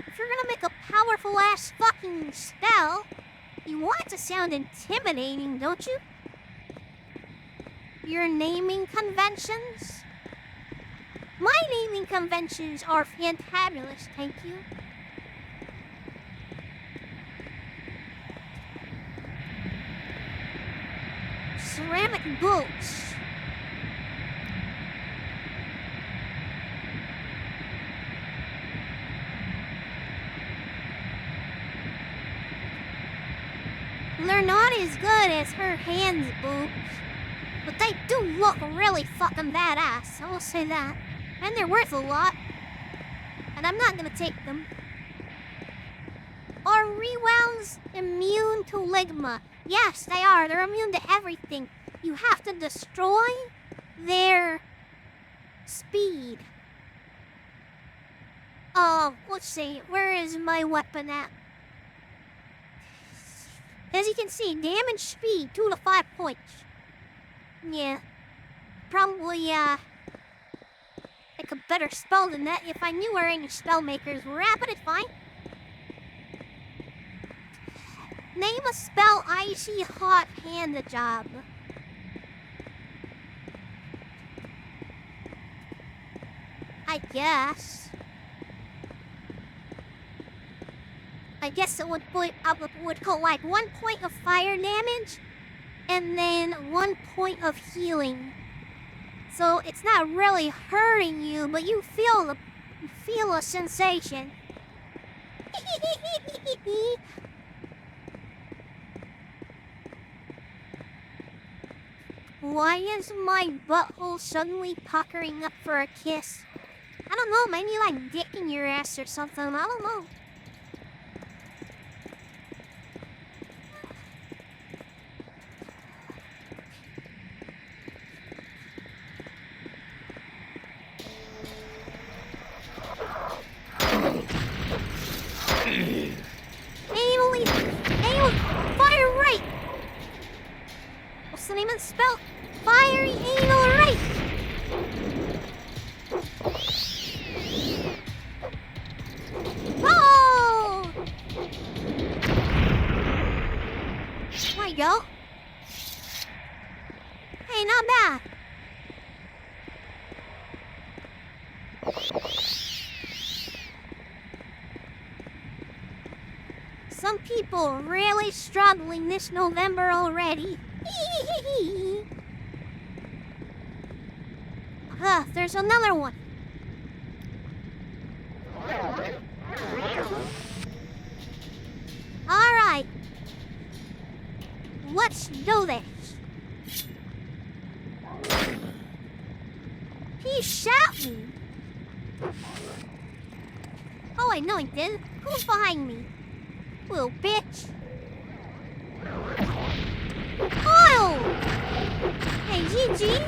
if you're gonna make a powerful ass fucking spell, you want it to sound intimidating, don't you? Your naming conventions? My naming conventions are fantabulous, thank you. Ceramic boots. They're not as good as her hands boots, but they do look really fucking badass, I will say that. And they're worth a lot. And I'm not gonna take them. Are rewounds immune to Ligma? Yes, they are. They're immune to everything. You have to destroy their speed. Let's see. Where is my weapon at? As you can see, damage speed, 2 to 5 points. Yeah. Probably, make a better spell than that if I knew where any spell makers were at, but it's fine. Name a spell Icy Hot Hand Job. I guess it would go like 1 point of fire damage and then 1 point of healing. So it's not really hurting you, but you feel a sensation. Why is my butthole suddenly puckering up for a kiss? I don't know, maybe like dick in your ass or something, I don't know. Fire right! What's the name of the spell? Fiery Anal Right! Oh! There you go. Hey, not bad. Some people are really struggling this November already. There's another one. Alright. Let's do this. He shot me. Oh, I know he did. Who's behind me? Little bitch. Oh! Hey, GG.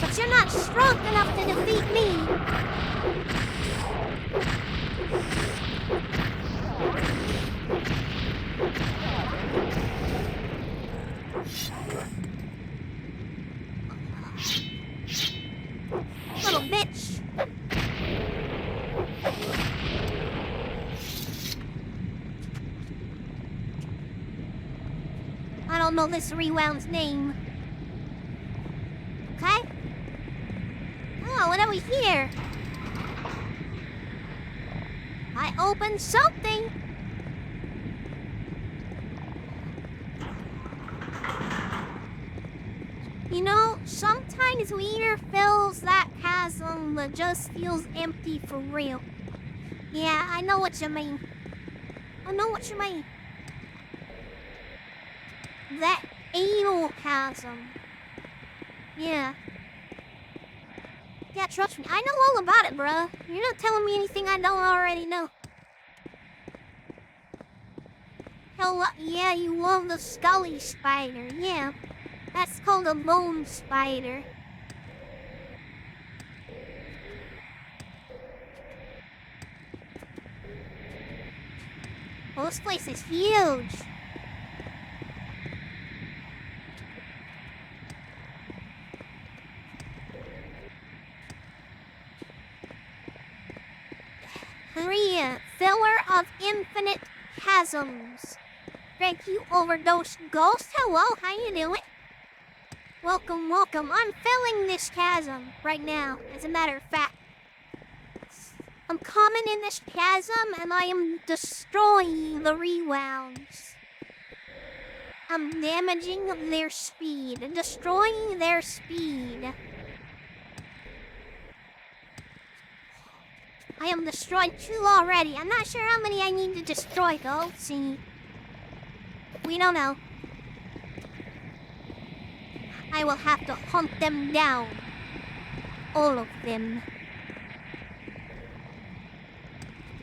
But you're not strong enough to defeat me. Little bitch. I don't know this rewound's name. Okay? Oh, what have we here? I opened something. You know, sometimes Wiener fills that chasm that just feels empty for real. Yeah, I know what you mean. I know what you mean. That anal chasm. Yeah. Yeah, trust me, I know all about it, bruh. You're not telling me anything I don't already know. Hell, yeah, you love the Scully spider, yeah. That's called a bone spider. Well, this place is huge. Maria, filler of infinite chasms. Thank you, overdose ghost. Hello, how you doing? Welcome, welcome. I'm filling this chasm right now, as a matter of fact. I'm coming in this chasm and I am destroying the rewounds. I'm damaging their speed and destroying their speed. I am destroyed 2 already. I'm not sure how many I need to destroy though. See, we don't know. I will have to hunt them down. All of them.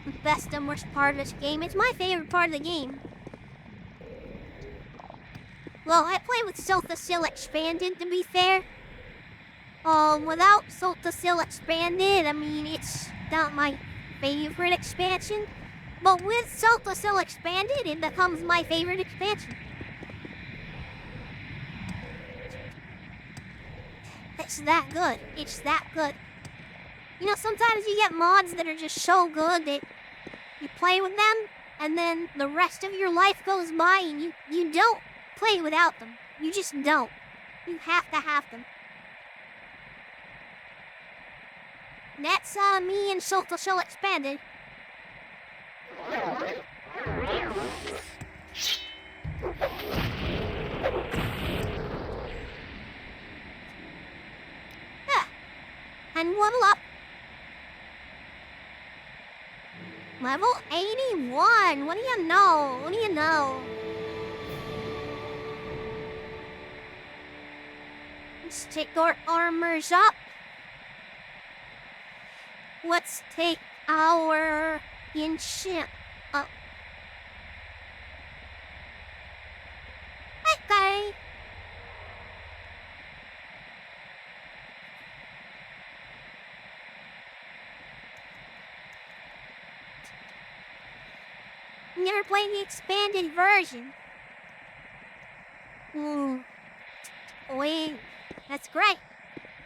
The best and worst part of this game. It's my favorite part of the game. Well, I play with Still Expanded, to be fair. Without Still Expanded, I mean, it's not my favorite expansion. But with Still Expanded, it becomes my favorite expansion. It's that good. It's that good. You know, sometimes you get mods that are just so good that you play with them, and then the rest of your life goes by and you don't play without them. You just don't. You have to have them. That's me and Still Expanded. And level up. Level 81. What do you know? What do you know? Let's take our armors up. Let's take our enchant up. Okay. Never played the expanded version. Wait, that's great.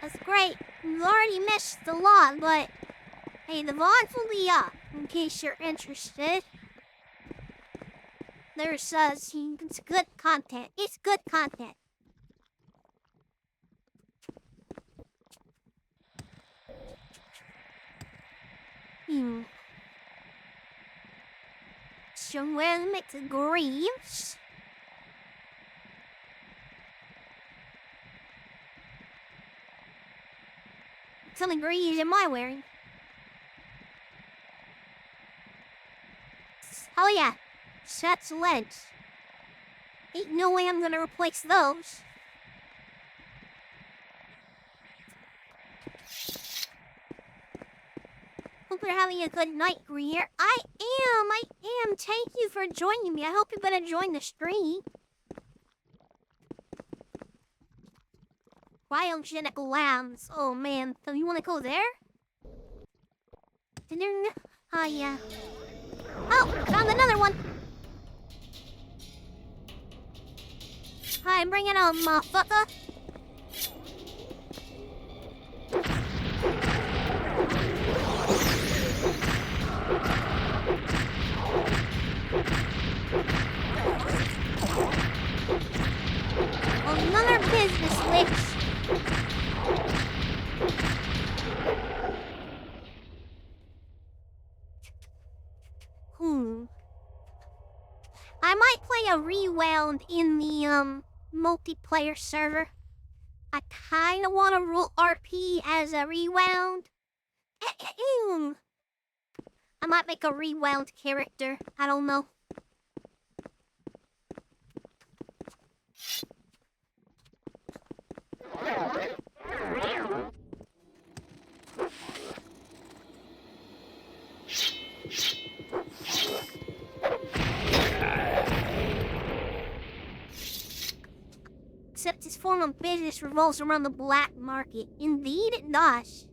That's great. We've already missed a lot, but hey, the VODs will be up in case you're interested. There's it's good content. It's good content. So we'll make the greaves. What kind of greaves am I wearing? Oh yeah, Seth's legs. Ain't no way I'm gonna replace those. Hope you're having a good night, Greer. I am. Thank you for joining me. I hope you're gonna join the stream. Cryogenic lambs. Oh man, so you wanna go there? Oh yeah. Oh, found another one. Hi, bring it on, motherfucker. Another business witch. I might play a rewound in the multiplayer server. I kinda wanna roll RP as a rewound. I might make a rewound character. I don't know. Except his form of business revolves around the black market. Indeed it does.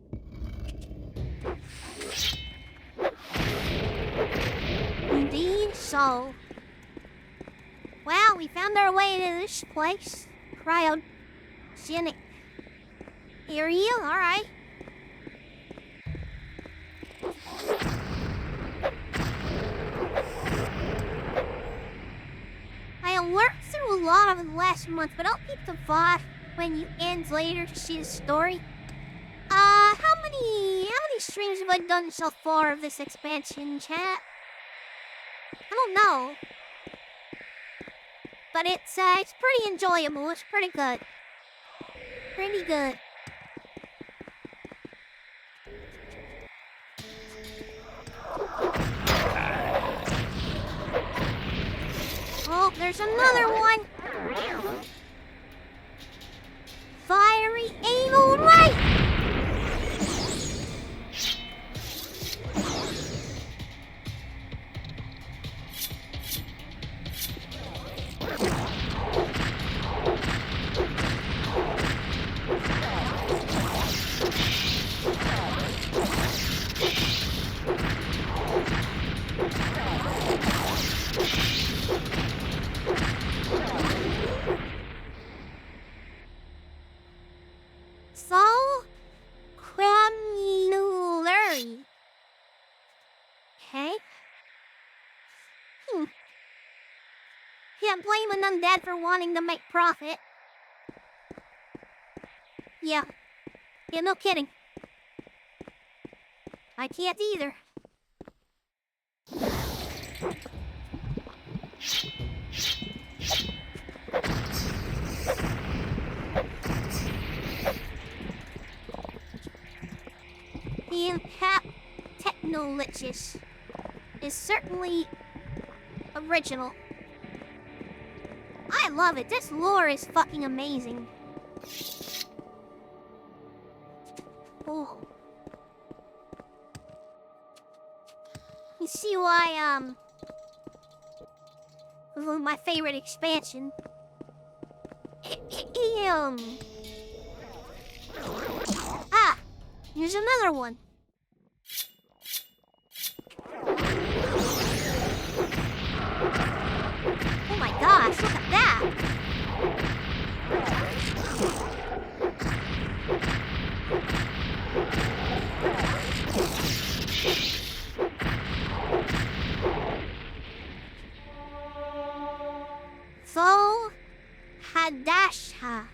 Indeed so. Well, we found our way to this place. Cryogenic area, alright. I worked through a lot of it last month, but I'll keep the VOD when you end later to see the story. How many streams have I done so far of this expansion, chat? I don't know. But it's pretty enjoyable. It's pretty good. Pretty good. Oh, there's another one. Fiery anal right. So granular. Okay. Can't blame an undead for wanting to make profit. Yeah, no kidding. I can't either. The Incap Technoliches is certainly original. I love it. This lore is fucking amazing. Oh. You see why, my favorite expansion. Ah! Here's another one. Oh my gosh, look at that! So, Hadasha.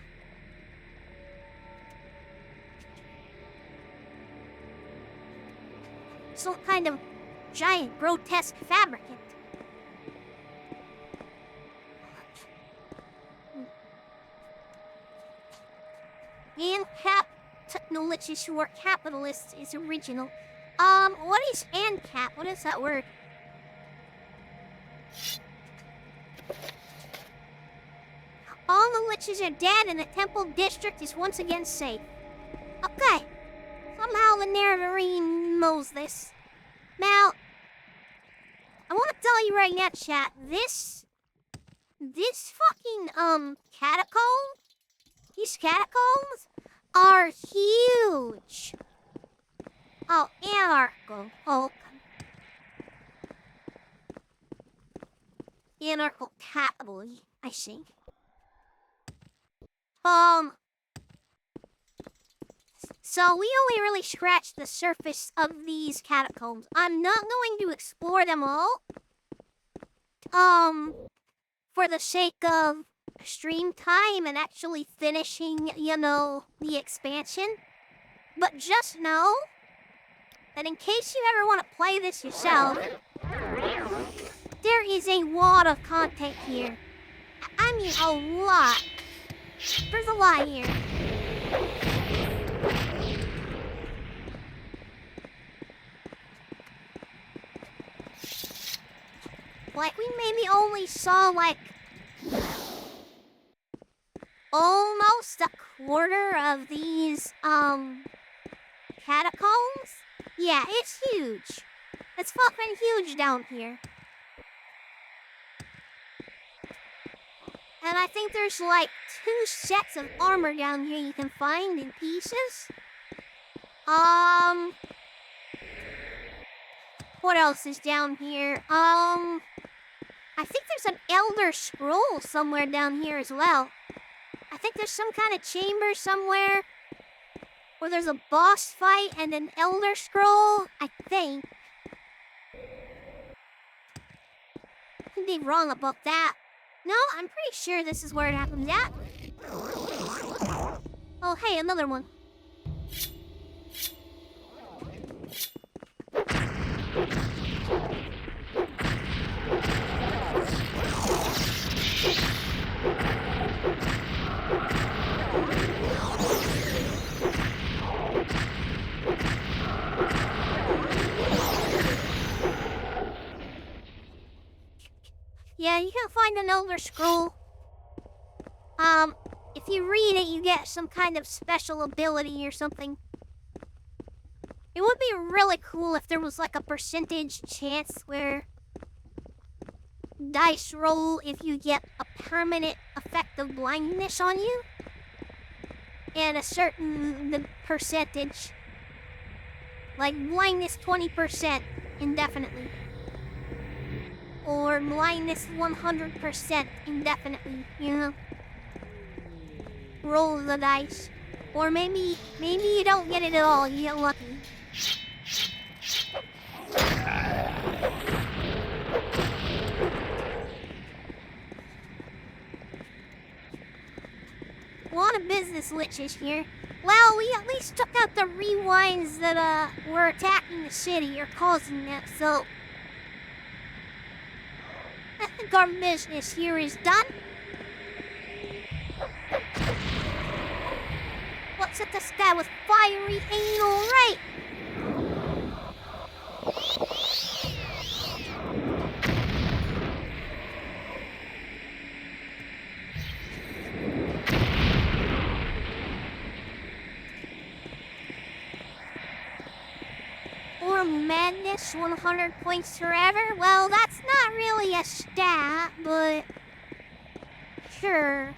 Some kind of giant, grotesque fabricant. ANCAP Technoliches, who are capitalists, is original. What is ANCAP? What is that word? All the liches are dead and the temple district is once again safe. Okay. Somehow the narrator knows this. Now, I want to tell you right now, chat, this fucking, catacomb, these catacombs are huge. Oh, anarcho. Oh, anarcho capital, I see. So we only really scratched the surface of these catacombs. I'm not going to explore them all. For the sake of stream time and actually finishing, the expansion. But just know that in case you ever want to play this yourself, there is a lot of content here. I mean, a lot. There's a lot here. Like, we maybe only saw, like, almost a quarter of these, catacombs? Yeah, it's huge. It's fucking huge down here. And I think there's, like, 2 sets of armor down here you can find in pieces. What else is down here? I think there's an Elder Scroll somewhere down here as well. I think there's some kind of chamber somewhere where there's a boss fight and an Elder Scroll, I think. Could be wrong about that. No, I'm pretty sure this is where it happens at. Oh, hey, another one. Yeah, you can find an Elder Scroll. If you read it, you get some kind of special ability or something. It would be really cool if there was like a percentage chance where dice roll if you get a permanent effect of blindness on you. And a certain percentage. Like blindness 20% indefinitely. Or blindness 100% indefinitely, you know? Roll the dice. Or maybe you don't get it at all, you get lucky. A lot of business liches here. Well, we at least took out the rewinds that were attacking the city or causing that, so I think our business here is done. Let's hit this guy with fiery anal rape. Or madness 100 points forever? Well, that's not really a stat, but sure.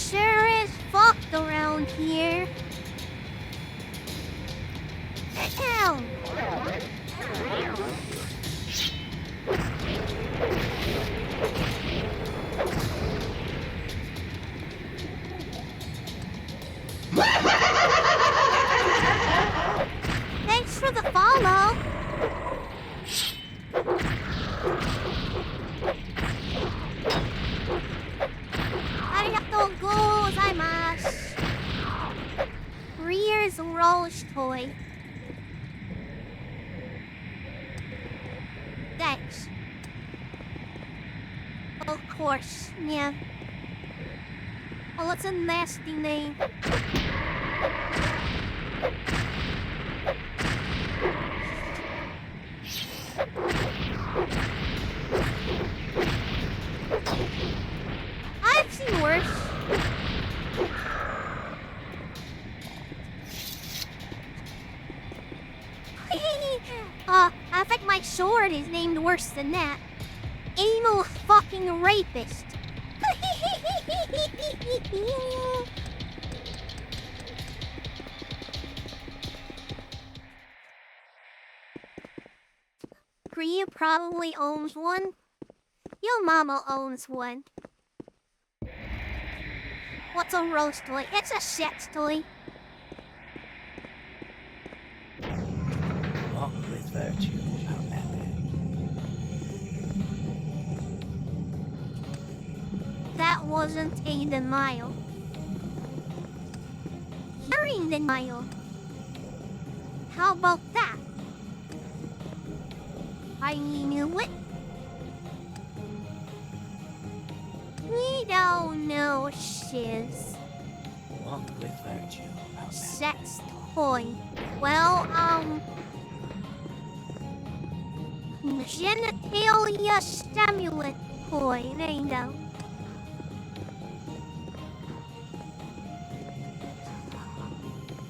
Sure is fucked around here. Ow! Thanks for the follow. Arigatou gozaimasu. Rear's Rolls toy. Thanks. Of course, yeah. Oh, what's a nasty name? I've seen worse. I think my sword is named worse than that. Anal fucking rapist. Kriya probably owns one. Your mama owns one. What's a roast toy? It's a sex toy. Walk with virtue, however. That wasn't a denial. You're in denial. How about that? I knew it. We don't know shiz. Walk with virtue, however. Sex toy. Well, genitalia stimulant toy. There you go.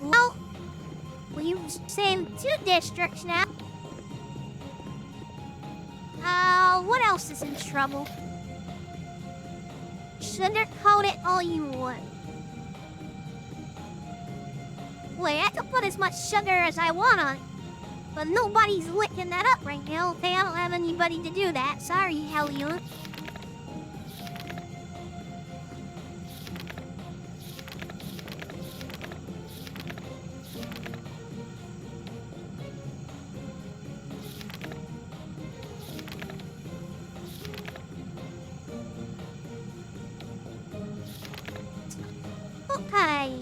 Well, we've saved 2 districts now. What else is in trouble? Sugarcoat it all you want. Wait, I can put as much sugar as I want on it. But nobody's licking that up right now, okay? I don't have anybody to do that. Sorry, Helion. Okay.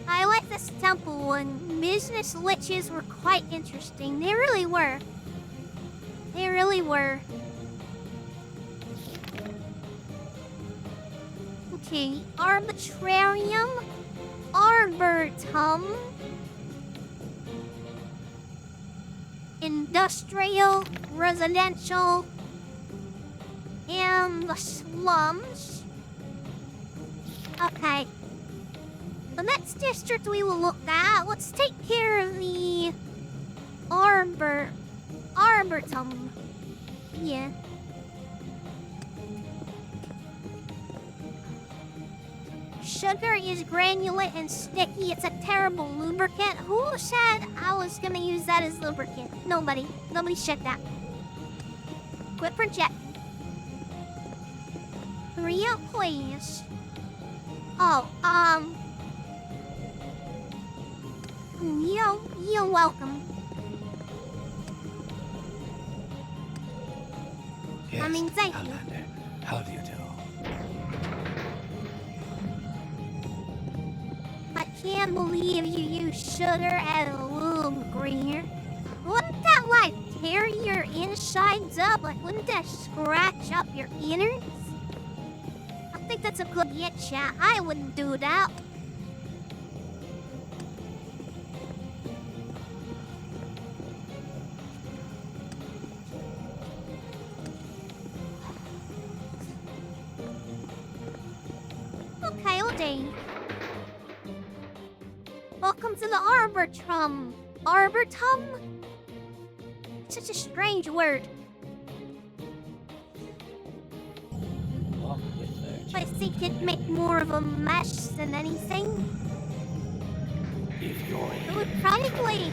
I like this temple one. Business liches were quite interesting. They really were. They really were. Okay, arbitrarium, arboretum, industrial, residential, and the slums. Okay. The next district we will look at, let's take care of the arboretum. Yeah. Sugar is granulate and sticky. It's a terrible lubricant. Who said I was gonna use that as lubricant? Nobody. Nobody said that. Quit projecting. Rio, please. Oh, you're welcome. Yes, I mean, thank you. Outlander. How do you do? I can't believe you use sugar as a lube, Greener. Wouldn't that, like, tear your insides up? Like, wouldn't that scratch up your innards? I think that's a good get, chat. I wouldn't do that. Okay, all day. Welcome to the Arboretum. Arboretum? Such a strange word. Walk with virtue. I think it'd make more of a mess than anything. If you're It would probably...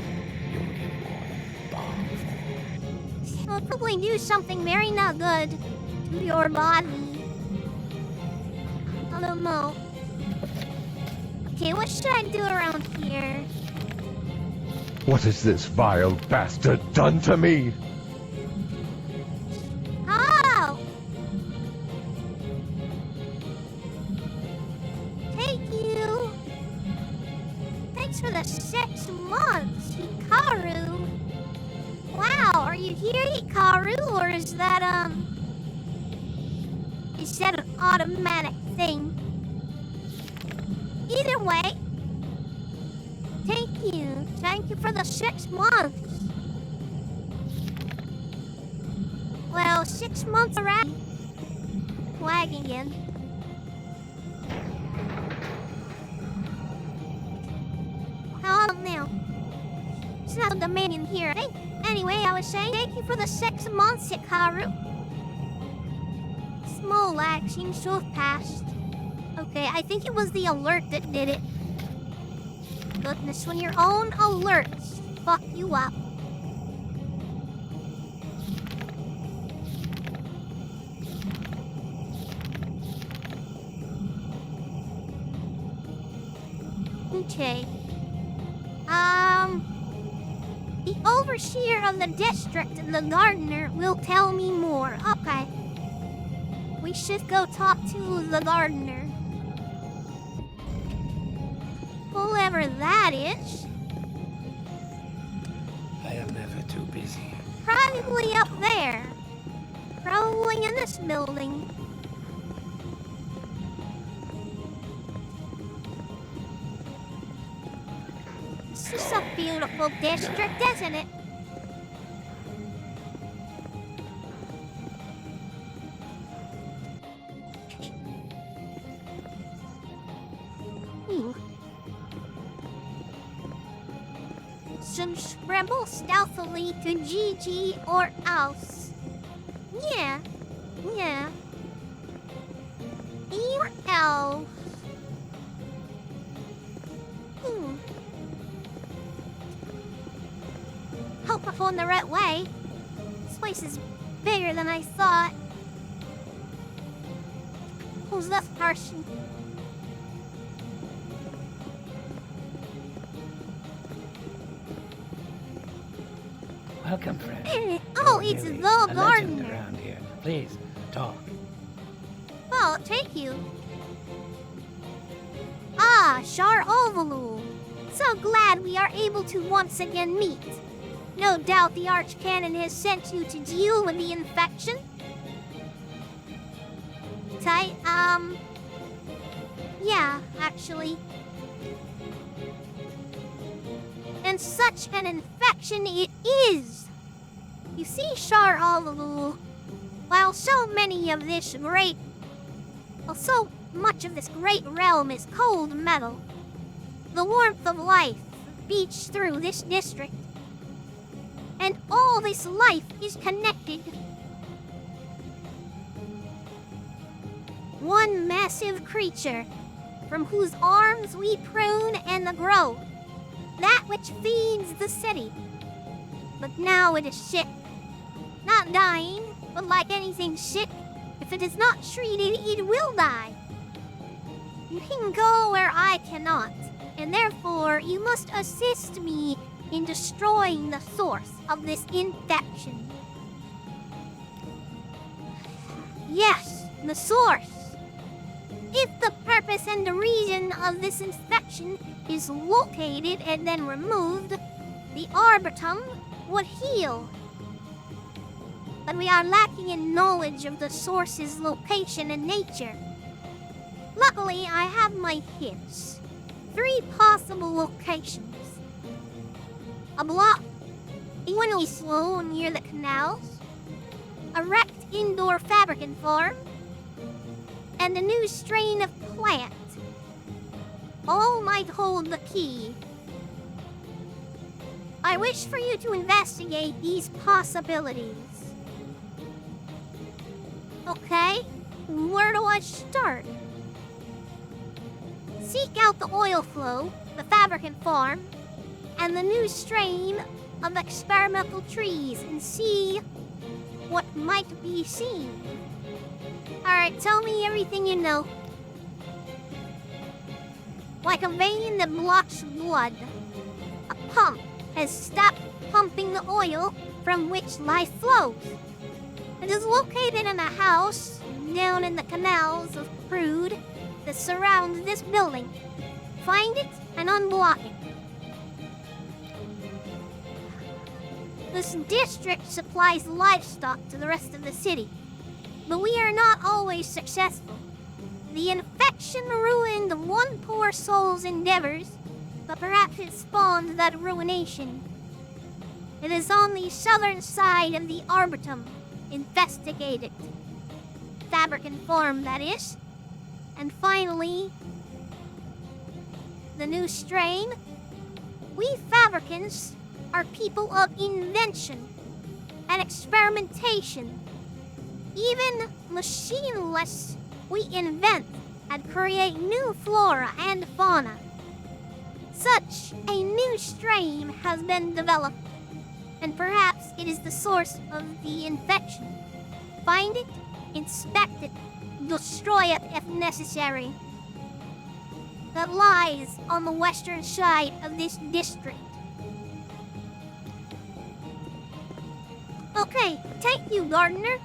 you'll get more powerful. It would probably do something very not good to your body. I don't know. Okay, what should I do around here? What has this vile bastard done to me? Oh! Thank you! Thanks for the 6 months, Hikaru! Wow, are you here, Hikaru, or is that an automatic thing? Either way, thank you. Thank you for the 6 months. Well, 6 months already. Lag again. How about now? It's not demanding here. Anyway, I was saying thank you for the 6 months, Hikaru. Small lag seems to have passed. Okay, I think it was the alert that did it. Goodness, when your own alerts fuck you up. Okay. The overseer of the district, the gardener, will tell me more. Okay. We should go talk to the gardener. Whoever that is. I am never too busy. Probably up there. Probably in this building. This is a beautiful district, isn't it? Some scribble stealthily to GG or else. Yeah. Or else. Hope I'm on the right way. This place is bigger than I thought. Who's this person? Welcome, friend. Oh, You're it's really the a legend gardener. around here. Please, talk. Well, I'll take you. Ah, Shar Ovalu. So glad we are able to once again meet. No doubt the Archcanon has sent you to deal with the infection. Yeah, actually. And such an infection it is! You see, Shar Ovalu, while so much of this great realm is cold metal, the warmth of life beats through this district. And all this life is connected. One massive creature, from whose arms we prune and grow, that which feeds the city. But now it is sick. Not dying, but like anything sick, if it is not treated, it will die. You can go where I cannot, and therefore you must assist me in destroying the source of this infection. Yes, the source. If the purpose and the reason of this infection is located and then removed, the Arbitum would heal. But we are lacking in knowledge of the source's location and nature. Luckily, I have my hints. 3 possible locations. A block, a slow near the canals, a wrecked indoor fabricant farm, and a new strain of plant. All might hold the key. I wish for you to investigate these possibilities. Okay, where do I start? Seek out the oil flow, the fabricant farm, and the new strain of experimental trees and see what might be seen. Alright, tell me everything you know. Like a vein that blocks blood, a pump has stopped pumping the oil from which life flows. It is located in a house down in the canals of crude that surrounds this building. Find it and unblock it. This district supplies livestock to the rest of the city, but we are not always successful. The infection ruined one poor soul's endeavors, but perhaps it spawned that ruination. It is on the southern side of the Arbitum. Investigate it. Fabricant farm, that is. And finally, the new strain. We fabricants are people of invention and experimentation. Even machineless, we invent and create new flora and fauna. Such a new strain has been developed, and perhaps it is the source of the infection. Find it, inspect it, destroy it if necessary. That lies on the western side of this district. Okay, take you, gardener.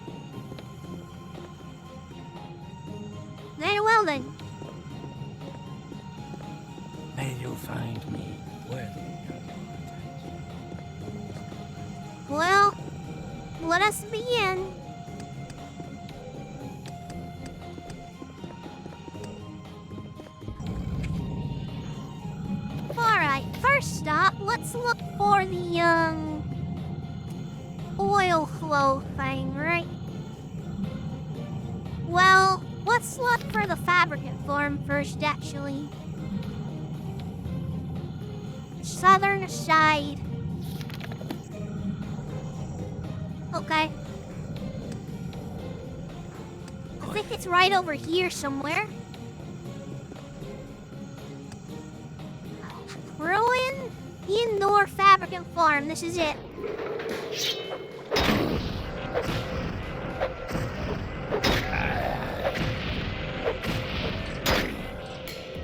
Very well then. May you find me worthy of your Well, let us begin. Alright, first stop, let's look for the, oil flow thing, right? Well, let's look for the fabricant farm first, actually. Southern side. Okay. I think it's right over here somewhere. Ruin Indoor Fabricant Farm. This is it.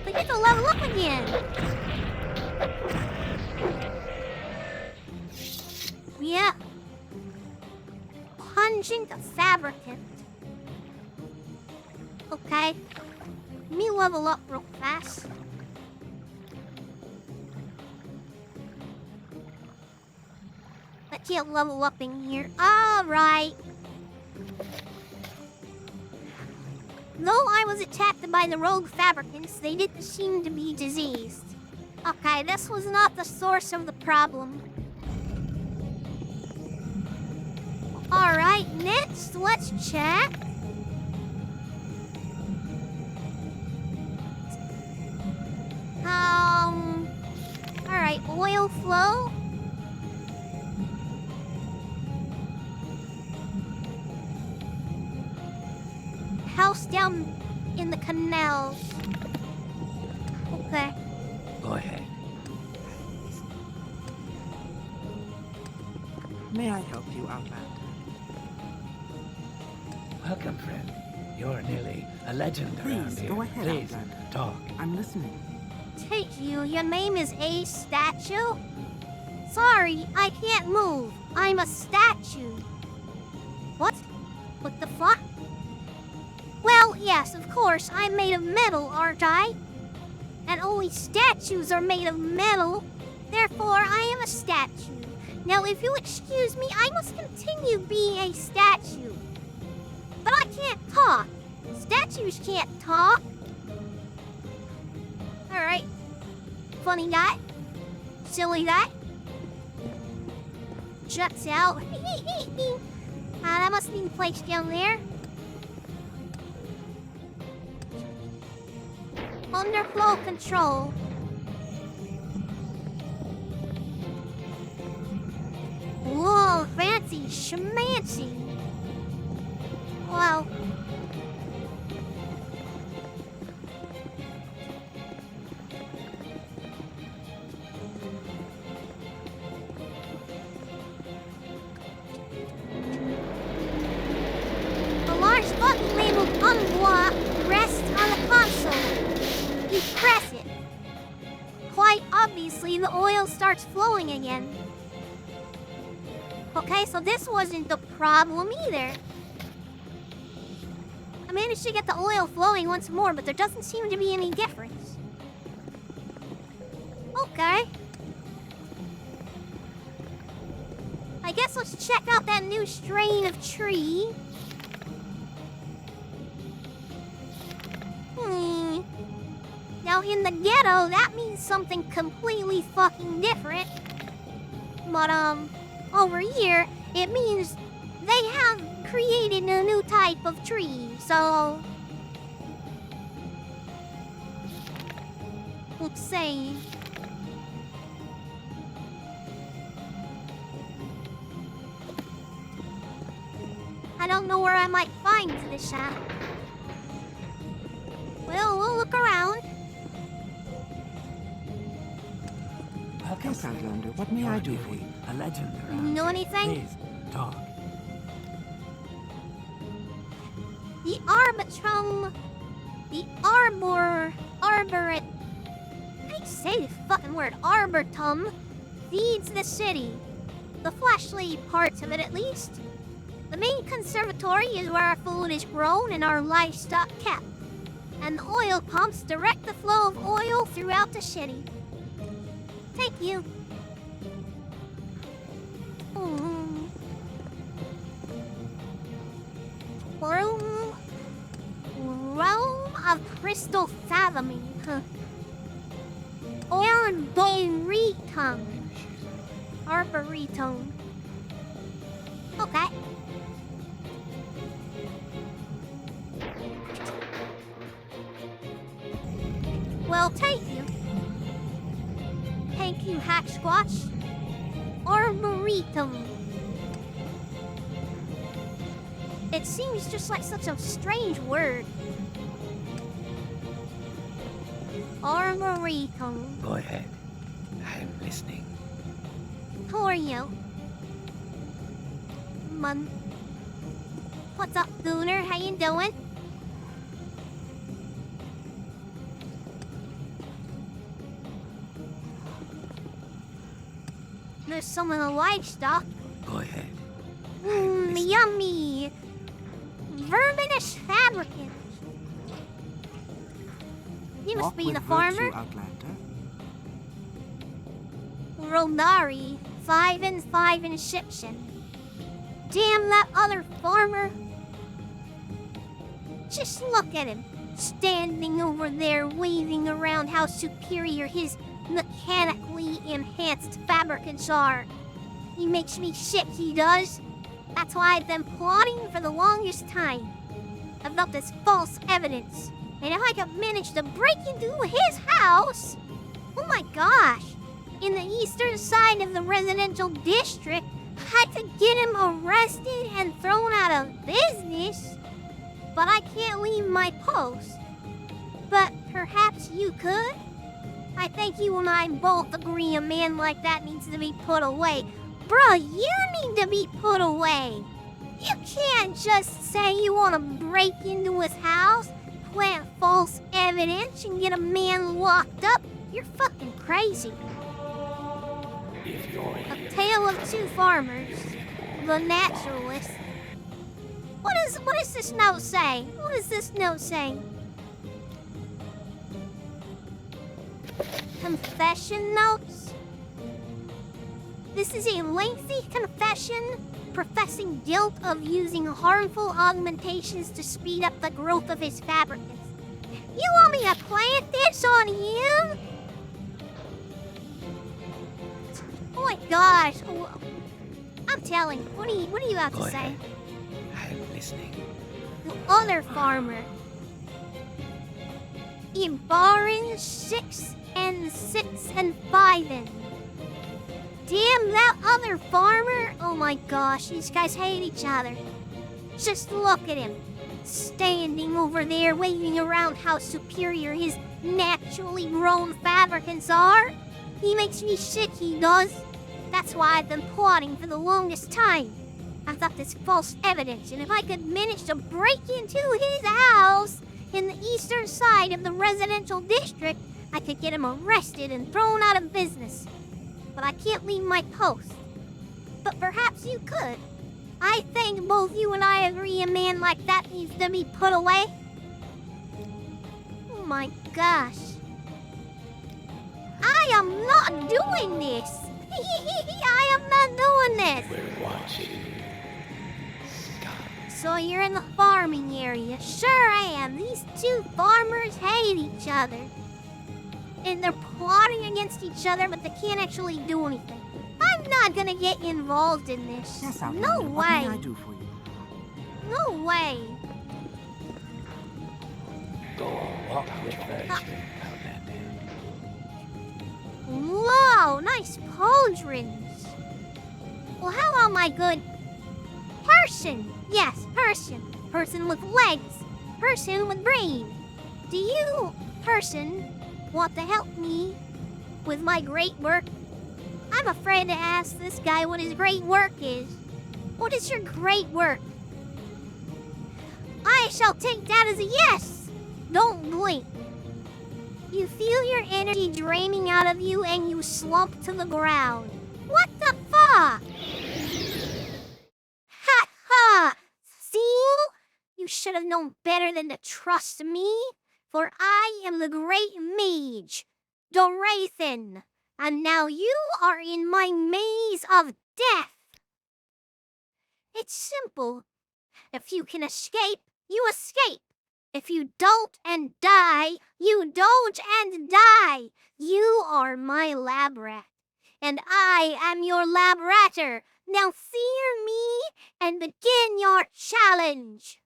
I get to level up again. Yeah. Pungent Fabricant. Okay. Let me level up real fast. I can't level up in here. Alright. Though I was attacked by the rogue fabricants, they didn't seem to be diseased. Okay, this was not the source of the problem. Alright, next, let's check. Alright, oil flow. House down in the canals. Okay. Go ahead. May I help you, Outlander? Welcome, friend. You're nearly a legend around Please, here. go ahead, Please, Outlander. talk. I'm listening. Take you, your name is a statue? Sorry, I can't move. I'm a statue. What? What the fuck? Well, yes, of course, I'm made of metal, aren't I? And only statues are made of metal. Therefore, I am a statue. Now, if you'll excuse me, I must continue being a statue. But I can't talk. Statues can't talk. Alright. Funny guy. Silly guy. Juts out. That must be the place down there. Underflow control. Whoa, fancy schmancy. Wow. A large button labeled unblock rests on the console. You press it. Quite obviously, the oil starts flowing again. Okay, so this wasn't the problem either. I managed to get the oil flowing once more, but there doesn't seem to be any difference. Okay. I guess let's check out that new strain of tree. Now in the ghetto, that means something completely fucking different. But, over here, it means they have created a new type of tree, so... let's see. I don't know where I might find this at. Well, we'll look around. Yes, Outlander, what may I do for you? A legend You around. know anything? Please, talk. The Arbitrum... The Arboret... How do you say the fucking word? Arboretum feeds the city. The fleshly parts of it, at least. The main conservatory is where our food is grown and our livestock kept. And the oil pumps direct the flow of oil throughout the city. Thank you. Realm of crystal fathoming. Huh. Arboretum. Arboretum. Okay. Well, thank you. Thank you, Hack Squatch. Arboretum. It seems just like such a strange word. Arboretum. Go ahead. I'm listening. Who are you? What's up, Gooner? How you doing? There's some of the livestock. Go ahead. Yummy! Verminish fabricant. You must Walk be with the virtue, farmer. Outlander. Rodari, 5 and 5 Inception. Damn that other farmer. Just look at him, standing over there waving around how superior his mechanically enhanced fabricants are. He makes me sick, he does. That's why I've been plotting for the longest time about this false evidence. And if I could manage to break into his house, oh my gosh, in the eastern side of the residential district, I could get him arrested and thrown out of business. But I can't leave my post. But perhaps you could? I think you and I both agree a man like that needs to be put away. Bruh, you need to be put away. You can't just say you want to break into his house, plant false evidence, and get a man locked up. You're fucking crazy. If you're A here, Tale of Two Farmers. The Naturalist. What does this note say? What does this note say? Confession notes? This is a lengthy confession professing guilt of using harmful augmentations to speed up the growth of his fabricants. You want me to plant this on him? Oh my gosh. I'm telling. What do you have Go to say? ahead. I'm listening. The other farmer. Ibaran 6 and 6 and 5 in. Damn that other farmer! Oh my gosh, these guys hate each other. Just look at him. Standing over there waving around how superior his naturally grown fabricants are. He makes me sick, he does. That's why I've been plotting for the longest time. I've got this false evidence, and if I could manage to break into his house in the eastern side of the residential district, I could get him arrested and thrown out of business. But I can't leave my post. But perhaps you could. I think both you and I agree a man like that needs to be put away. Oh my gosh. I am not doing this. I am not doing this. we're watching. So you're in the farming area. Sure I am. These two farmers hate each other. And they're plotting against each other, but they can't actually do anything. I'm not gonna get involved in this. Yes, Outlander, No what may I way. do for you? No way. Go on, walk with virtue. Outlander. Whoa, nice pauldrons. Well, how about my good person? Yes, person. Person with legs. Person with brain. Do you, person, want to help me with my great work I'm afraid to ask this guy what his great work is. What is your great work? I shall take that as a yes. Don't blink. You feel your energy draining out of you and you slump to the ground. What the fuck? Ha ha! See? You should have known better than to trust me, for I am the great mage, Dorathan, and now you are in my maze of death. It's simple. If you can escape, you escape. If you don't and die, you don't and die. You are my lab rat, and I am your lab ratter. Now fear me and begin your challenge.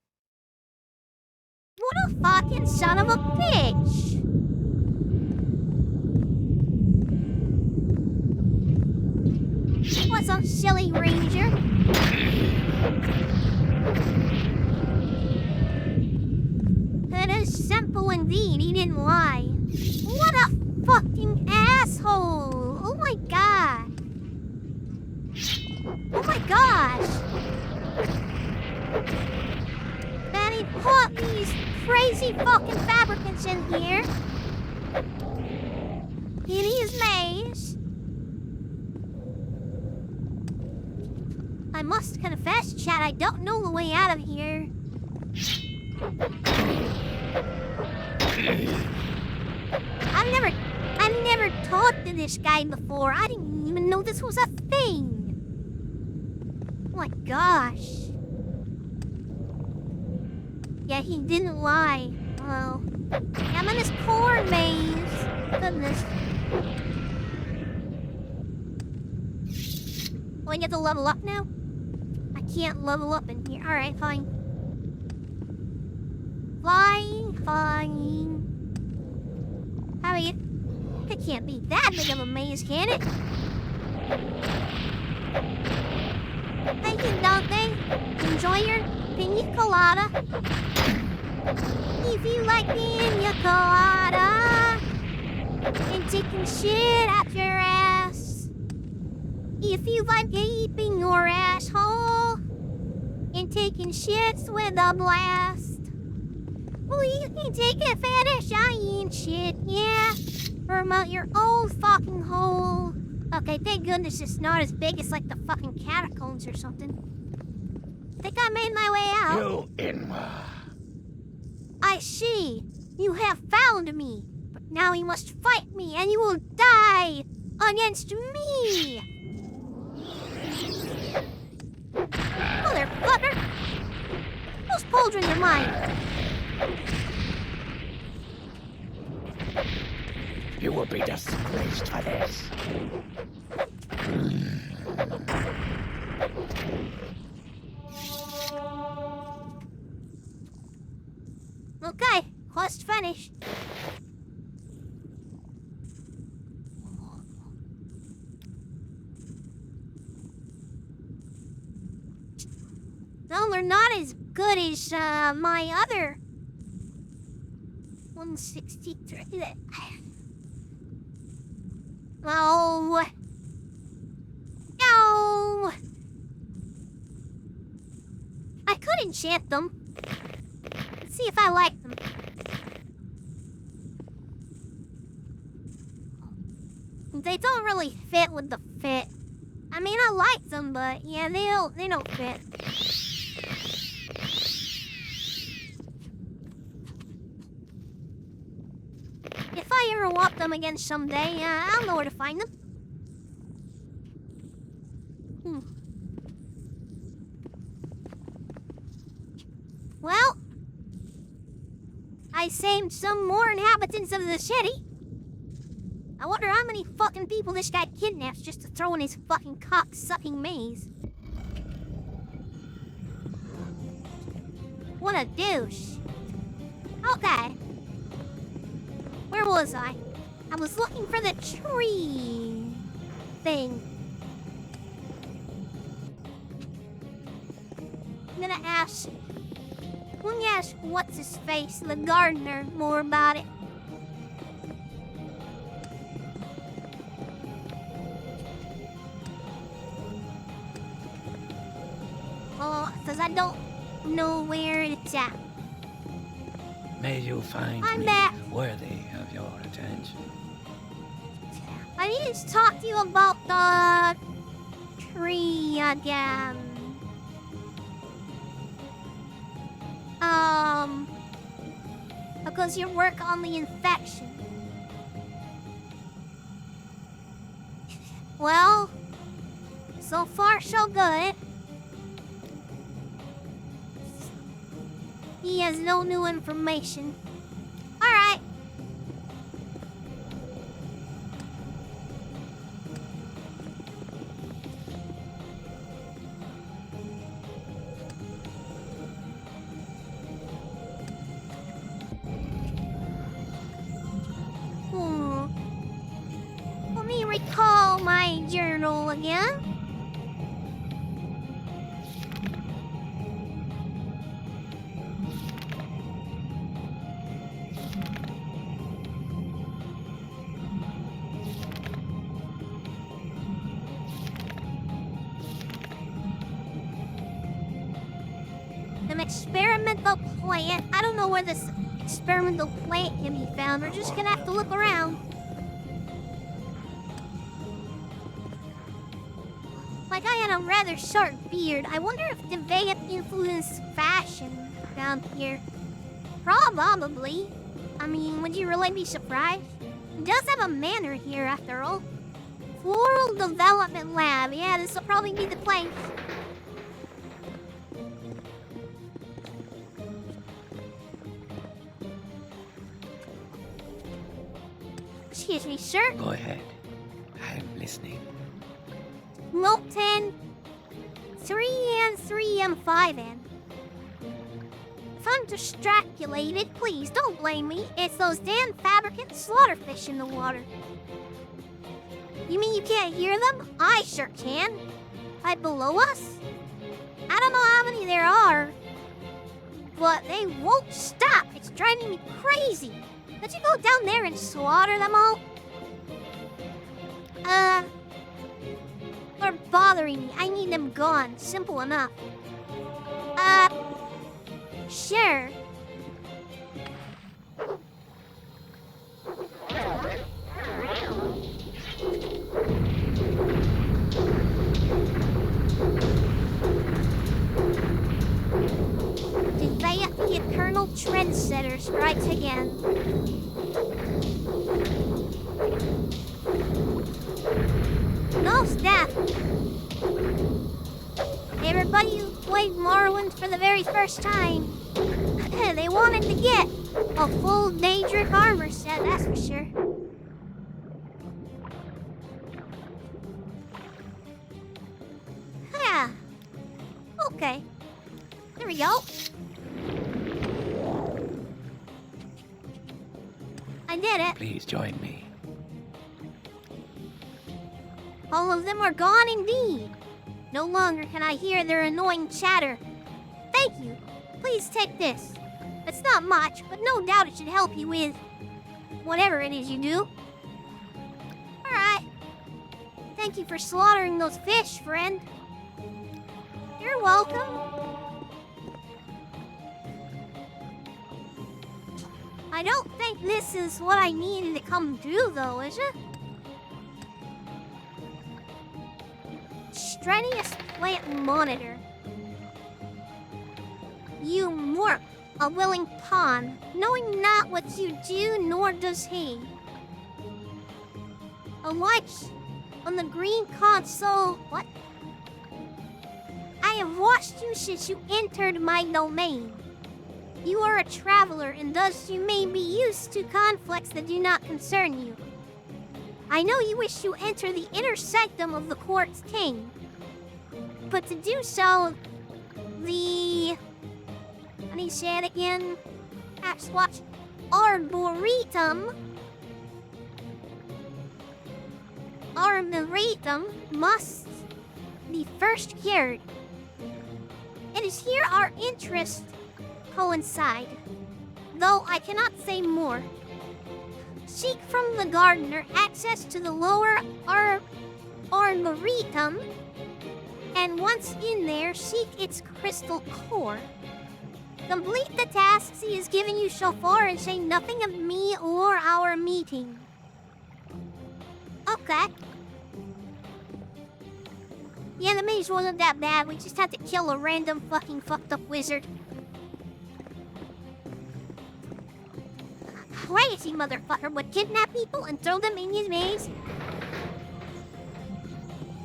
What a fucking son of a bitch! What's up, silly ranger? It is simple indeed, he didn't lie. What a fucking asshole! Oh my god! Oh my gosh! Then he put these crazy fucking fabricants in here. In his maze. I must confess, chat, I don't know the way out of here. I've never talked to this guy before. I didn't even know this was a thing. Oh my gosh. Yeah, he didn't lie. Oh. I'm in this corn maze. Goodness. Oh, I get to level up now? I can't level up in here. Alright, fine. Fine. How are you? It can't be that big of a maze, can it? Thank you, Dante. Enjoy your pina colada. If you like pina colada and taking shit out your ass. If you like gaping your asshole and taking shits with a blast. Well, you can take a fetish and shit, yeah. Promote your own fucking hole. Okay, thank goodness it's not as big as like the fucking catacombs or something. Think I made my way out. You Inma. I see. You have found me. But now you must fight me and you will die against me. Motherfucker. Those pauldrons are mine. You will be disgraced for this. Okay, quest finished. No, they're not as good as my other 163. Oh. No. I could enchant them. Let's see if I like them. They don't really fit with the fit. I mean, I like them, but yeah, they don't fit. If I ever walk them again someday, I'll know where to find them. Well, I saved some more inhabitants of the city. I wonder how many fucking people this guy kidnaps just to throw in his fucking cock-sucking maze. What a douche. Okay. Where was I? I was looking for the tree thing. I'm gonna ask what's his face, the gardener, more about it. don't know where it's at. May you find I'm me back. worthy of your attention. I need to talk to you about the tree again. Because your work on the infection. Well, so far so good. He has no new information. Alright. Let me recall my journal again. An experimental plant. I don't know where this experimental plant can be found. We're just gonna have to look around. Like, I had a rather short beard. I wonder if Devea influenced fashion down here. Probably. I mean, would you really be surprised? It does have a manor here, after all. Floral Development Lab. Yeah, this will probably be the place. Excuse me, sir. Go ahead. I'm listening. Note 10, 3N, 3M, 5N. If I'm distraculated, please don't blame me. It's those damn fabricant slaughterfish in the water. You mean you can't hear them? I sure can. Right below us? I don't know how many there are, but they won't stop. It's driving me crazy. Don't you go down there and slaughter them all? They're bothering me. I need them gone. Simple enough. Sure. The eternal trendsetter strikes again. No staff. Everybody who played Morrowind for the very first time, they wanted to get a full Daedric armor set, that's for sure. Yeah. Okay. There we go. I did it. Please join me. All of them are gone indeed. No longer can I hear their annoying chatter. Thank you. Please take this. It's not much, but no doubt it should help you with whatever it is you do. Alright. Thank you for slaughtering those fish, friend. You're welcome. I don't think this is what I needed to come do, though, is it? Strenuous plant monitor. You morp, a willing pawn, knowing not what you do, nor does he. A light on the green console. What? I have watched you since you entered my domain. You are a traveler, and thus you may be used to conflicts that do not concern you. I know you wish to enter the inner sanctum of the court's king. But to do so, the... How do you say it again? Watch. Arboretum must be first cured. It is here our interests coincide, though I cannot say more. Seek from the gardener access to the lower arboretum And once in there, seek its crystal core. Complete the tasks he has given you so far and say nothing of me or our meeting. Okay. Yeah, the maze wasn't that bad. We just had to kill a random fucking fucked up wizard. Crazy motherfucker would kidnap people and throw them in his maze.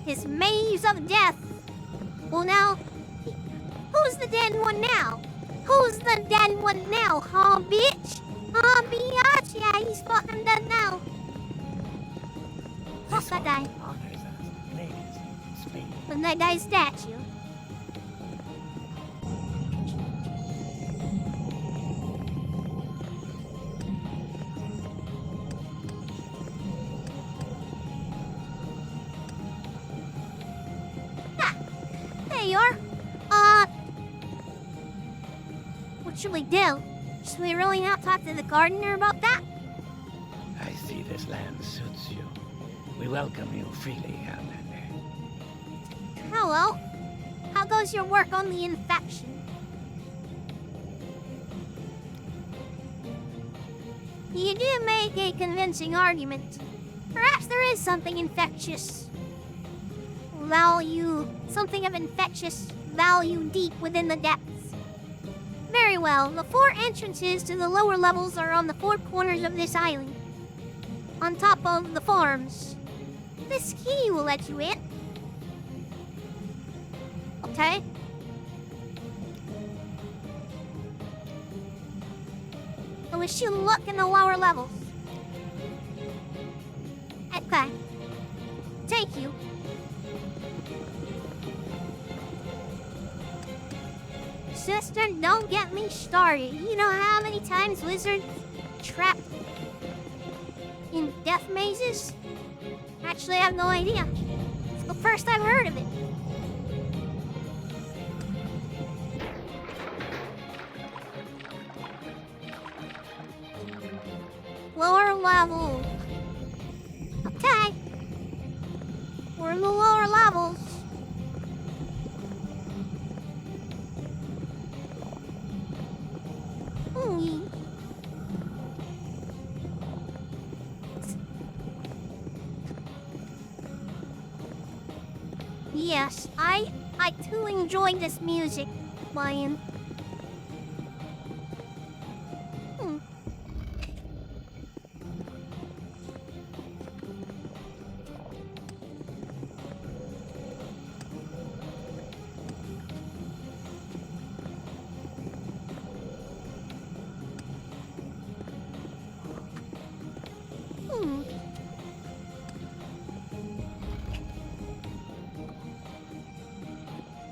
His maze of death. Well now, who's the dead one now? Who's the dead one now, huh, bitch? Huh, bitch? Yeah, he's fucking dead now. Fuck This that one guy. honors us. Please, speak. And that guy's statue. Ah, there you are. What should we do? Should we really not talk to the gardener about that? I see this land suits you. We welcome you freely, Outlander. Hello. How goes your work on the infection? You do make a convincing argument. Perhaps there is something infectious value, something of infectious value deep within the depths. Very well, the 4 entrances to the lower levels are on the 4 corners of this island, on top of the farms. This key will let you in. Okay. I wish you luck in the lower levels. Okay. Thank you. Sister, don't get me started. You know how many times wizards trapped in death mazes? Actually, I have no idea. It's the first I've heard of it. Lower level. Okay. We're in the lower levels. Yes, I too enjoy this music, Lion.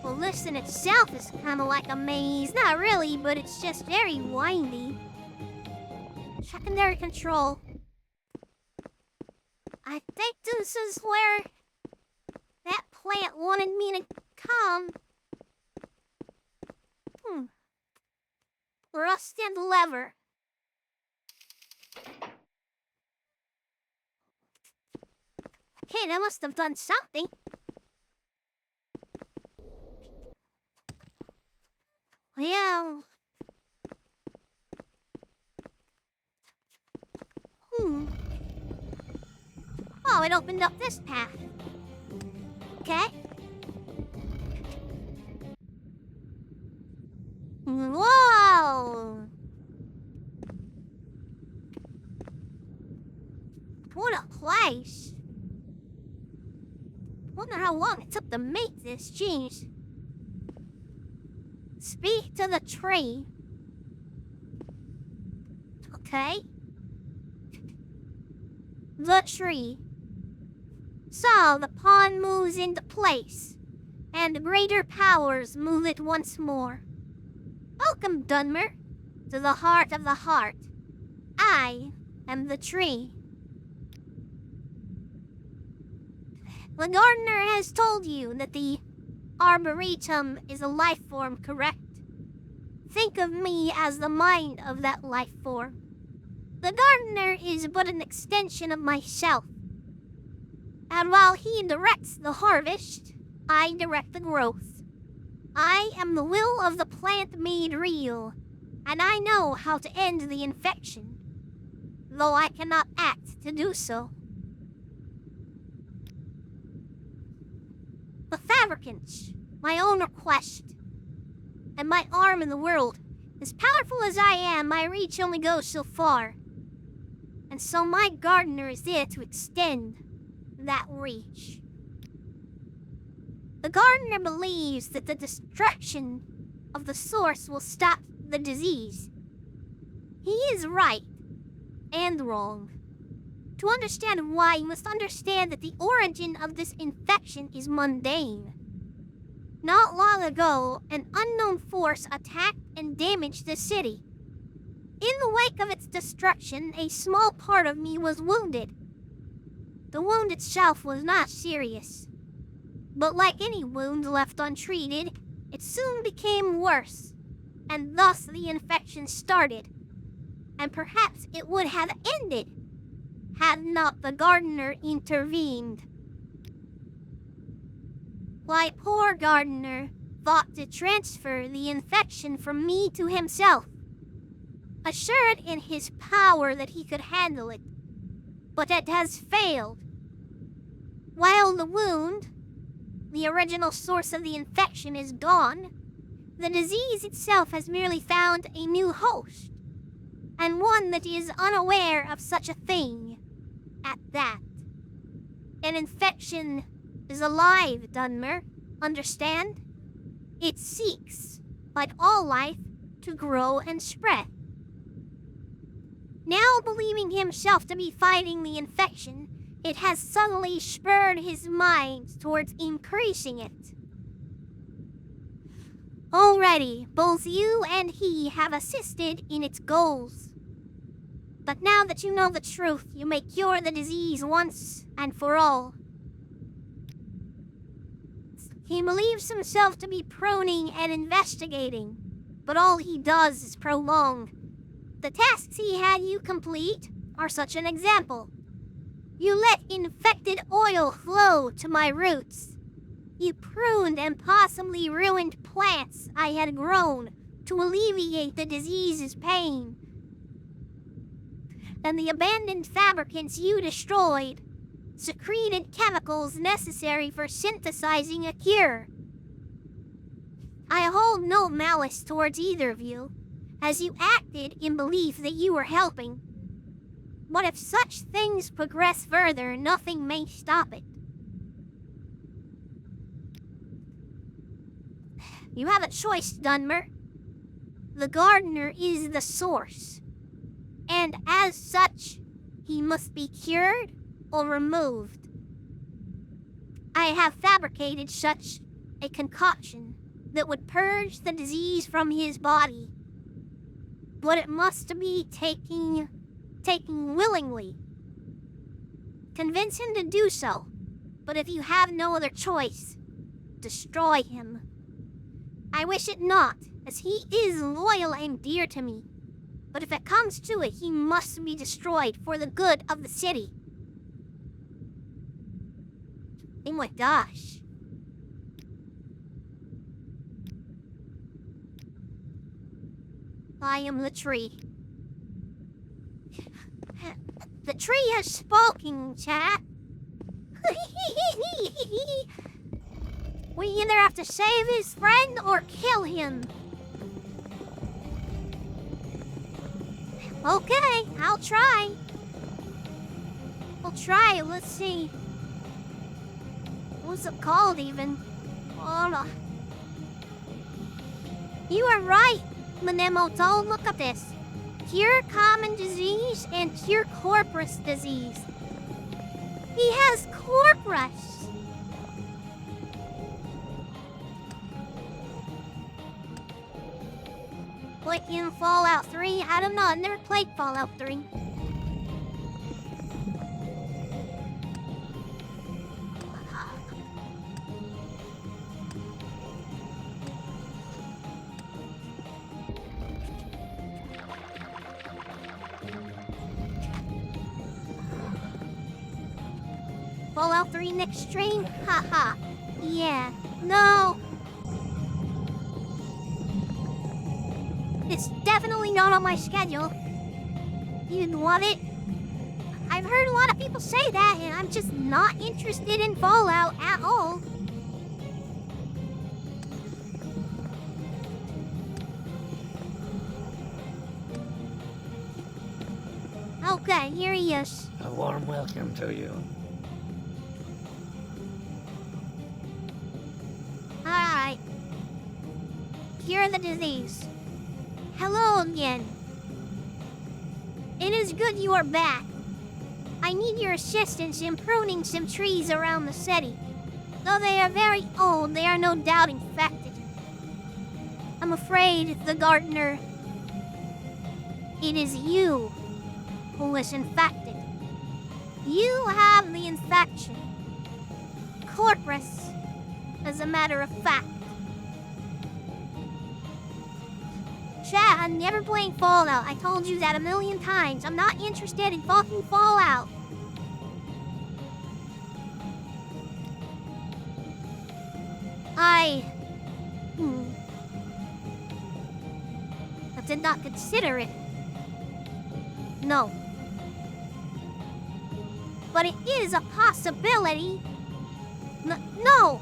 Well, this in itself is kind of like a maze. Not really, but it's just very windy. Secondary control. I think this is where that plant wanted me to come. Rusted lever. Okay, that must have done something. Yeah. Oh, it opened up this path. Okay. Whoa! What a place. Wonder how long it took to make this, jeez. Speak to the tree. Okay. The tree. So, the pawn moves into place, and greater powers move it once more. Welcome, Dunmer, to the heart of the heart. I am the tree. The gardener has told you that the Arboretum is a life form, correct? Think of me as the mind of that life form. The gardener is but an extension of myself. And while he directs the harvest, I direct the growth. I am the will of the plant made real, and I know how to end the infection, though I cannot act to do so. The fabricants, my own request, and my arm in the world. As powerful as I am, my reach only goes so far. And so my gardener is there to extend that reach. The gardener believes that the destruction of the source will stop the disease. He is right and wrong. To understand why, you must understand that the origin of this infection is mundane. Not long ago, an unknown force attacked and damaged the city. In the wake of its destruction, a small part of me was wounded. The wound itself was not serious, but like any wound left untreated, it soon became worse, and thus the infection started. And perhaps it would have ended had not the gardener intervened. My poor gardener thought to transfer the infection from me to himself, assured in his power that he could handle it, but it has failed. While the wound, the original source of the infection, is gone, the disease itself has merely found a new host, and one that is unaware of such a thing at that. An infection is alive, Dunmer. Understand? It seeks, like all life, to grow and spread. Now believing himself to be fighting the infection, it has suddenly spurred his mind towards increasing it. Already, both you and he have assisted in its goals. But now that you know the truth, you may cure the disease once and for all. He believes himself to be proning and investigating, but all he does is prolong. The tasks he had you complete are such an example. You let infected oil flow to my roots. You pruned and possibly ruined plants I had grown to alleviate the disease's pain. And the abandoned fabricants you destroyed secreted chemicals necessary for synthesizing a cure. I hold no malice towards either of you, as you acted in belief that you were helping. But if such things progress further, nothing may stop it. You have a choice, Dunmer. The gardener is the source, and as such, he must be cured or removed. I have fabricated such a concoction that would purge the disease from his body, but it must be taken willingly. Convince him to do so, but if you have no other choice, destroy him. I wish it not, as he is loyal and dear to me, but if it comes to it, he must be destroyed for the good of the city. Oh my gosh. I am the tree. The tree has spoken, chat. We either have to save his friend or kill him. Okay, I'll try. Let's see. What's it called even? Hold on. You are right, Manemoto. Look at this. Cure common disease and cure corporate disease. He has corporate. Like in Fallout 3? I don't know, I've never played Fallout 3. Fallout 3 next stream? Haha. Yeah, no. It's definitely not on my schedule. You'd want it? I've heard a lot of people say that, and I'm just not interested in Fallout at all. Okay, here he is. A warm welcome to you. Alright. Cure the disease. Hello again. It is good you are back. I need your assistance in pruning some trees around the city. Though they are very old, they are no doubt infected. I'm afraid, the gardener, it is you who is infected. You have the infection. Corpus, as a matter of fact. Chad, I'm never playing Fallout. I told you that a million times. I'm not interested in fucking Fallout. I did not consider it. No. But it is a possibility. No!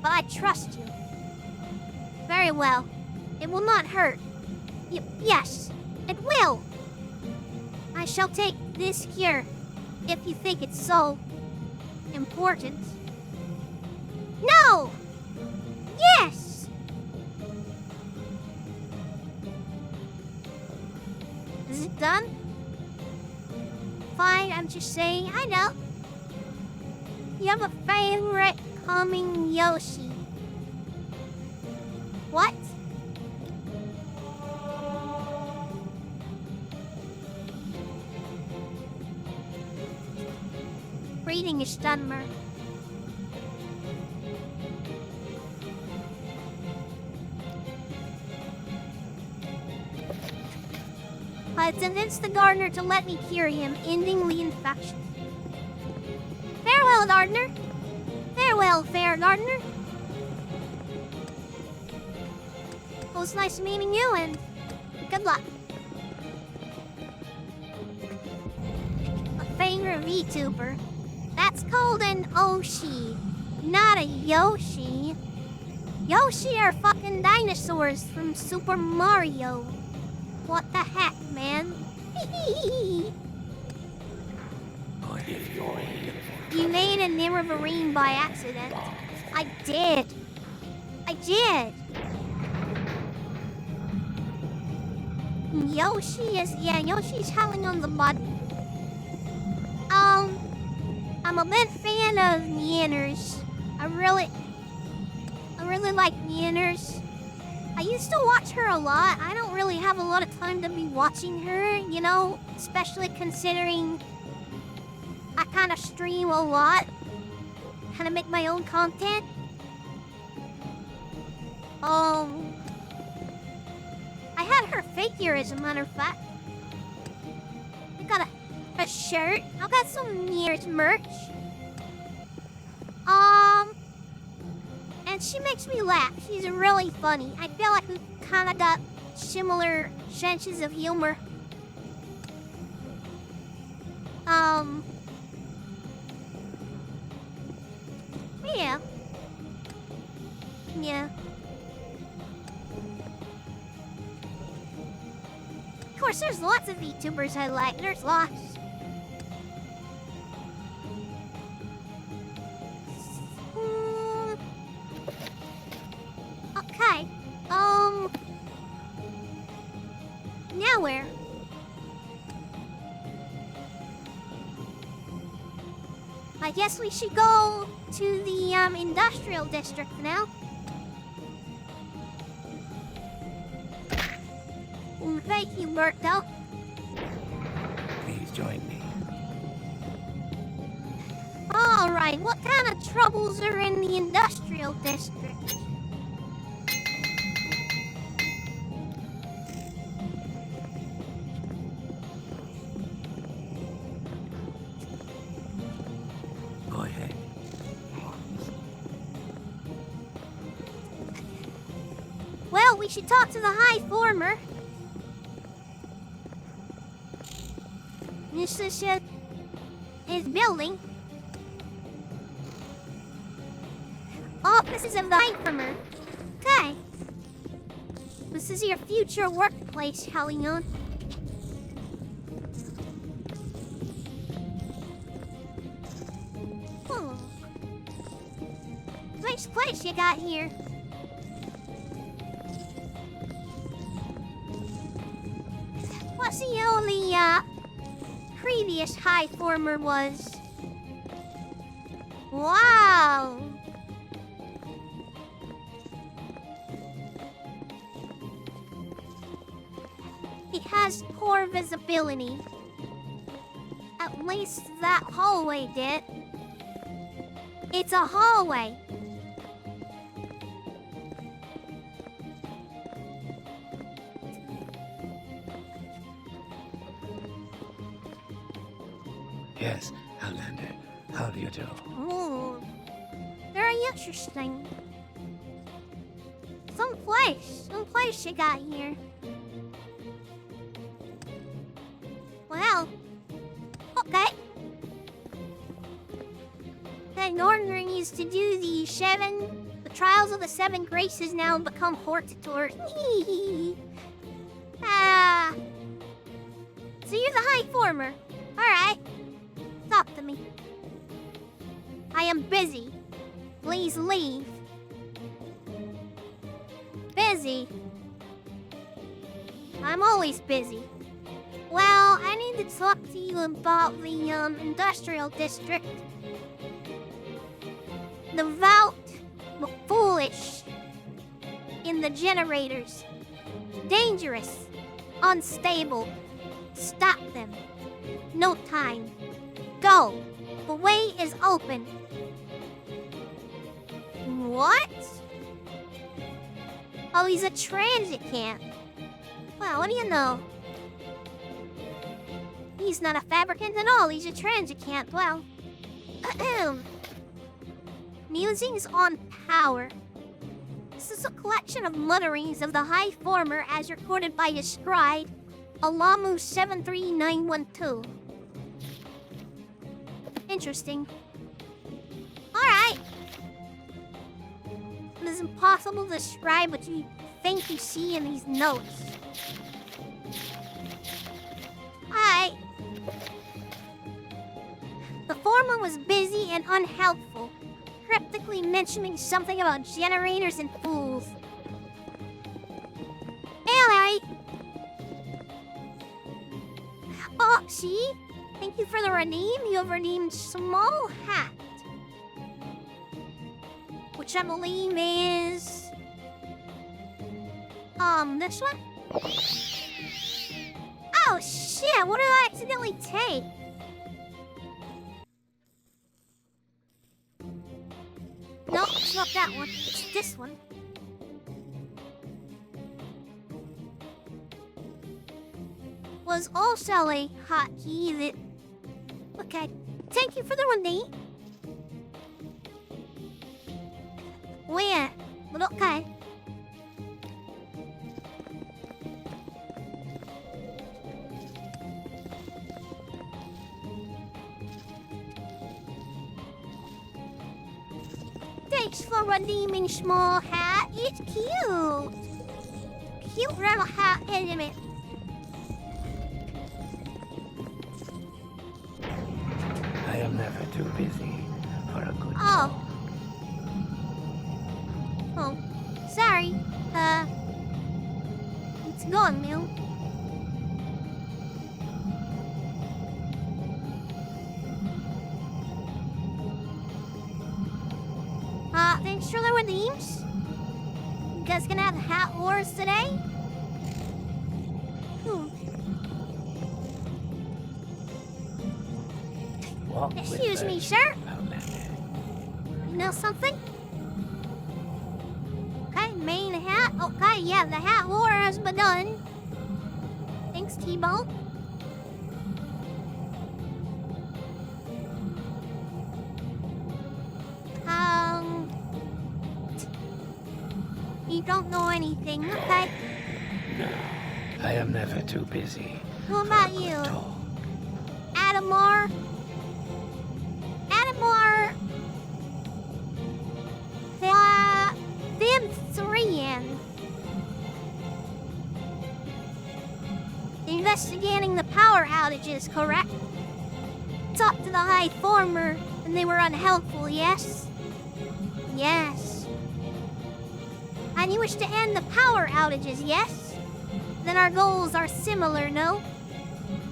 But I trust you. Very well. It will not hurt. Yes, it will. I shall take this cure, if you think it's so important. No! Yes! Is it done? Fine, I'm just saying, I know. You have a favorite coming Yoshi. What? Reading is done, Mer. I convinced the gardener to let me cure him, ending the infection. Farewell, gardener. Farewell, fair gardener. Well, it's nice meeting you, and good luck. A favorite VTuber. That's called an Oshi, not a Yoshi. Yoshi are fucking dinosaurs from Super Mario. What the heck, man? You made a Nimervarine by accident. I did. Yoshi's howling on the button. I'm a big fan of Neanners. I really like Neanners. I used to watch her a lot. I don't really have a lot of time to be watching her, you know, especially considering I kind of stream a lot. Kind of make my own content. I had her figure, as a matter of fact. I got a shirt. I got some Nears merch. And she makes me laugh. She's really funny. I feel like we kind of got similar senses of humor. Yeah. Of course, there's lots of VTubers I like. There's lots. Okay. Now where? I guess we should go to the industrial district now. Thank you, Berto. Please join me. Alright, what kind of troubles are in the industrial district? Go ahead. we should talk to the High Former. This is his building. Offices of the High Former. Okay. This is your future workplace, Hellion. Nice place you got here. What's the only, previous High Former was? Wow! It has poor visibility. At least that hallway did. It's a hallway. Yes, Outlander. How do you do? Ooh, very interesting. Some place you got here. Well, okay. Then ordering is to do the trials of the 7 graces now and become hortators. Ah. So you're the High Former. Alright. Talk to me. I am busy. Please leave. Busy? I'm always busy. Well, I need to talk to you about the, industrial district. The Vault, the foolish, in the generators. Dangerous, unstable. Stop them. No time. Go. The way is open. What? Oh, he's a transit camp. Well, what do you know? He's not a fabricant at all. He's a transit camp. Well, musings on power. This is a collection of mutterings of the High Former as recorded by his scribe, Alamu 73912. Interesting. Alright. It is impossible to describe what you think you see in these notes. Alright. The former was busy and unhelpful, cryptically mentioning something about generators and fools. Alright. Oh, see? Thank you for the redeem. You have redeemed small hat. Which I believe is... this one? Oh, shit! What did I accidentally take? No, it's not that one. It's this one. Was also a hotkey that... Okay, thank you for the redeem. Where? But okay. Thanks for redeeming small hat. It's cute. Cute little hat, isn't it? I am never too busy for a good Oh. talk. Oh, sorry. It's gone, Mill. Thanks for the redeems. You guys gonna have hat wars today? Walk with Excuse the me, sir. Outlander. You know something? Okay, main hat. Okay, yeah, the hat war has begun. Thanks, T-Bone. You don't know anything, okay? No, I am never too busy. What about you? Talk. Adamar? Adamar... TES3. Investigating the power outages, correct? Talked to the High Former, and they were unhelpful, yes? Yes. And you wish to end the power outages, yes? Then our goals are similar, no?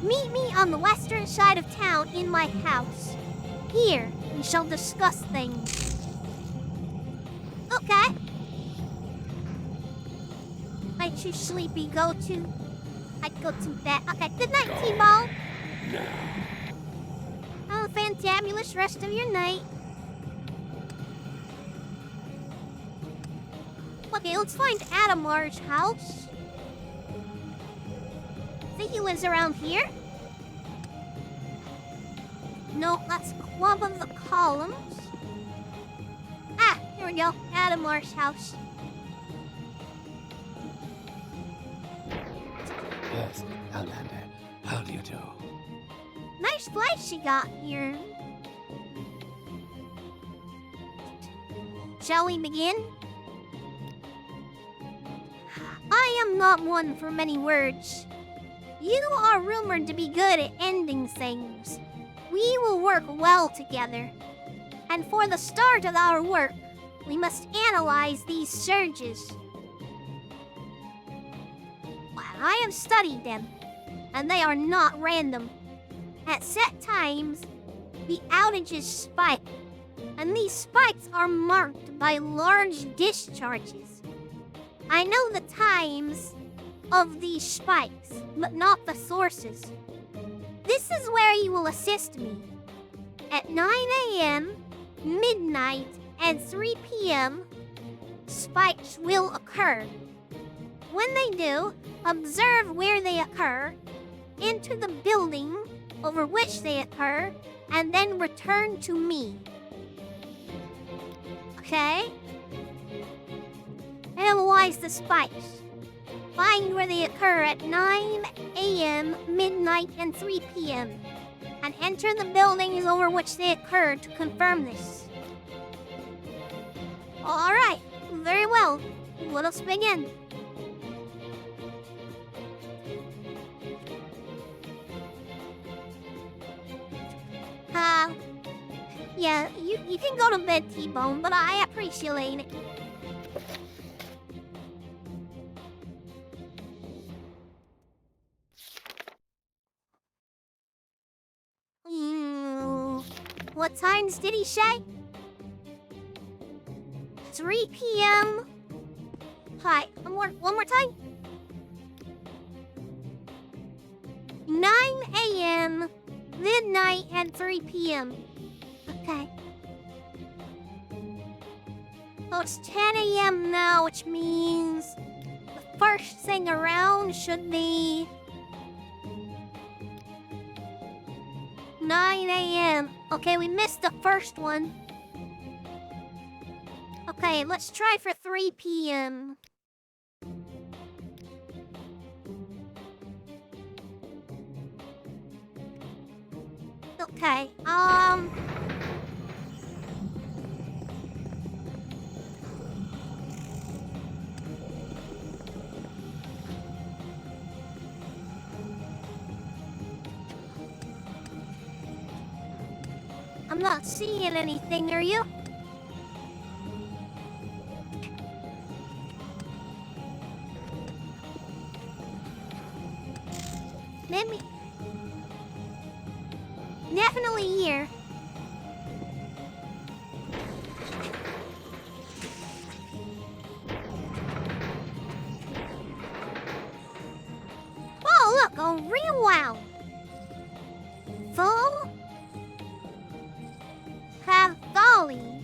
Meet me on the western side of town in my house. Here, we shall discuss things. Okay. Aren't you sleepy, go-to? I'd go to bed. Okay, good night, T-Ball. Have a fantabulous rest of your night. Okay, let's find Adamar's house. Think he lives around here? No, that's Club of the Columns. Ah, here we go. Adamar's house. Yes, Outlander. How do you do? Nice place you got here. Shall we begin? I am not one for many words. You are rumored to be good at ending things. We will work well together. And for the start of our work, we must analyze these surges. I have studied them, and they are not random. At set times, the outages spike, and these spikes are marked by large discharges. I know the times of these spikes, but not the sources. This is where you will assist me. At 9 a.m., midnight, and 3 p.m., spikes will occur. When they do, observe where they occur, enter the building over which they occur, and then return to me. Okay? Analyze the spikes. Find where they occur at 9 a.m., midnight, and 3 p.m. And enter the buildings over which they occur to confirm this. Alright, very well. Let us begin. Yeah, you can go to bed, T-Bone, but I appreciate it. What times did he say? 3 p.m. Hi, one more time. 9 a.m., midnight, and 3 p.m. Okay. So it's 10 a.m. now, which means the first thing around should be 9 a.m. Okay, we missed the first one. Okay, let's try for 3 p.m. Okay, I'm not seeing anything, are you? Maybe... Definitely here. Oh, look, a real wow. Full Catholi.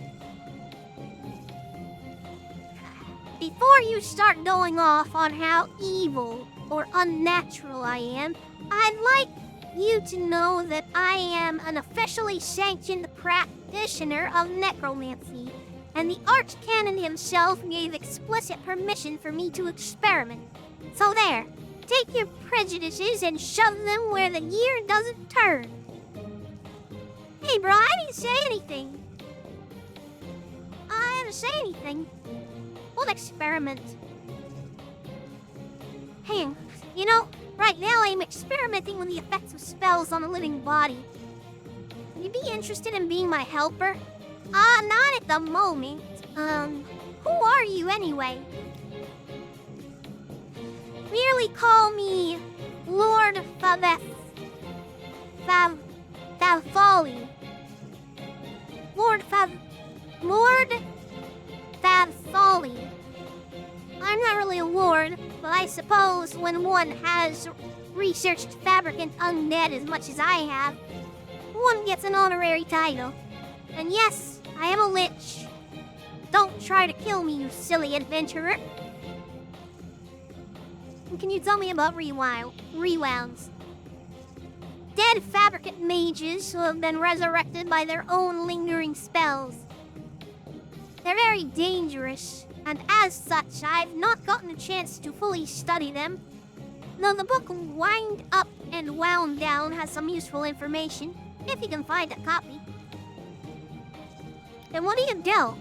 Before you start going off on how evil or unnatural I am, I'd like you to know that I am an officially sanctioned practitioner of necromancy And the Archcanon himself gave explicit permission for me to experiment. So there, take your prejudices and shove them where the gear doesn't turn. Hey bro, I didn't say anything. I didn't say anything. What experiment? Hang on. You know, right now I'm experimenting with the effects of spells on a living body. Would you be interested in being my helper? Not at the moment. Who are you anyway? Merely call me Lord Favoli. Lord Favoli. I'm not really a lord, but I suppose when one has researched fabricant undead as much as I have, one gets an honorary title. And yes, I am a lich. Don't try to kill me, you silly adventurer. And can you tell me about rewounds? Dead fabricant mages who have been resurrected by their own lingering spells. They're very dangerous, and as such, I've not gotten a chance to fully study them. Though the book Wind Up and Wound Down has some useful information, if you can find a copy. Then what do you do?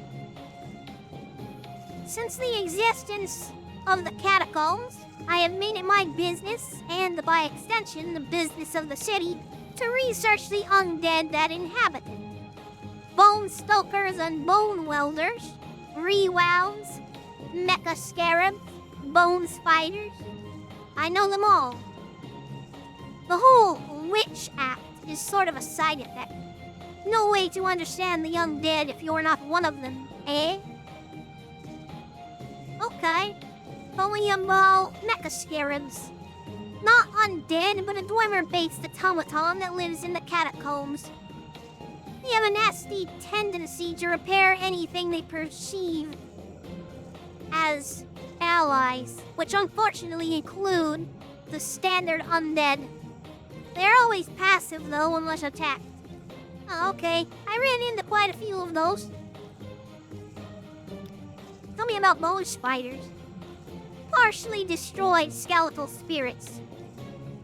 Since the existence of the catacombs, I have made it my business, and by extension the business of the city, to research the undead that inhabit it. Bone stokers and bone welders, rewounds, mecha scarabs, bone spiders. I know them all. The whole witch act is sort of a side effect. No way to understand the undead if you're not one of them, eh? Okay. Tell me about mecha scarabs. Not undead, but a dwemer-based automaton that lives in the catacombs. They have a nasty tendency to repair anything they perceive as allies, which unfortunately include the standard undead. They're always passive though, unless attacked. Oh, okay, I ran into quite a few of those. Tell me about bone spiders. Partially destroyed skeletal spirits.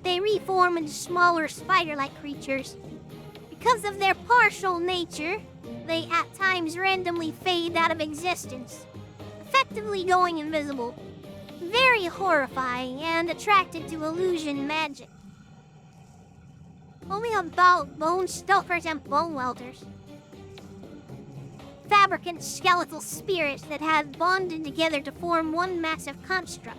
They reform into smaller spider-like creatures. Because of their partial nature, they at times randomly fade out of existence, effectively going invisible. Very horrifying and attracted to illusion magic. Tell me about bone stokers and bone welders. Fabricant skeletal spirits that have bonded together to form one massive construct.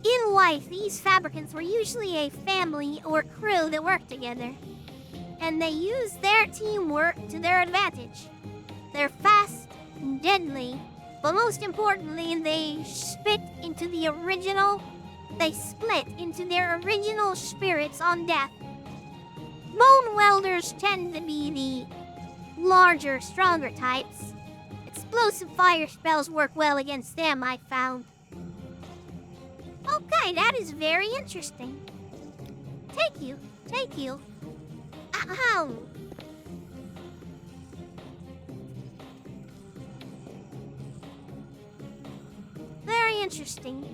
In life, these fabricants were usually a family or crew that worked together, and they use their teamwork to their advantage. They're fast and deadly, but most importantly, they split into their original spirits on death. Bone welders tend to be the larger, stronger types. Explosive fire spells work well against them, I found. Okay, that is very interesting. Take you. Ahem. Very interesting.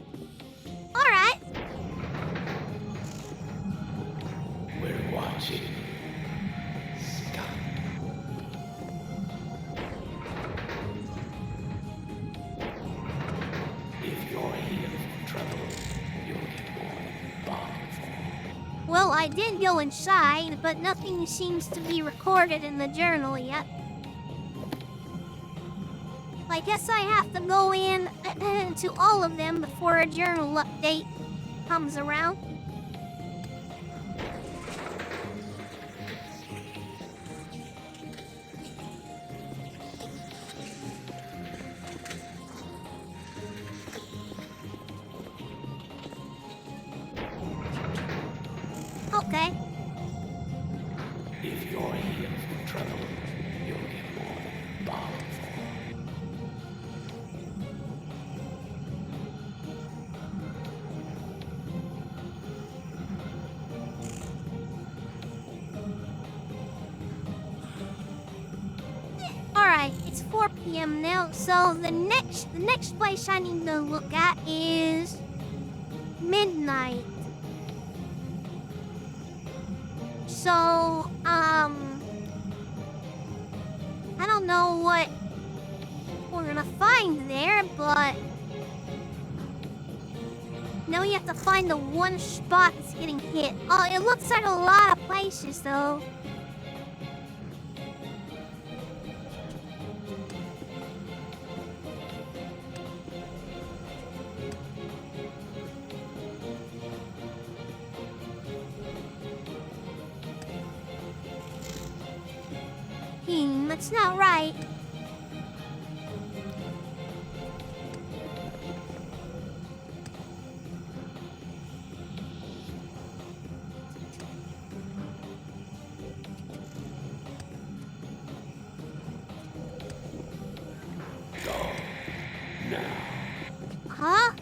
Alright. We're watching. Stop. If you're here for trouble, you'll get more powerful. Well, I did go inside, but nothing seems to be recorded in the journal yet. I guess I have to go in to all of them before a journal update comes around. Okay. If you're here for trouble, you'll get more powerful. Alright, it's 4 p.m. now, so the next place I need to look at is midnight. So, I don't know what we're gonna find there, but now we have to find the one spot that's getting hit. Oh, it looks like a lot of places, though. That's not right. Huh?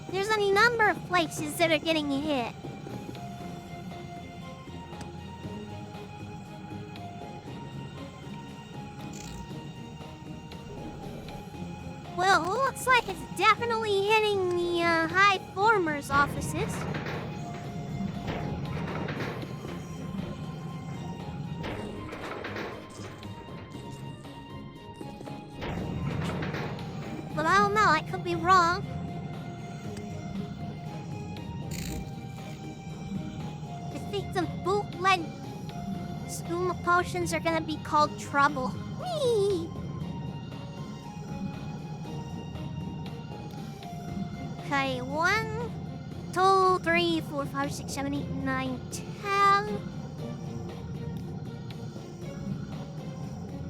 There's any number of places that are getting hit. Well, it looks like it's definitely hitting the High Former's offices. But I don't know, I could be wrong. I think the bootleg skooma potions are gonna be called Trouble. Whee! Okay, 1, 2, 3, 4, 5, 6, 7, 8, 9, 10.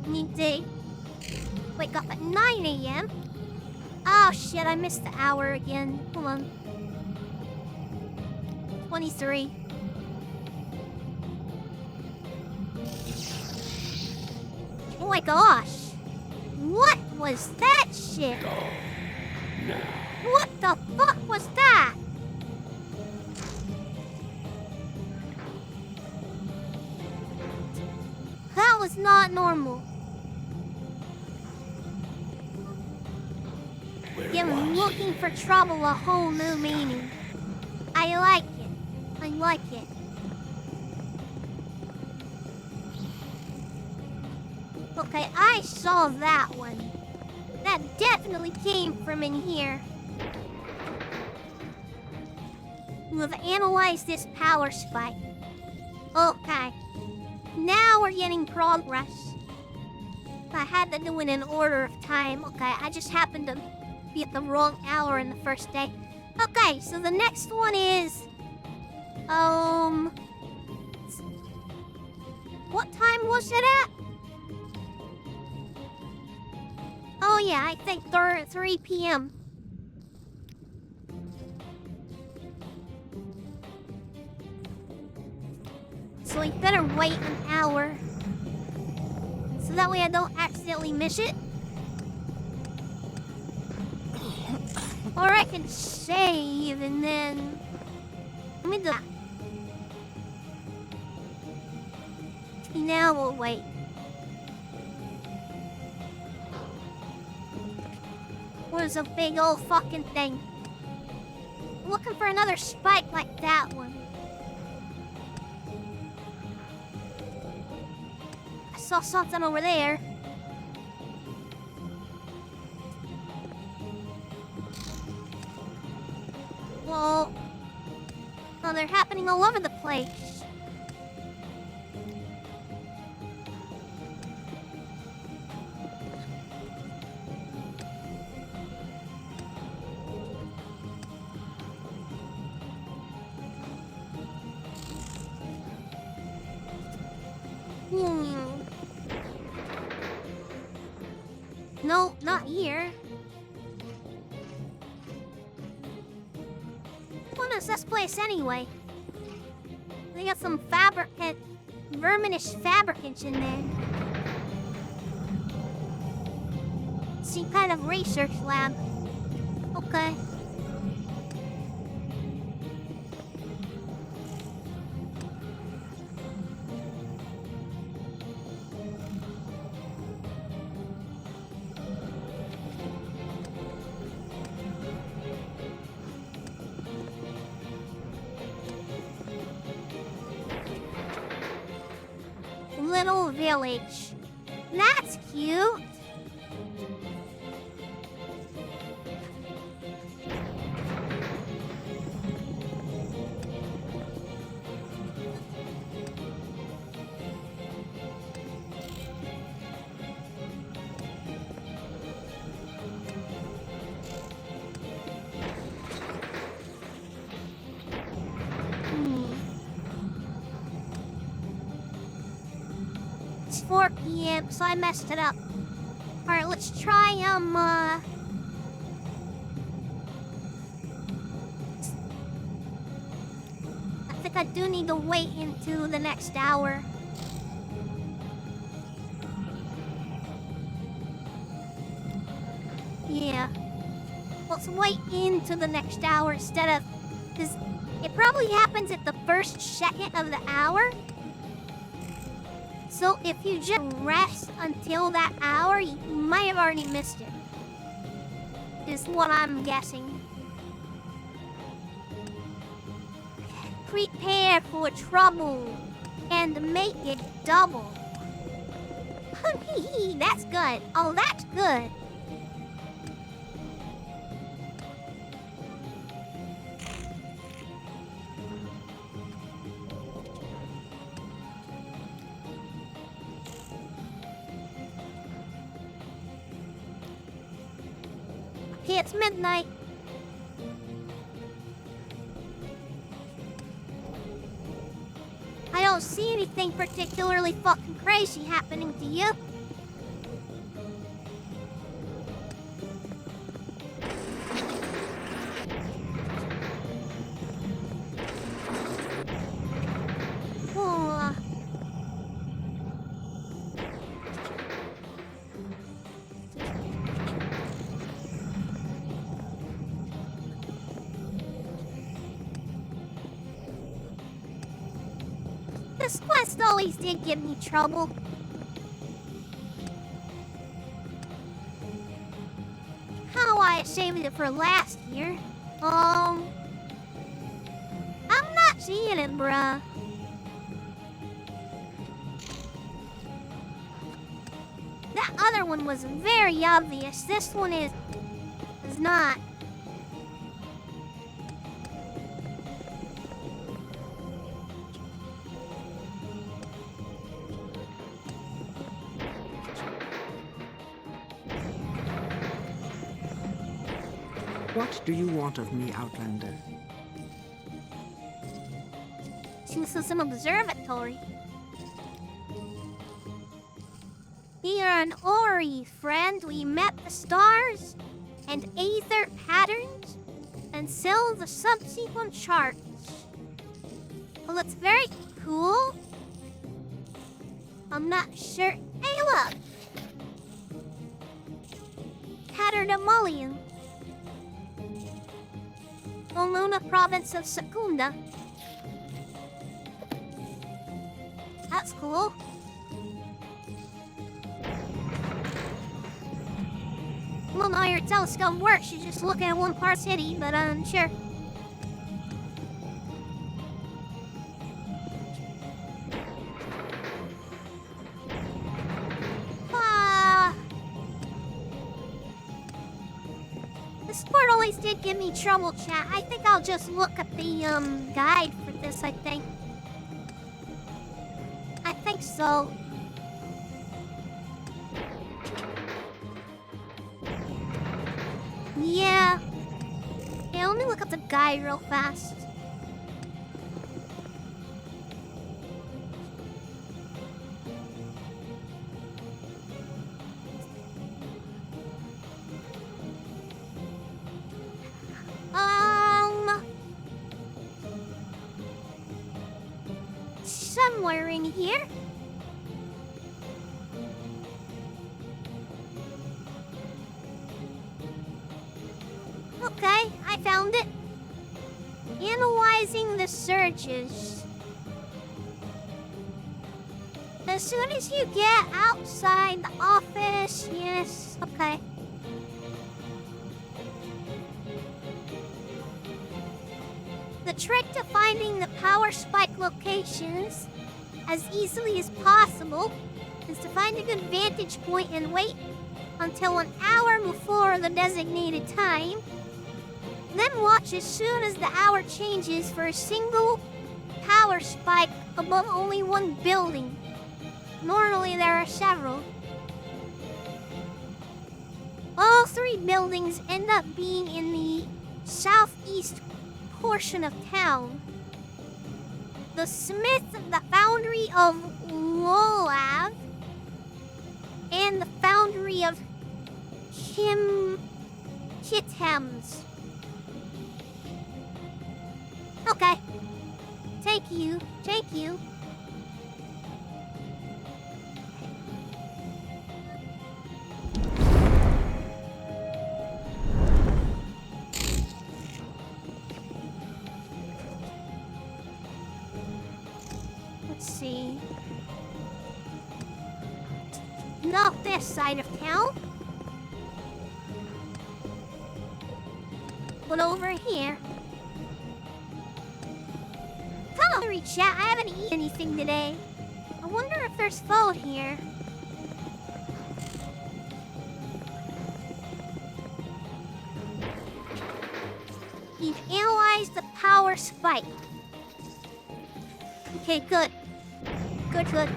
Need to wake up at 9 a.m. Oh shit, I missed the hour again. Hold on. 23. Oh my gosh. What was that shit? What the fuck was that? That was not normal. Giving looking for trouble a whole new meaning. I like it. I like it. Okay, I saw that one. That definitely came from in here. We've analyzed this power spike. Okay. Now we're getting progress. I had to do it in order of time. Okay, I just happened to be at the wrong hour in the first day. Okay, so the next one is... What time was it at? Oh yeah, I think 3 p.m. So we better wait an hour. So that way I don't accidentally miss it. Or I can save and then... Let me do that. Now we'll wait. Where's a big old fucking thing? Looking for another spike like that one. I saw something over there. Well, oh, they're happening all over the place. No, not here. What is this place anyway? They got some verminish fabricants in there. Some kind of research lab. Okay. village. That's cute. It's 4 p.m., so I messed it up. Alright, let's try, I think I do need to wait into the next hour. Yeah. Let's wait into the next hour instead of... Because it probably happens at the first second of the hour. So if you just rest until that hour, you might have already missed it. Is what I'm guessing. Prepare for trouble and make it double. That's good. Oh, that's good. Okay, it's midnight. I don't see anything particularly fucking crazy happening to you. Oh. This quest always did give me trouble. Kinda why I saved it for last year. I'm not seeing it, bruh. That other one was very obvious. This one is not. What do you want of me, Outlander? This is an observatory. We are an Ori, friend. We map the stars and aether patterns and sell the subsequent charts. Well, it's very cool. I'm not sure. Hey, look! Pattern-Emolium. Luna province of Secunda. That's cool. I don't know how your telescope works. You just look at one part city, but I'm sure. This part always did give me trouble, chat. I think I'll just look at the guide for this, I think so. Yeah. Hey, let me look up the guide real fast. Somewhere in here. Okay, I found it. Analyzing the surges. As soon as you get outside the office, yes, okay. The trick to finding the power spike locations as easily as possible is to find a good vantage point and wait until an hour before the designated time. Then watch as soon as the hour changes for a single power spike above only one building. Normally there are several. All three buildings end up being in the southeast portion of town. The smith, the foundry of Lolav, and the foundry of Kithems. Okay. Take you. Let's see. Not this side of town. But over here. Sorry, chat. I haven't eaten anything today. I wonder if there's food here. You've analyzed the power spike. Okay, good. Good.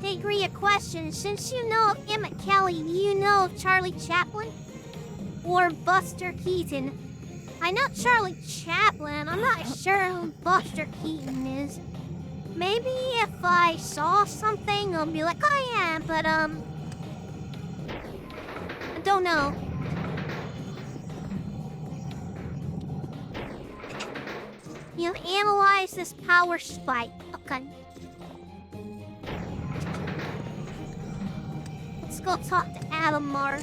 To agree a question, since you know of Emmett Kelly, do you know of Charlie Chaplin? Or Buster Keaton? I know Charlie Chaplin. I'm not sure who Buster Keaton is. Maybe if I saw something, I'll be like, oh yeah, but I don't know. You've analyzed this power spike. Okay. Let's go talk to Adamar.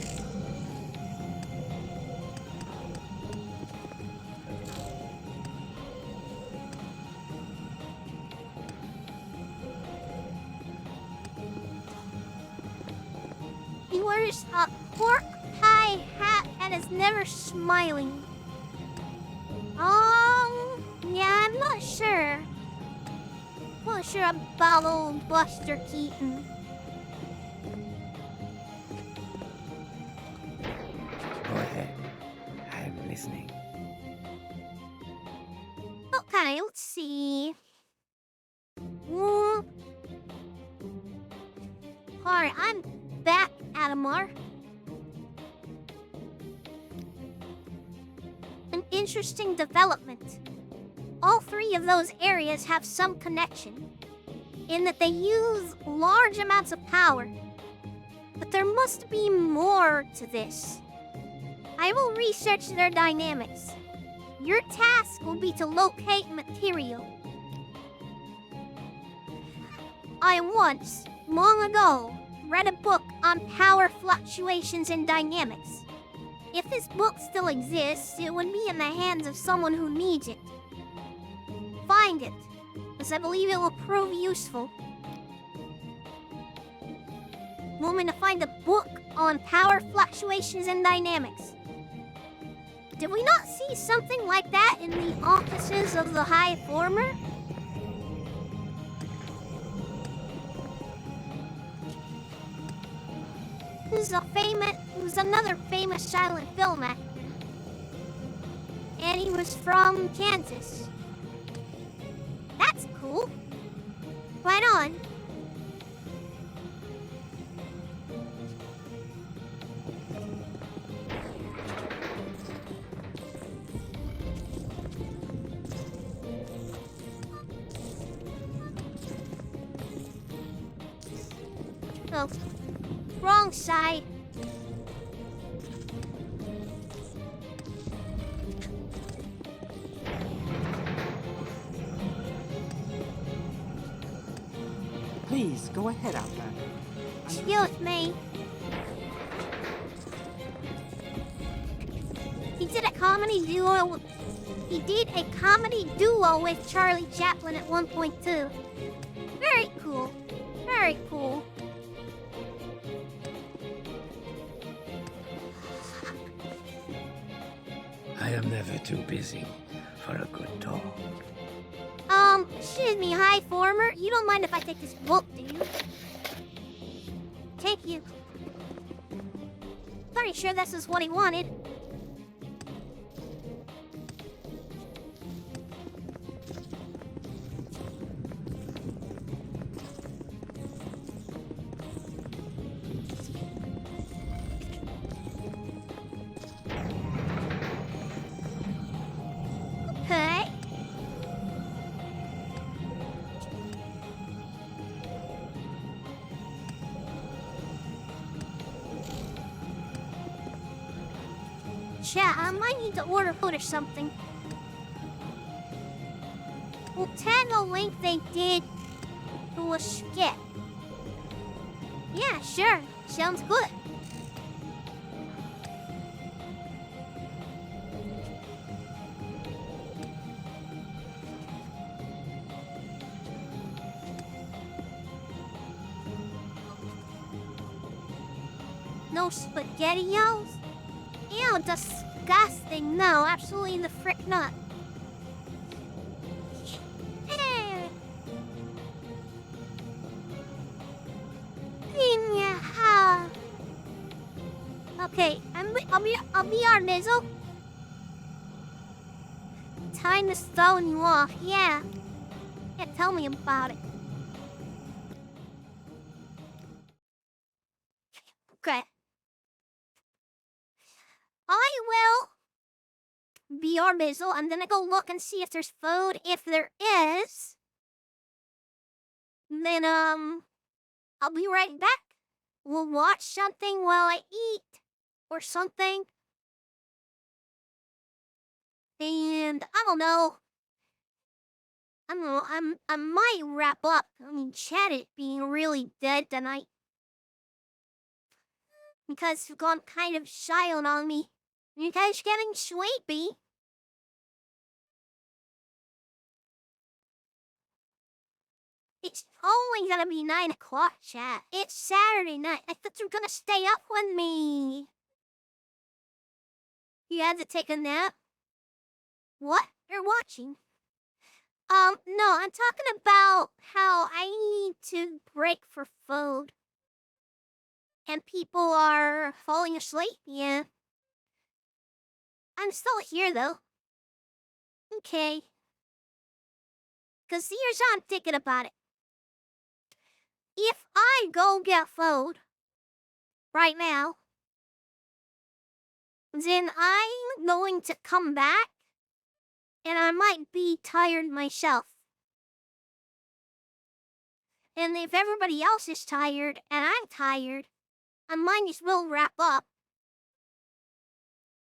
He wears a pork pie hat and is never smiling. Yeah, I'm not sure. Not sure about old Buster Keaton. Go ahead. I'm listening. Okay, let's see. Alright, I'm back, Adamar. An interesting development. All three of those areas have some connection, in that they use large amounts of power. But there must be more to this. I will research their dynamics. Your task will be to locate material. I once, long ago, read a book on power fluctuations and dynamics. If this book still exists, it would be in the hands of someone who needs it. Find it, as I believe it will prove useful. Want me to find a book on power fluctuations and dynamics? Did we not see something like that in the offices of the High Former? Who's another famous silent film actor. And he was from Kansas. That's cool. Right on. Oh, wrong side. Please, go ahead, Outlander. Excuse me. He did a comedy duo with Charlie Chaplin at one point too. Very cool. Very cool. I am never too busy for a good talk. Excuse me, High Former. You don't mind if I take this book, do you? Thank you. Pretty sure this is what he wanted. Okay. Chat, I might need to order food or something. Well, tag a link they did to a skit. Yeah, sure. Sounds good. No SpaghettiOs? Ew, disgusting. No, absolutely the frick not. Hey. Yeah. Okay, I'll be our Nizzle. Time to stone you off, yeah. Yeah, tell me about it. Okay. I will be our Mizzle. I'm gonna go look and see if there's food. If there is, then I'll be right back. We'll watch something while I eat or something. And I don't know. I might wrap up. I mean, chat it being really dead tonight. Because you've gone kind of silent on me. You guys getting sleepy? It's only gonna be 9 o'clock, chat. It's Saturday night. I thought you were gonna stay up with me. You had to take a nap? What? You're watching? No, I'm talking about how I need to break for food. And people are falling asleep, yeah. I'm still here, though. Okay. Because here's how I'm thinking about it. If I go get food right now, then I'm going to come back, and I might be tired myself. And if everybody else is tired, and I'm tired, I might as well wrap up.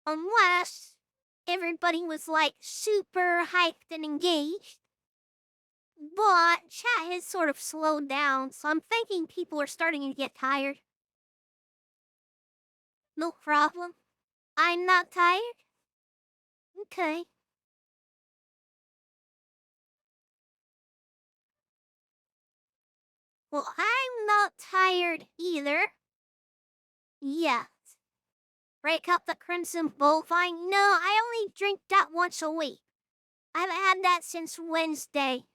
Unless everybody was like super hyped and engaged. But chat has sort of slowed down, so I'm thinking people are starting to get tired. No problem. I'm not tired? Okay. Well, I'm not tired either. Yes. Break up the Crimson Bullfight? No, I only drink that once a week. I haven't had that since Wednesday.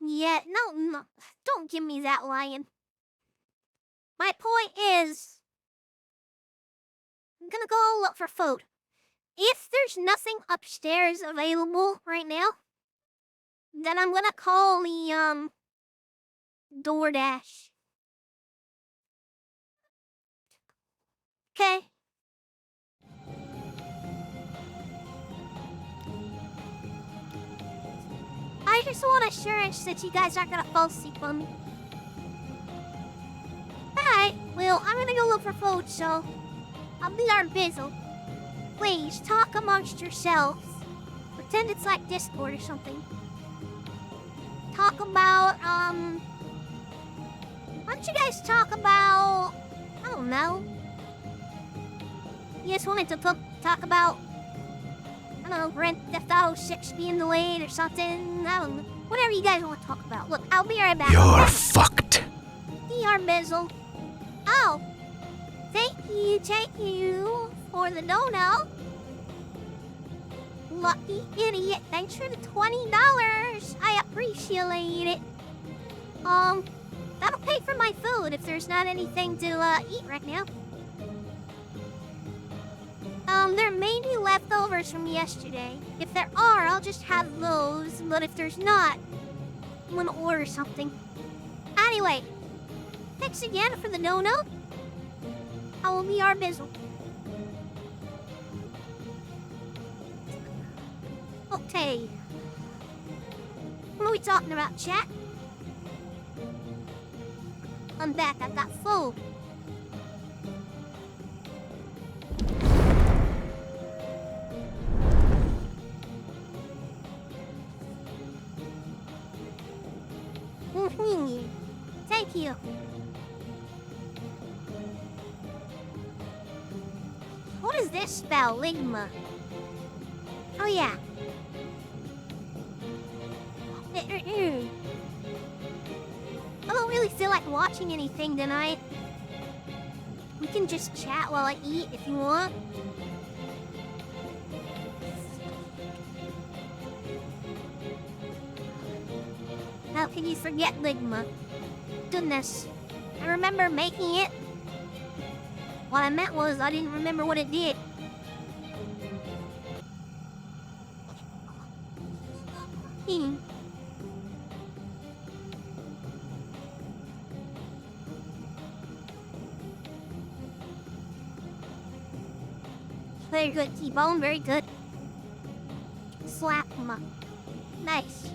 Yeah, no, don't give me that, lion. My point is, I'm gonna go look for food. If there's nothing upstairs available right now, then I'm gonna call the, DoorDash. Okay. I just want assurance that you guys aren't gonna fall asleep on me. Alright, well, I'm gonna go look for food, so I'll be our bizzle. Please, talk amongst yourselves. Pretend it's like Discord or something. Talk about, why don't you guys talk about, I don't know. You just wanted to talk about, I don't know, Grand Theft Auto 6 being delayed or something. I don't know. Whatever you guys want to talk about. Look, I'll be right back. You're fucked. DR Bizzle. Oh. Thank you for the donut. Lucky idiot, thanks for the $20. I appreciate it. That'll pay for my food if there's not anything to eat right now. There may be leftovers from yesterday. If there are, I'll just have those, but if there's not, I'm gonna order something. Anyway, thanks again for the no-no. I will be our bizzle. Okay. What are we talking about, chat? I'm back, I got full. Thank you. What does this spell, Ligma? Oh yeah. I don't really feel like watching anything tonight. We can just chat while I eat if you want. How can you forget Ligma? Goodness, I remember making it. What I meant was I didn't remember what it did. Very good, T-Bone, very good. Slap him up. Nice.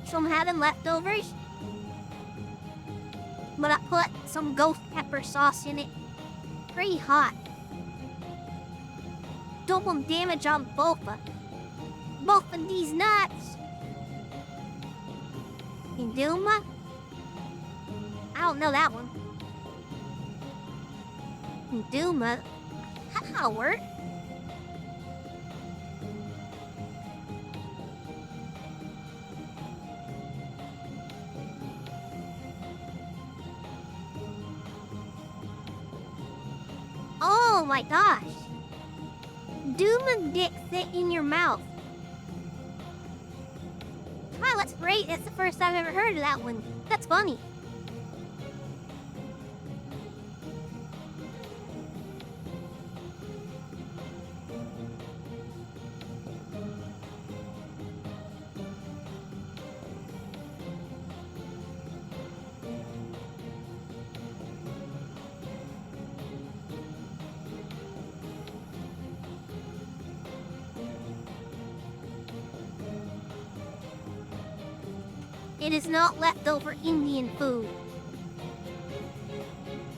So I'm having leftovers, but I put some ghost pepper sauce in it. Pretty hot. Double damage on both of these nuts. Induma? I don't know that one. Induma? That'll work. Oh my gosh. Doom dick fit in your mouth. Wow, that's great. That's the first time I've ever heard of that one. That's funny. It is not leftover Indian food.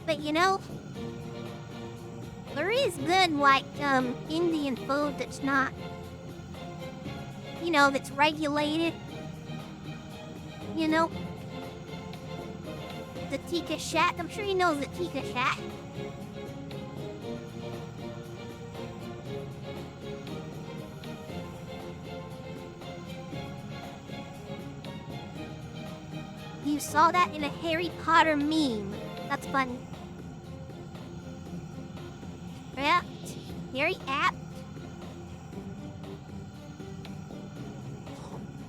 But you know, there is good, like, Indian food that's not, you know, that's regulated. You know? The Tikka Shack. I'm sure you know the Tikka Shack. You saw that in a Harry Potter meme. That's funny. Yeah, very apt.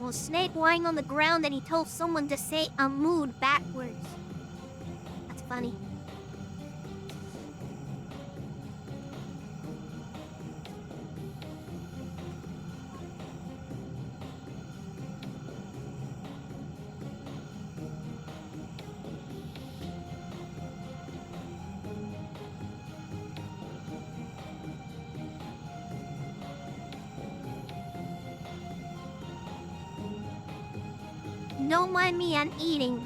Well, Snape lying on the ground and he told someone to say a mood backwards. That's funny. Don't mind me, I'm eating.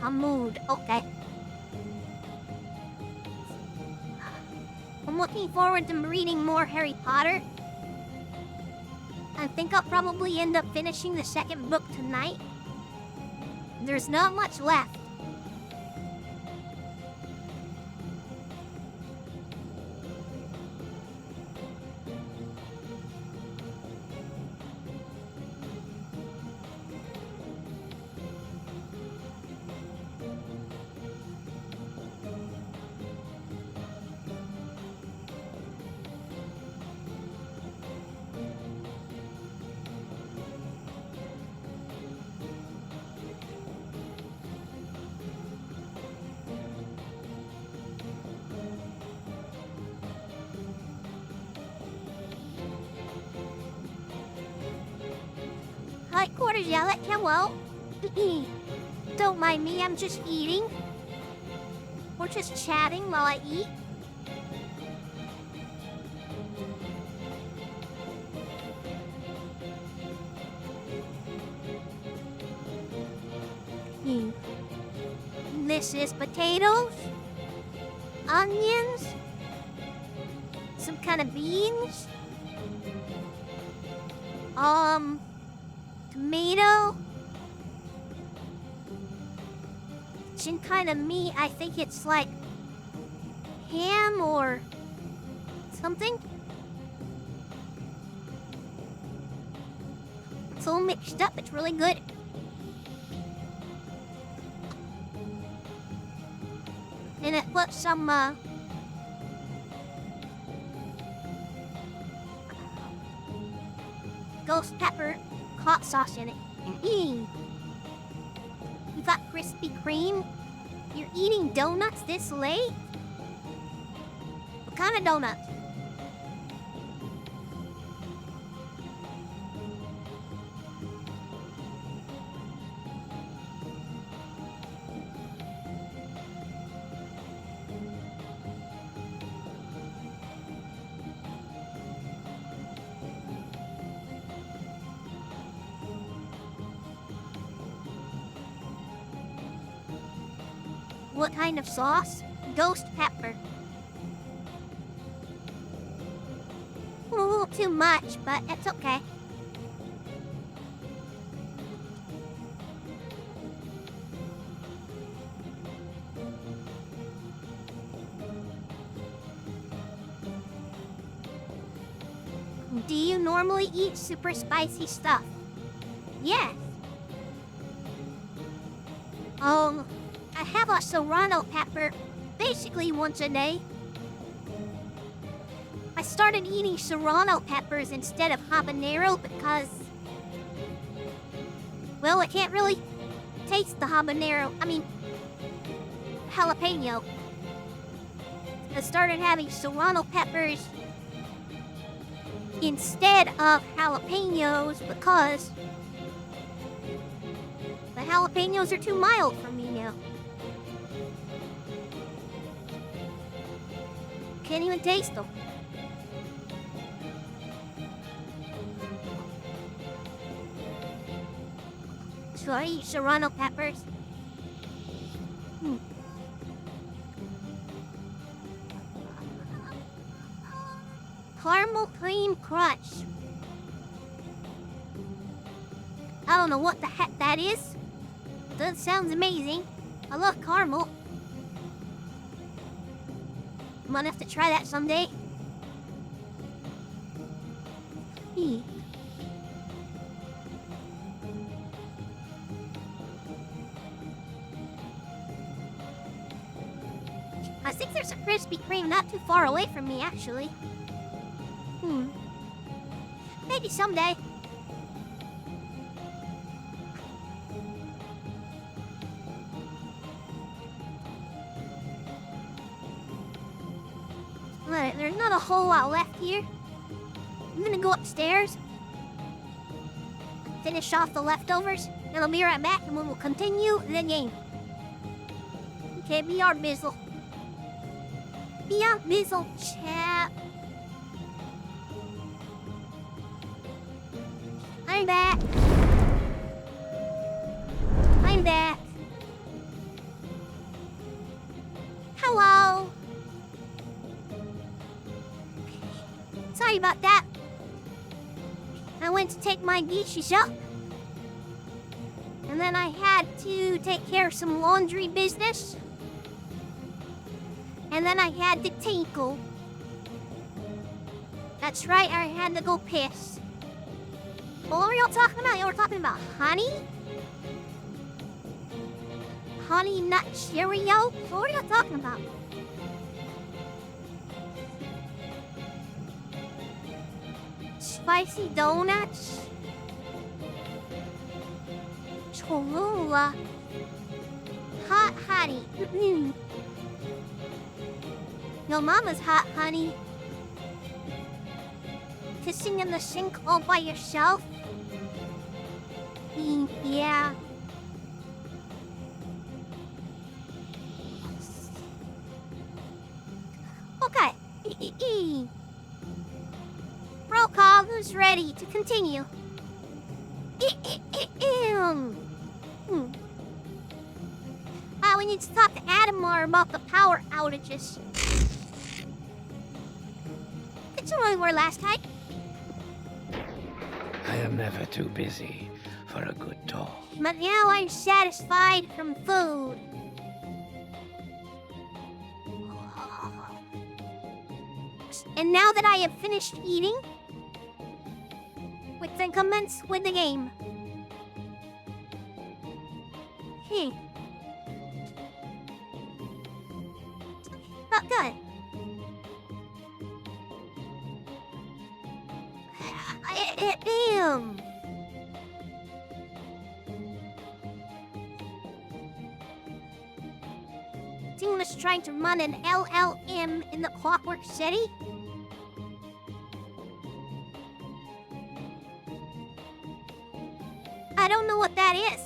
Hamoud, okay. I'm looking forward to reading more Harry Potter. I think I'll probably end up finishing the second book tonight. There's not much left. Hi, Quarters Yellet. Hello. Don't mind me, I'm just eating. Or just chatting while I eat. This is potatoes, onions, some kind of beans, tomato, some kind of meat. I think it's like ham or something. It's all mixed up. It's really good. And it put some ghost pepper hot sauce in it. And eating. You got Krispy Kreme? You're eating donuts this late? What kind of donuts? What kind of sauce? Ghost pepper. A little too much, but it's okay. Do you normally eat super spicy stuff? Yes. I have a serrano pepper basically once a day. I started eating serrano peppers instead of habanero because, well, I can't really taste the habanero. I mean, jalapeno. I started having serrano peppers instead of jalapenos because the jalapenos are too mild for me now. Can't even taste them. So I eat serrano peppers. Caramel cream crunch. I don't know what the heck that is. That sounds amazing. I love caramel. I'm gonna have to try that someday. I think there's a Krispy Kreme not too far away from me, actually. Maybe someday. Alright, there's not a whole lot left here. I'm gonna go upstairs, finish off the leftovers, and I'll be right back and we'll continue the game. Okay, be our mizzle. Be our mizzle, chap. I'm back. I'm back. Hello. Sorry about that. I went to take my dishes up, and then I had to take care of some laundry business. And then I had to tinkle. That's right, I had to go piss. What were y'all talking about? Y'all were talking about honey? Honey Nut Cheerio? What were y'all talking about? Spicy donuts? Cholula? Hot honey? Your mama's hot honey. Kissing in the sink all by yourself? Yeah. Okay. Roll call, who's ready to continue? We need to talk to Adam more about the power outages. It's where we were last time. I am never too busy for a good talk. But now I'm satisfied from food. And now that I have finished eating, we can commence with the game. Not good. Damn. Team was trying to run an LLM in the Clockwork City. I don't know what that is.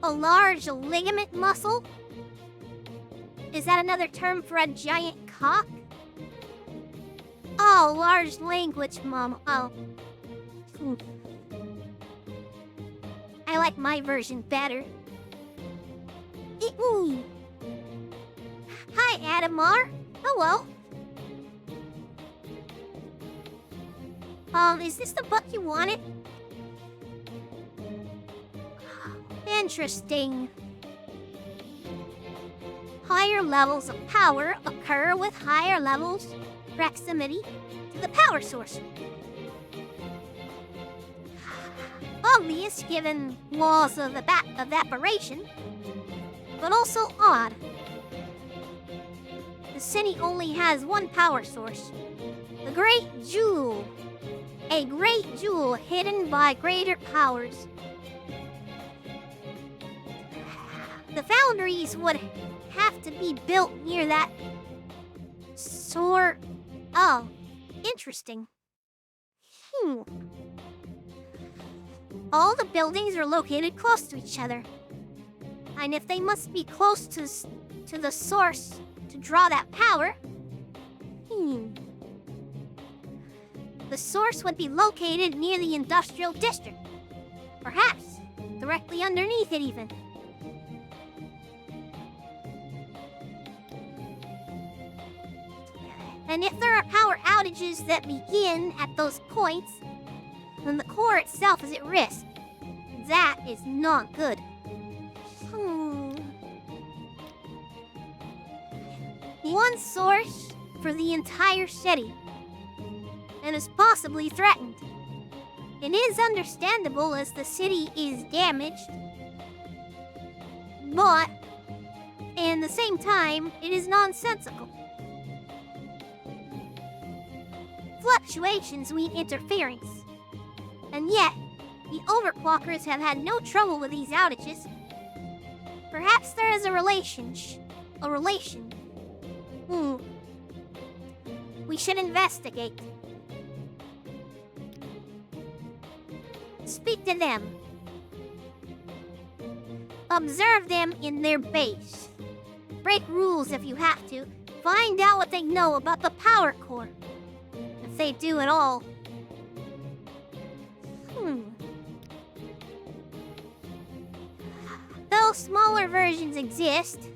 A large ligament muscle? Is that another term for a giant cock? Oh, large language, Mom. Oh. I like my version better. Hi, Adamar. Hello. Is this the book you wanted? Interesting. Higher levels of power occur with higher levels proximity to the power source. Obvious given laws of evaporation, but also odd. The city only has one power source, the Great Jewel. A great jewel hidden by greater powers. The foundries would have to be built near that sort. Oh, interesting. All the buildings are located close to each other. And if they must be close to the source to draw that power, the source would be located near the industrial district. Perhaps directly underneath it even. And if there are power outages that begin at those points, then the core itself is at risk. That is not good. One source for the entire city, and is possibly threatened. It is understandable as the city is damaged, but at the same time, it is nonsensical. Fluctuations mean interference, and yet the overclockers have had no trouble with these outages. Perhaps there is a relation. We should investigate. Speak to them. Observe them in their base. Break rules if you have to. Find out what they know about the power core. If they do at all. Though smaller versions exist,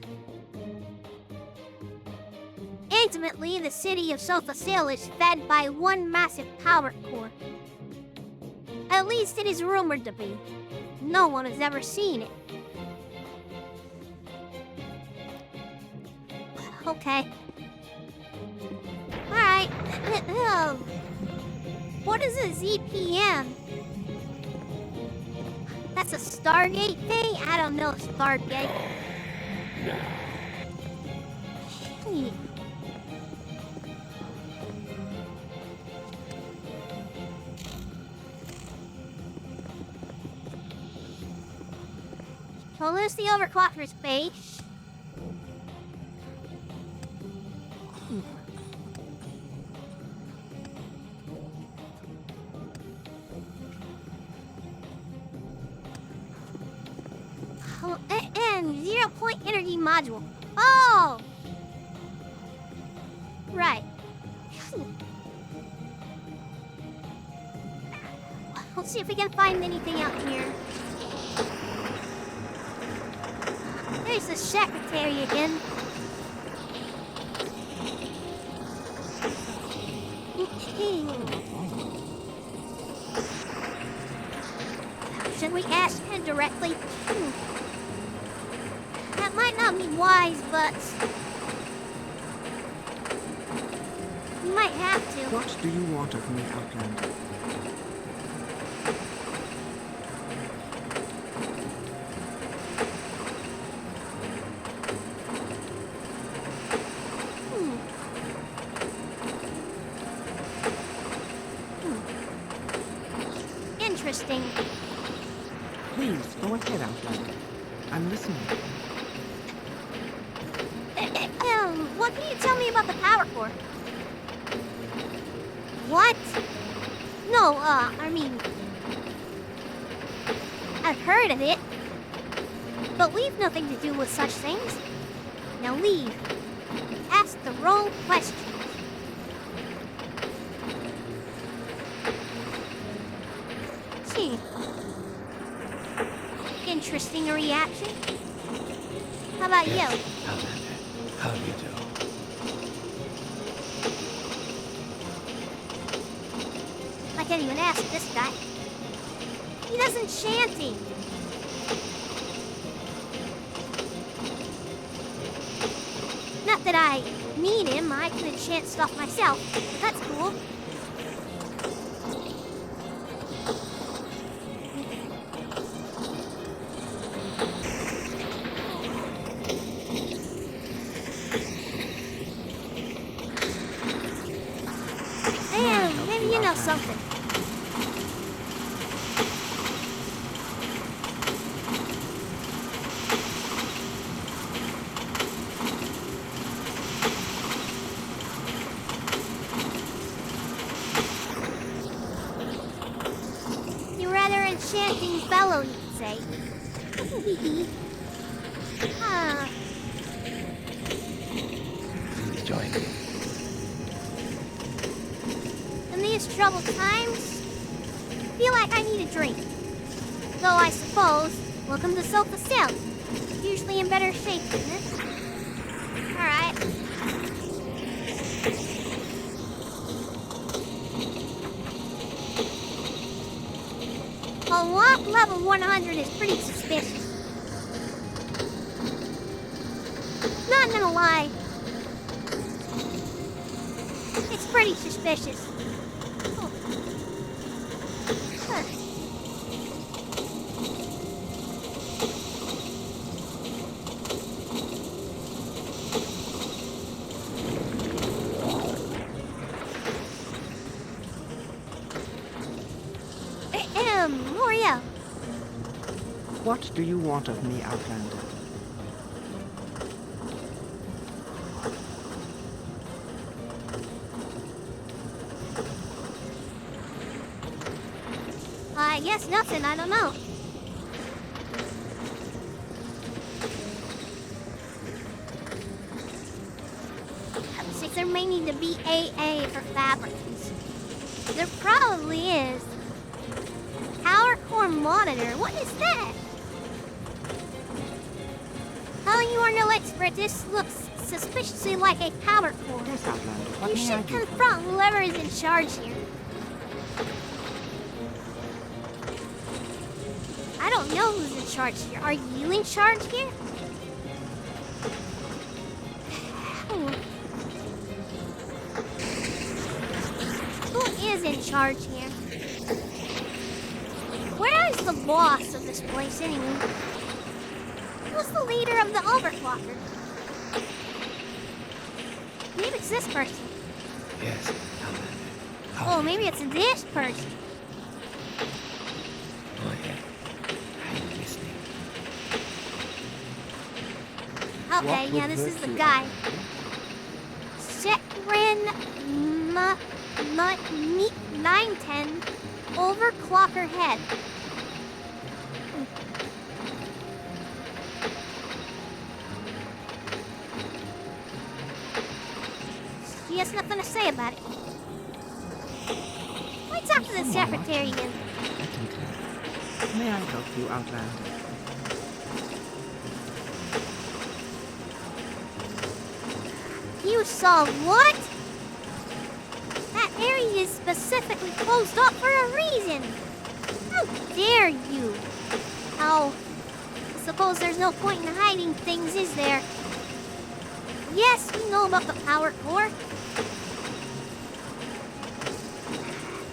ultimately the city of Sofasil is fed by one massive power core. At least it is rumored to be. No one has ever seen it. Okay. Alright. What is a ZPM? That's a Stargate thing? I don't know Stargate. Hey. So there's the overclock for space. And 0-point energy module. Oh! Right. Let's see if we can find anything out here. There's the secretary again. Should we ask him directly? That might not be wise, but we might have to. What do you want of me, Outlander? Interesting. Please, go ahead, Outlander. I'm listening. What can you tell me about the power core? What? No, I mean, I've heard of it, but we've nothing to do with such things. Now leave. Ask the wrong questions. Interesting reaction. How about you? Outlander, how do you do? I can't even ask this guy. He doesn't shanty. Not that I need him, I could enchant stuff myself. But that's cool. Damn, maybe you know something. You're rather enchanting fellow, you'd say. Please join me. In these troubled times, I feel like I need a drink. Though I suppose, welcome to Sofa Cell. Usually in better shape than this. Alright. A lock level 100 is pretty suspicious. Not gonna lie. It's pretty suspicious. Oh. Huh. Moria. What do you want of me, Outlander? I guess nothing, I don't know. Looks like there may need to be AA for fabrics. There probably is. Power core monitor, what is that? Telling you are no expert, this looks suspiciously like a power core. Yes, Outlander. What You may I should do for you? confront whoever is in charge here. I don't know who's in charge here. Are you in charge here? Who is in charge here? Where is the boss of this place anyway? Who's the leader of the overclocker? Maybe it's this person. Yes, Oh, maybe it's this person. Oh, yeah. I'm listening. Okay, What yeah, would this is hurt the you? guy. Sekren 910 Overclocker Head. She has nothing to say about it. Why talk to the secretary again? I can tell. May I help you, Outlander? You saw what? That area is specifically closed off for a reason. How dare you? Oh, I suppose there's no point in hiding things, is there? Yes, we know about the power core.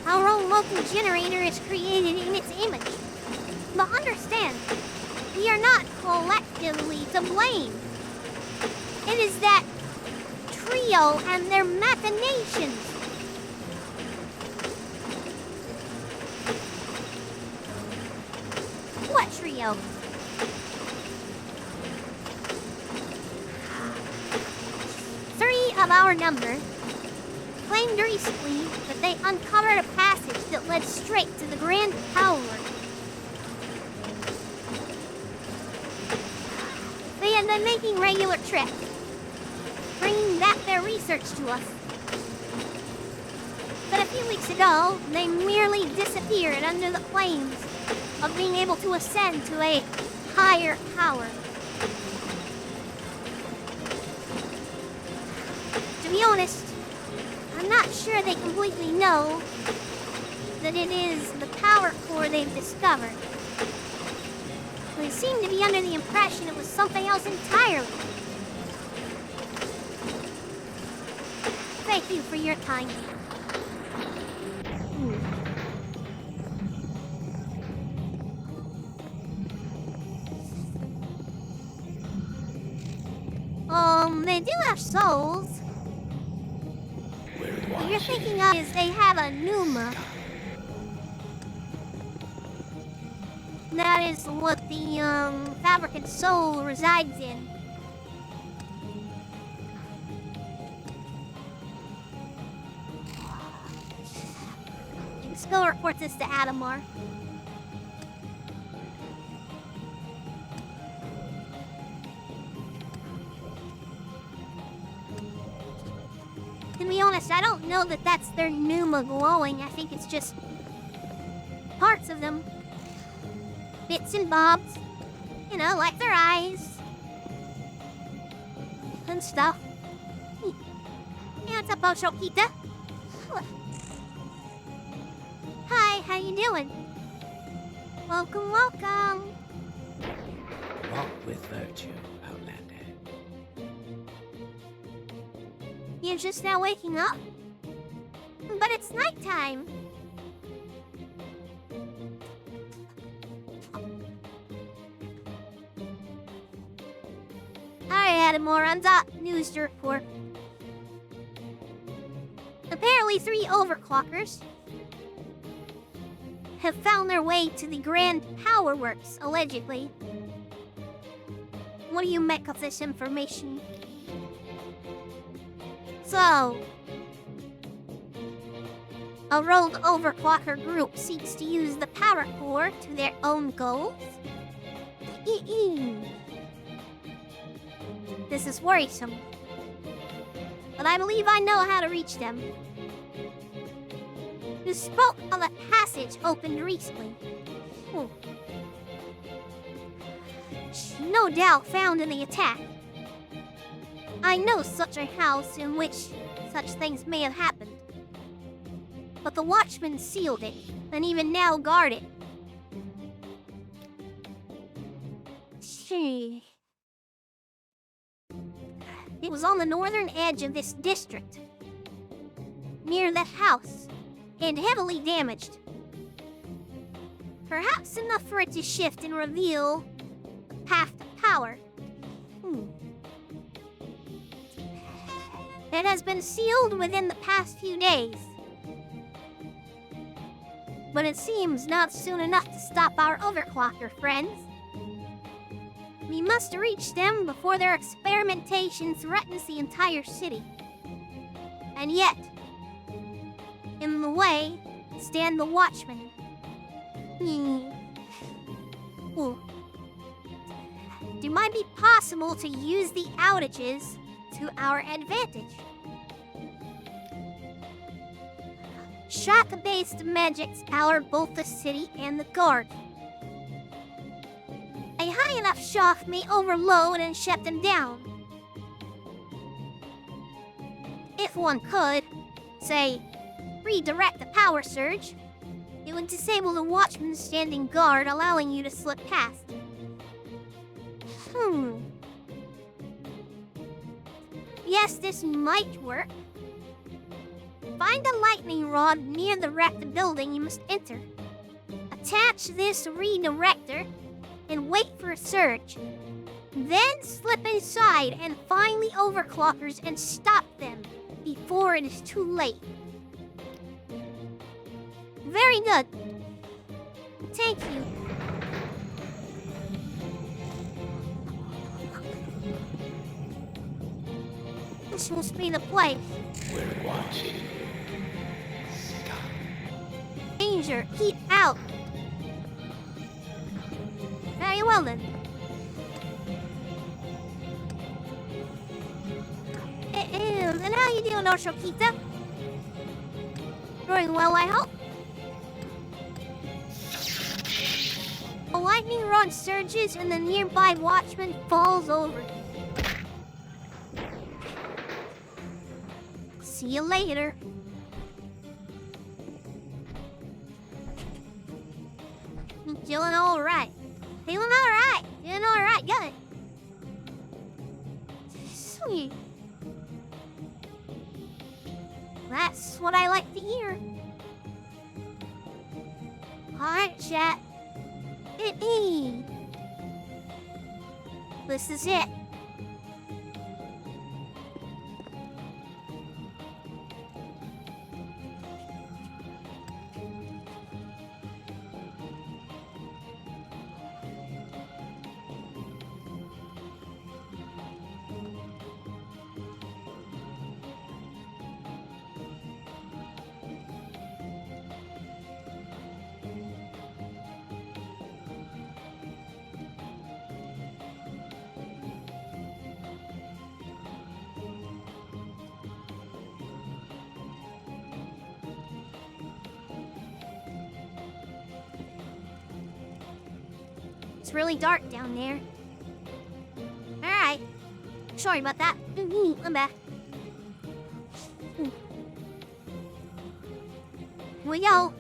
Our own local generator is created in its image. But understand, we are not collectively to blame. It is that trio and their machinations. What trio? Three of our number claimed recently that they uncovered a passage that led straight to the Grand Power. They had been making regular trips, bringing back their research to us. But a few weeks ago, they merely disappeared under the claims of being able to ascend to a higher power. To be honest, I'm not sure they completely know that it is the power core they've discovered. They seem to be under the impression it was something else entirely. Thank you for your time. They do have souls. We're What you're watching. thinking of is they have a pneuma. That is what the, fabricant soul resides in. Let's go report this to Adamar. To be honest, I don't know that that's their pneuma glowing. I think it's just parts of them. Bits and bobs. You know, like their eyes. And stuff. Yeah, what's up, Oshokita? Hi, how you doing? Welcome, welcome. Walk with virtue, Outlander. You're just now waking up? But it's nighttime. Alright, Adamor, on news to report. Apparently 3 overclockers have found their way to the Grand Power Works, allegedly. What do you make of this information? So, a rogue overclocker group seeks to use the power core to their own goals? This is worrisome. But I believe I know how to reach them. You spoke of a passage opened recently. Oh. No doubt found in the attack. I know such a house in which such things may have happened. But the watchmen sealed it, and even now guard it. It was on the northern edge of this district, near the house, and heavily damaged. Perhaps enough for it to shift and reveal a path to power. It has been sealed within the past few days. But it seems not soon enough to stop our overclocker friends. We must reach them before their experimentation threatens the entire city. And yet, in the way stand the watchmen. It might be possible to use the outages to our advantage. Shock-based magics power both the city and the guard. A high enough shock may overload and shut them down. If one could, say, redirect the power surge, it would disable the watchman standing guard, allowing you to slip past. Yes, this might work. Find a lightning rod near the wrecked building you must enter. Attach this redirector and wait for a surge. Then slip inside and find the overclockers and stop them before it is too late. Very good. Thank you. This must be the place. We're watching. Stop. Danger, keep out. Very well then. And how you doing, Oshokita? Doing well, I hope. A lightning rod surges and the nearby watchman falls over. See you later. Feeling alright. Feeling alright. Feeling alright. Good. Sweet. That's what I like to hear. Alright, chat. This is it. It's really dark down there. Alright. Sorry about that. I'm back. Here we go.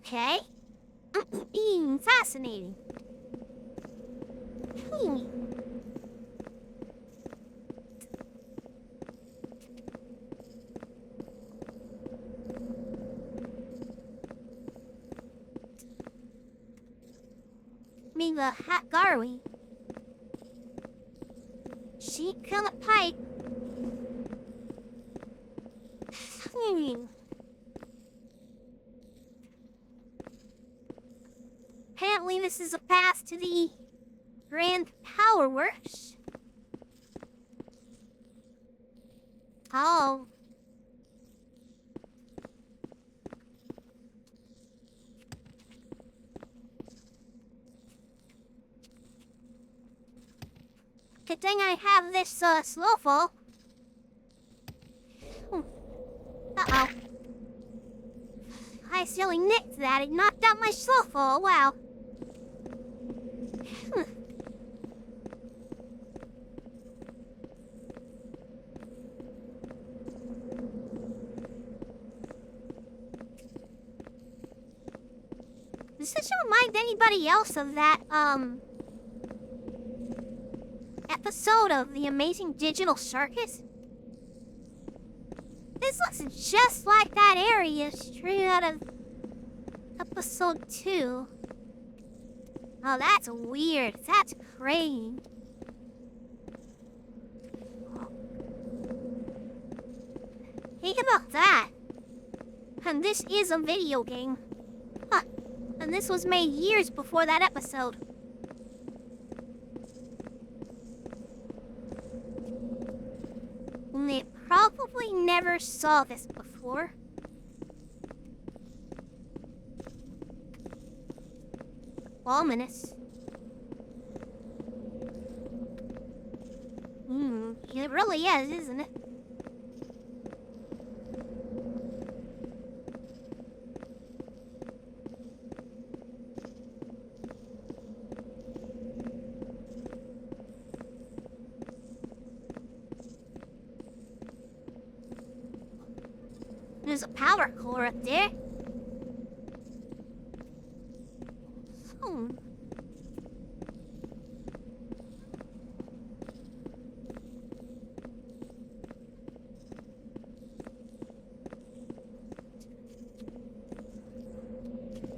Okay. Fascinating. Mila hat Garwi. She kinda pipe. Apparently this is a path to the Grand Power Works. Oh. Good thing I have this, slow fall. Uh-oh. I silly nicked that. It knocked out my slow fall. Wow. Does this remind anybody else of that, episode of The Amazing Digital Circus? This looks just like that area straight out of episode 2. Oh, that's weird. That's crazy. Think about that. And this is a video game. Huh. And this was made years before that episode. And they probably never saw this before. Ominous. It really is, isn't it? There's a power core up there.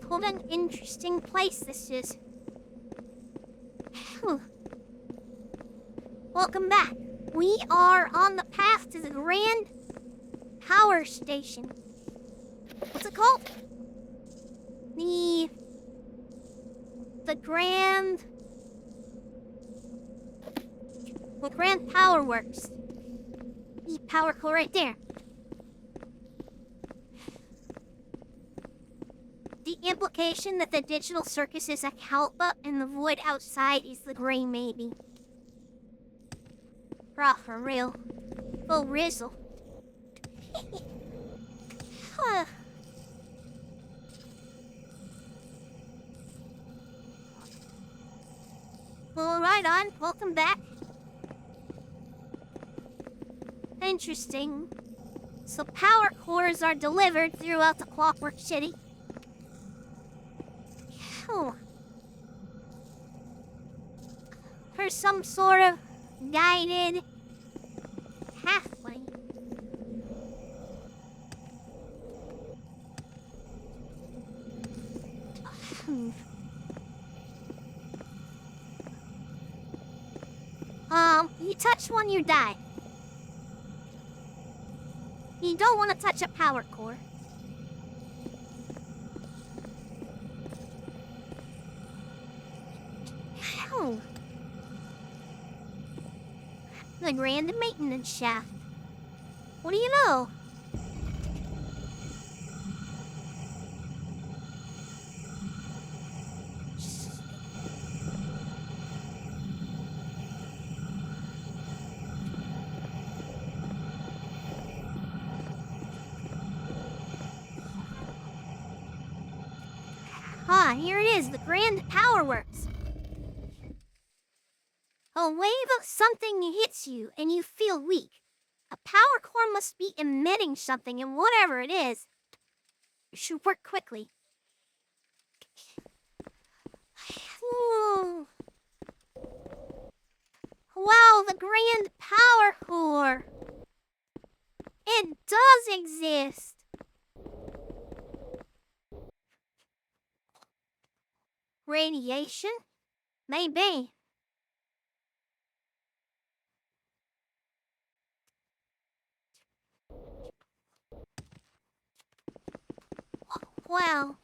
What an interesting place this is. Welcome back. We are on the path to the Grand Power Station. What's it called? The Grand Power Works. The power core right there. The implication that the digital circus is a Kalpa and the void outside is the gray maybe. Raw for real. Full rizzle. Well, right on. Welcome back. Interesting. So power cores are delivered throughout the Clockwork City. For some sort of guided pathway. You touch one, you die. You don't want to touch a power core. The Grand Maintenance Shaft. What do you know? Here it is, the Grand Power Works. A wave of something hits you and you feel weak. A power core must be emitting something, and whatever it is, you should work quickly. Wow, the Grand Power Core. It does exist. Radiation? Maybe. Wow.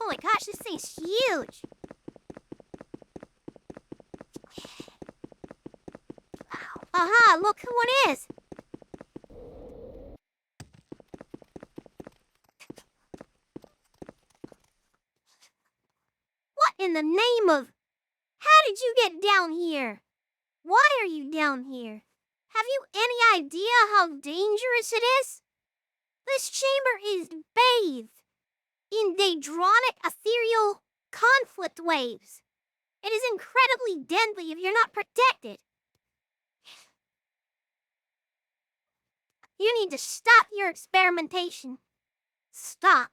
Holy gosh, this thing's huge. Aha, look who it is. What in the name of did you get down here? Why are you down here? Have you any idea how dangerous it is? This chamber is bathed in daedronic ethereal conflict waves. It is incredibly deadly if you're not protected. You need to stop your experimentation. Stop.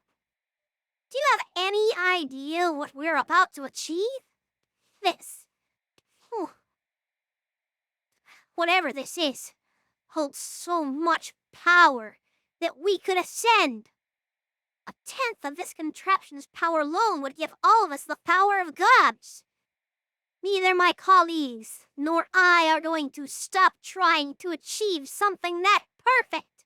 Do you have any idea what we're about to achieve? This. Whatever this is, holds so much power that we could ascend. 1/10 of this contraption's power alone would give all of us the power of gods. Neither my colleagues nor I are going to stop trying to achieve something that perfect.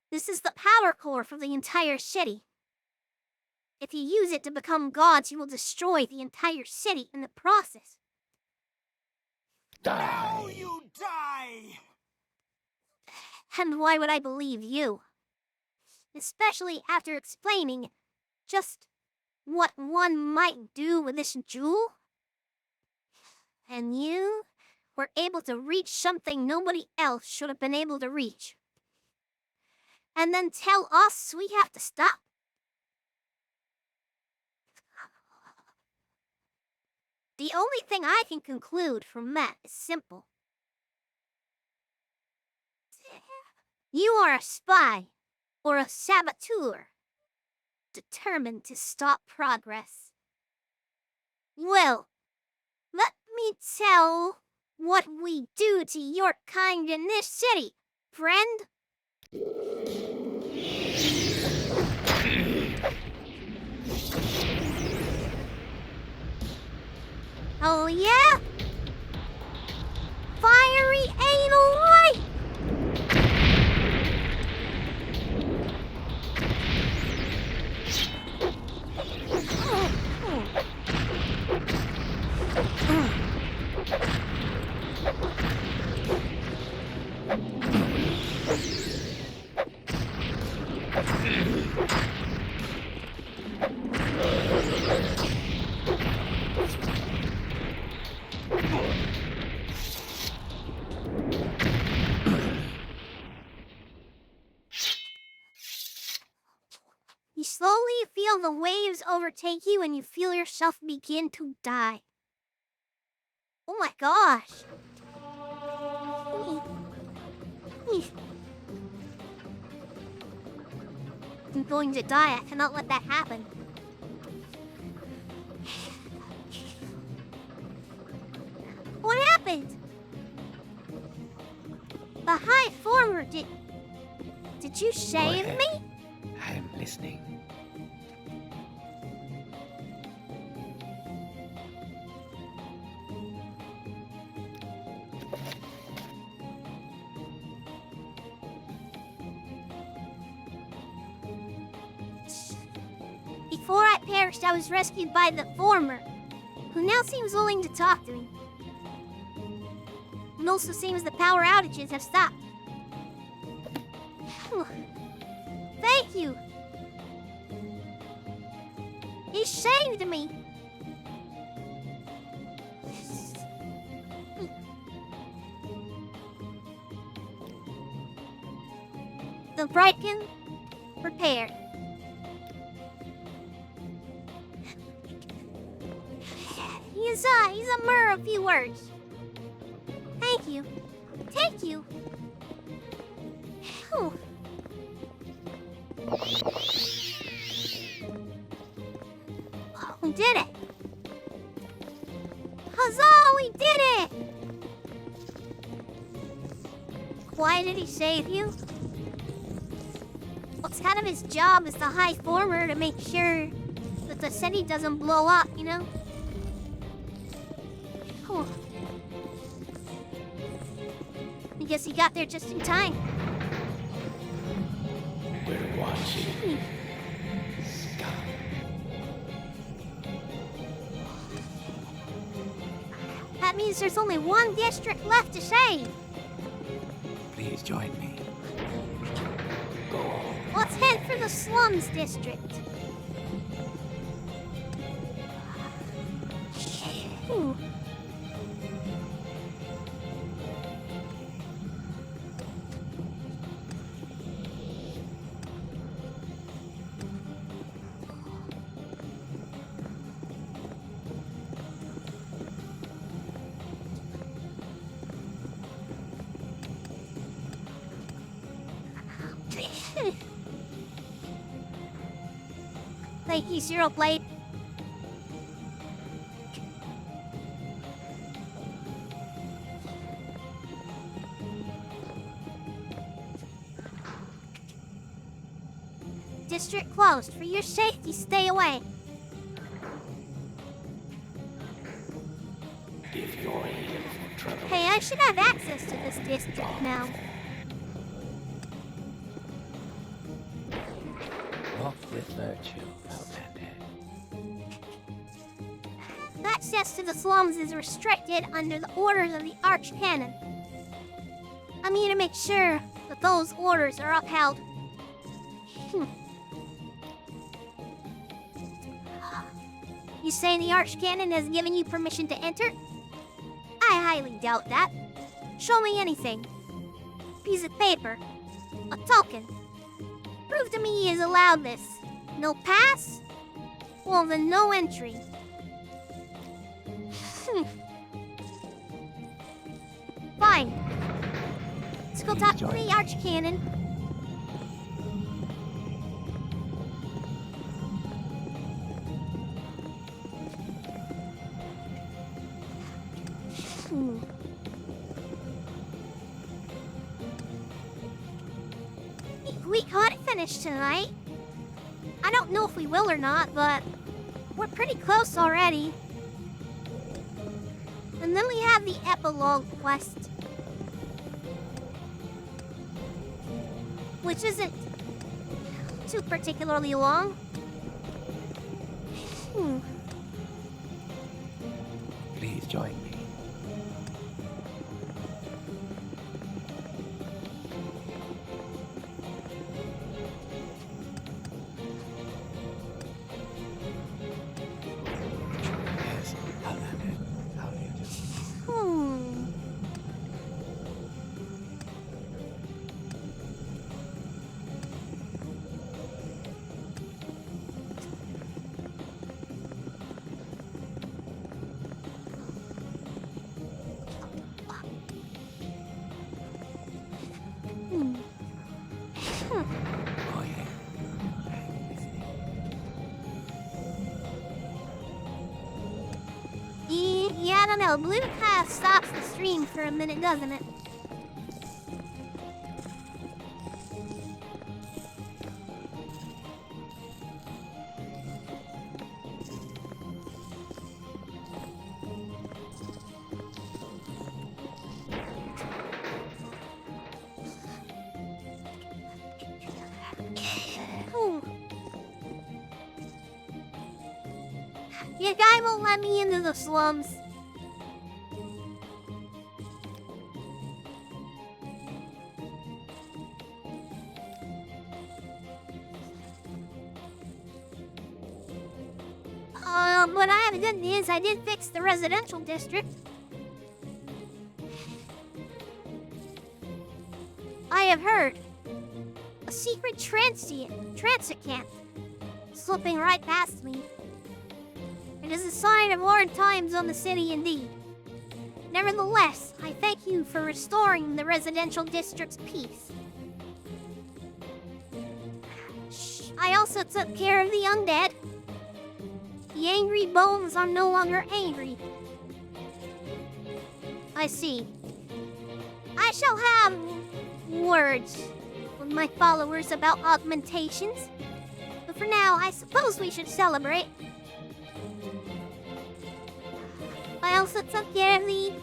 This is the power core for the entire city. If you use it to become gods, you will destroy the entire city in the process. Die! Now you die! And why would I believe you? Especially after explaining just what one might do with this jewel? And you were able to reach something nobody else should have been able to reach. And then tell us we have to stop. The only thing I can conclude from that is simple. You are a spy or a saboteur, determined to stop progress. Well, let me tell what we do to your kind in this city, friend. Oh yeah? Fiery anal light! You slowly feel the waves overtake you and you feel yourself begin to die. Oh my gosh. I'm going to die. I cannot let that happen. What happened? The High Former, did you save Go ahead. me? I am listening. Before I perished, I was rescued by the Former, who now seems willing to talk to me. It also seems the power outages have stopped. Thank you. He saved me. The Brightkin repaired. He's a mer of few words. Thank you. Thank you. Whew. We did it! Huzzah, we did it! Why did he save you? Well, it's kind of his job as the High Former to make sure that the city doesn't blow up, you know? Whew. I guess he got there just in time. We're watching. Stop. That means there's only one district left to save. Please join me. Go on. Let's head for the slums district. Ooh. Thank you, Zero Blade. District closed. For your safety, stay away. If you're here for trouble, Hey, I should have access to this district now. Walk with virtue, Outlander. Access to the slums is restricted under the orders of the Archcanon. I'm here to make sure that those orders are upheld. You say the Archcanon has given you permission to enter? I highly doubt that. Show me anything. Piece of paper. A token. Prove to me he has allowed this. No pass? Well, then no entry. Fine. Let's go talk to the Archcanon. We can't finish tonight. I don't know if we will or not, but we're pretty close already. And then we have the epilogue quest, which isn't too particularly long. Please join me. Yes, Outlander. How do you do? Oh, yeah. I'm listening. Yeah, I don't know. Blue kind of stops the stream for a minute, doesn't it? Your guy won't let me into the slums. But I have good news. I did fix the residential district. I have heard. A secret transit camp slipping right past me. It is a sign of hard times on the city indeed. Nevertheless, I thank you for restoring the residential district's peace. I also took care of the undead. The angry bones are no longer angry. I see. I shall have words with my followers about augmentations. But for now, I suppose we should celebrate. I also took care of the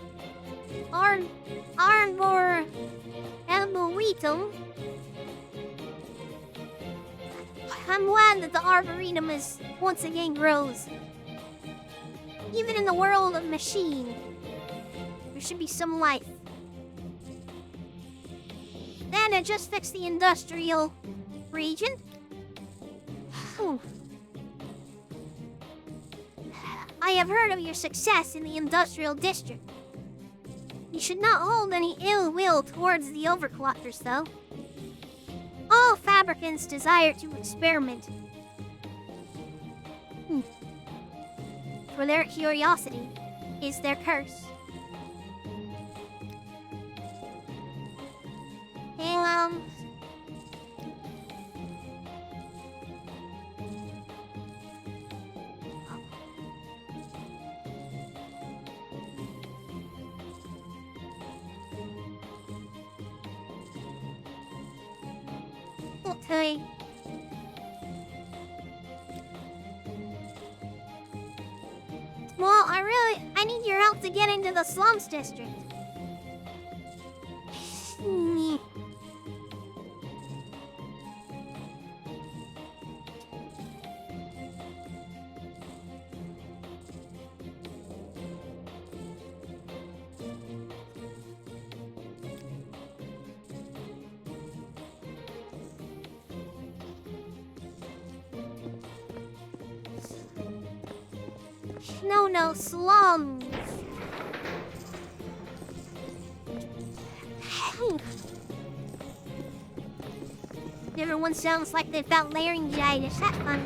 Arboretum. I'm glad that the Arboretum is once again grows. Even in the world of machine, there should be some life. Then I just fixed the industrial region. I I have heard of your success in the industrial district. You should not hold any ill will towards the overclockers, though. All fabricants desire to experiment. For their curiosity is their curse. Hang on. Okay. Well, I need your help to get into the slums district. No, slums. Everyone sounds like they've got laryngitis. That's funny.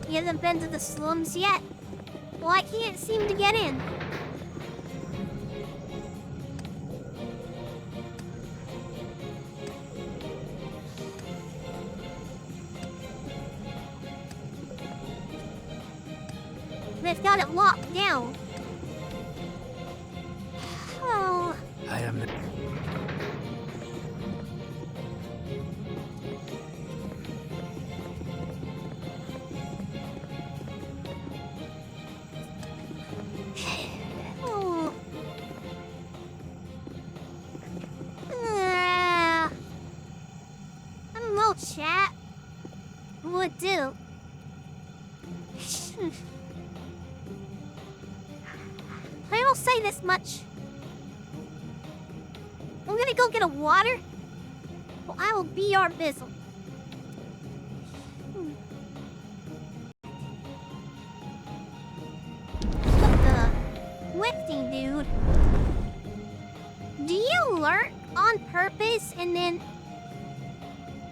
You haven't been to the slums yet? Well, I can't seem to get in. They've got it locked down. Oh. I am... Oh. I don't know, chat. Would do. I will say this much. I'm gonna go get a water. Well, I will be your bizzle. What the? Lifting, dude. Do you lurk on purpose and then...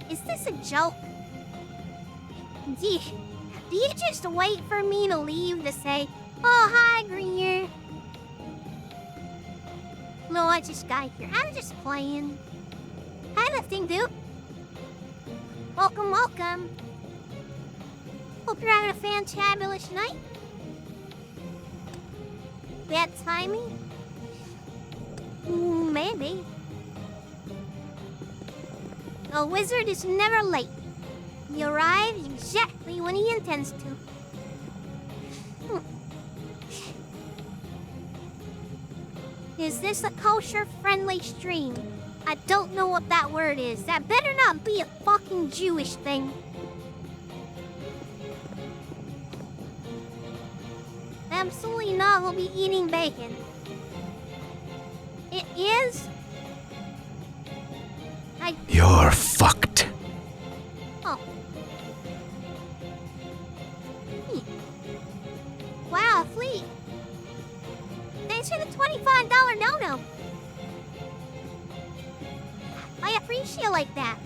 Is this a joke? Do you just wait for me to leave to say, oh, hi, Greer? No, I just got here. I'm just playing. Hi, lifting dude. Welcome, welcome. Hope you're having a fantabulous night. Bad timing? Maybe. A wizard is never late. He arrives exactly when he intends to. Is this a kosher-friendly stream? I don't know what that word is. That better not be a fucking Jewish thing. Absolutely not. We'll be eating bacon. It is? You're fucked. Oh. Wow, Fleet. Thanks for the $25 no-no. I appreciate like that.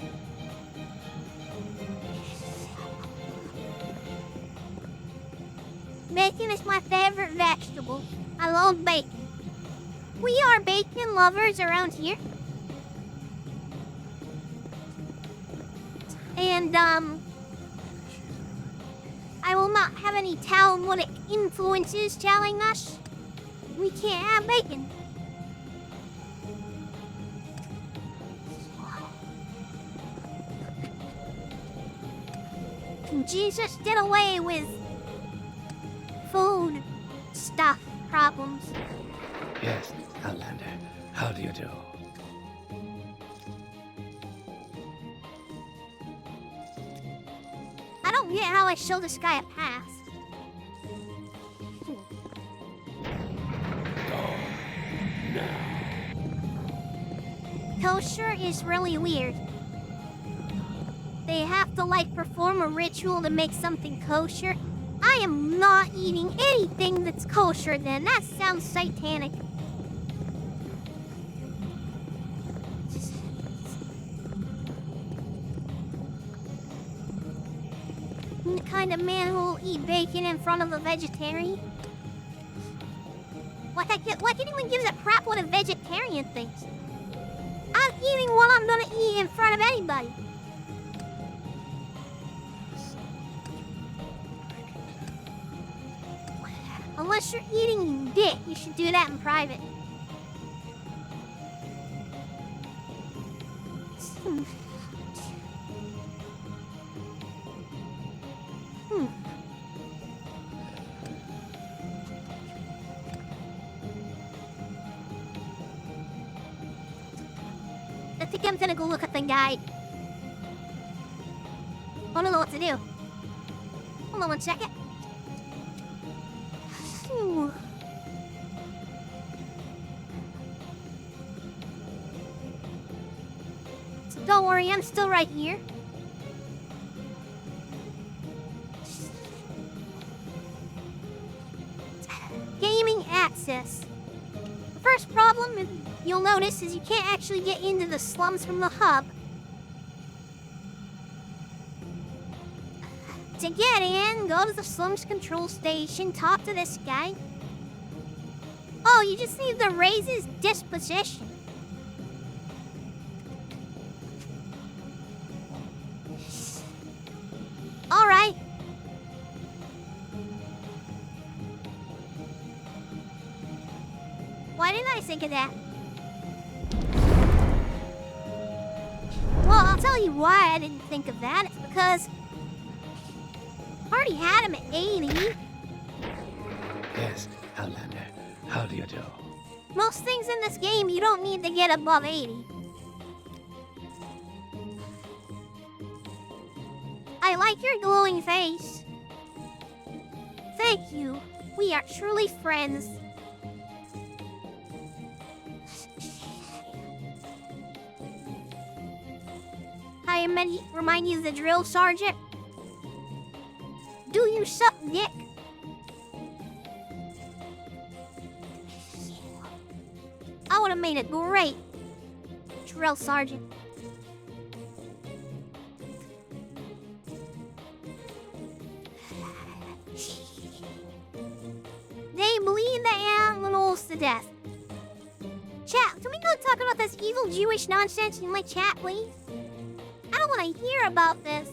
Bacon is my favorite vegetable. I love bacon. We are bacon lovers around here. And, I will not have any Talmudic influences telling us we can't have bacon. Jesus did away with food stuff problems. Yes, Outlander. How do you do? I don't get how I show this guy a pass. Kosher is really weird. they have to, like, perform a ritual to make something kosher. I am not eating anything that's kosher then. That sounds satanic. I'm the kind of man who'll eat bacon in front of a vegetarian. Like, why can't anyone give a crap what a vegetarian thinks? I'm eating what I'm gonna eat in front of anybody. Unless you're eating dick, you should do that in private. I think I'm gonna go look at the guide. I don't know what to do. Hold on one second. Phew. So don't worry, I'm still right here. Gaming access. The first problem you'll notice is you can't actually get into the slums from the hub. To get in, go to the slums control station, talk to this guy. Oh, you just need to raise his disposition. Alright. Why didn't I think of that? Well, I'll tell you why I didn't think of that. It's because I already had him at 80. Yes, Outlander. How do you do? Most things in this game, you don't need to get above 80. I like your glowing face. Thank you. We are truly friends. I remind you of the drill sergeant. Do you suck dick? I would have made a great drill sergeant. They bleed the animals to death. Chat, can we go talk about this evil Jewish nonsense in my chat, please? I don't want to hear about this.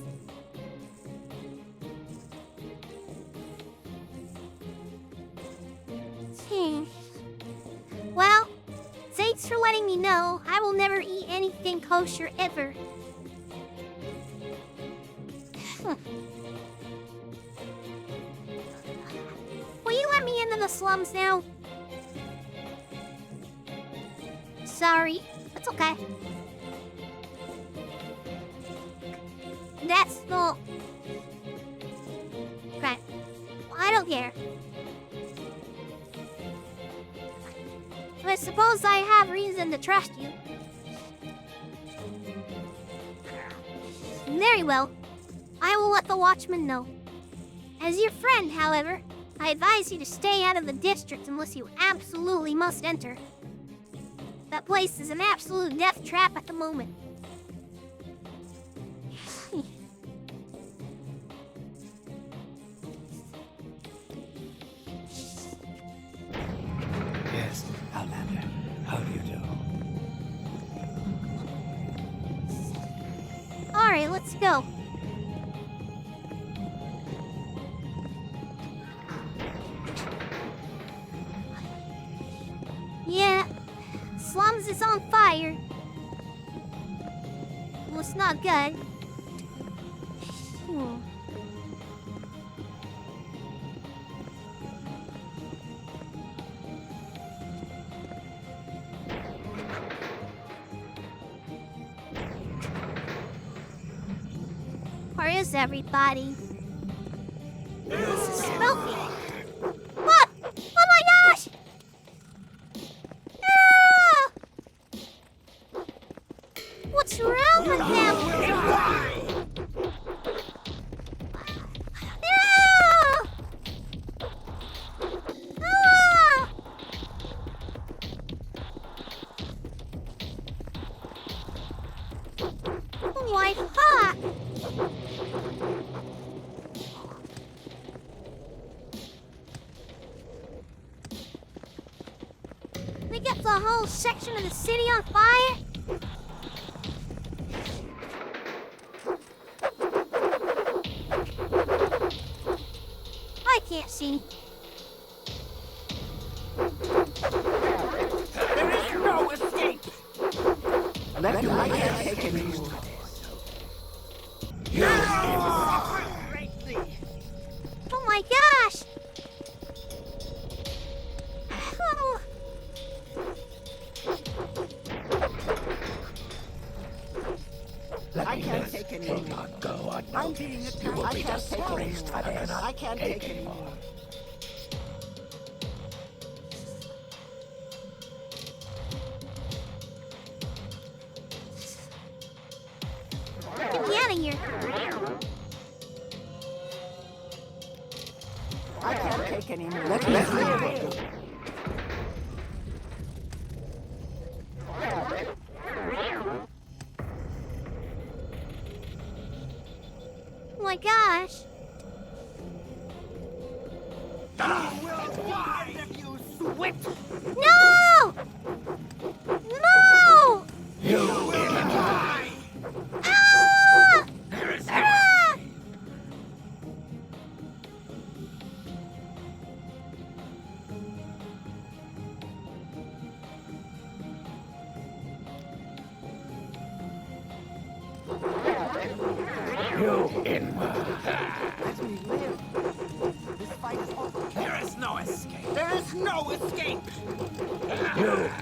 Well, thanks for letting me know. I will never eat anything kosher ever. Will you let me into the slums now? Sorry, it's okay. That's not... Okay, I don't care. I suppose I have reason to trust you. Very well. I will let the watchman know. As your friend, however, I advise you to stay out of the district unless you absolutely must enter. That place is an absolute death trap at the moment. Yes, Outlander. How do you do? Alright, let's go. Yeah, slums is on fire. Well, it's not good. Where is everybody? This is spooky. What? Oh my gosh! Ah! What's wrong with him? gets a whole section of the city on fire? I can't see. There is no escape! Let me I can't take any more. Oh my gosh! Oh. I can't take any will more. not go I'm unnoticed. being You attacked. will I be can't take any disgraced. more. I cannot I can't take take any anymore. more. Get me out of here. I can't take any more. Let's go. Oh my gosh. No! No! Ah! Ah! You inward. Let me live. This fight is over. There is no escape! There is no escape!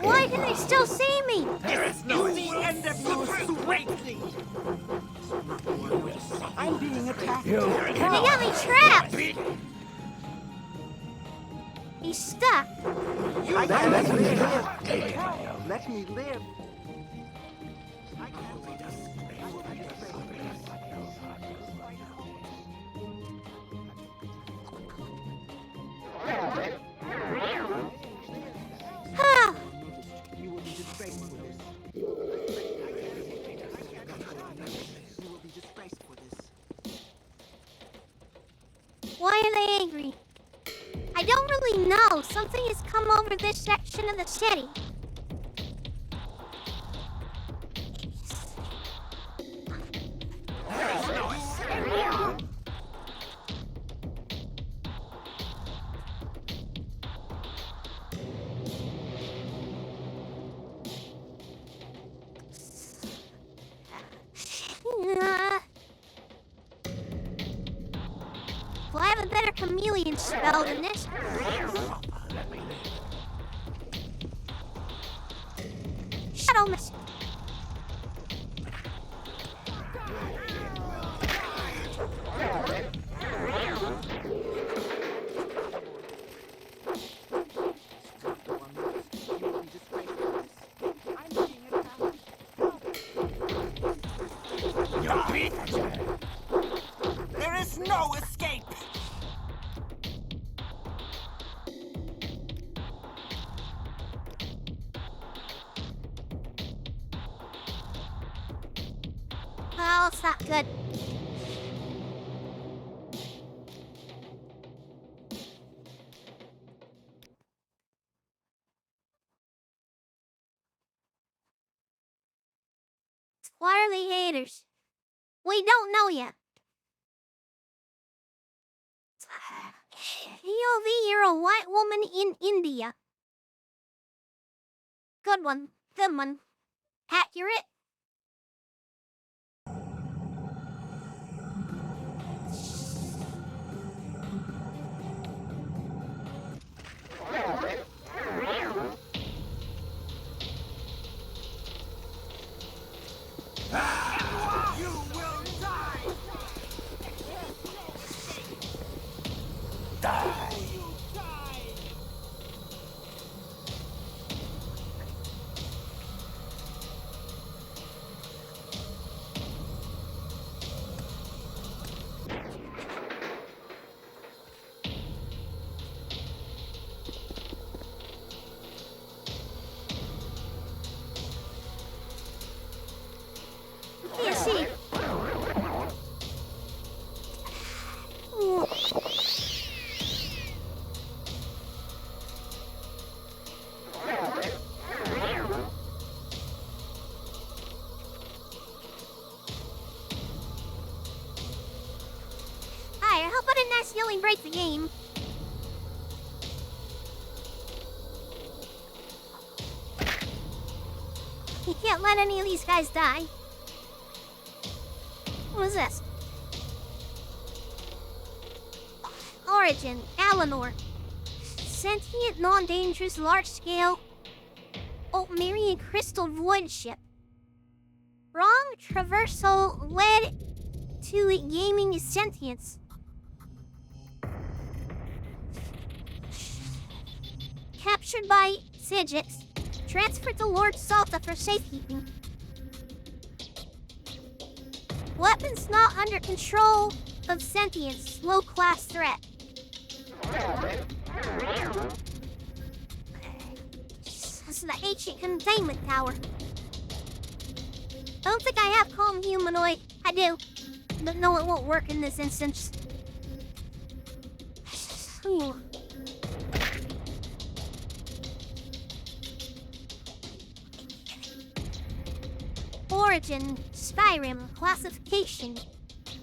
Why can they still see me? There is no escape! The end of you, greatly! I'm being attacked. You They got me trapped. He's stuck. Let me live. Let me live. Ah. You will be disgraced for this. You will be disgraced for this. Why are they angry? I don't really know. Something has come over this section of the city. Well, I have a better chameleon spell than this. Shadow Mist. There is no escape! Oh, it's not good. Why are they haters? We don't know yet. POV, you're a white woman in India. Good one. Good one. Accurate. You will die! Die. You die! definitely break the game. You can't let any of these guys die. What is this? Origin, Alanor. Sentient, non-dangerous, large-scale Ultmerian crystal void ship. Wrong traversal led to it gaining sentience. Captured by Sigix. Transferred to Lord Salta for safekeeping. Weapons not under control of sentience. Low-class threat. This is the ancient containment tower. I don't think I have calm humanoid. I do. But no, it won't work in this instance. Origin, Skyrim, classification.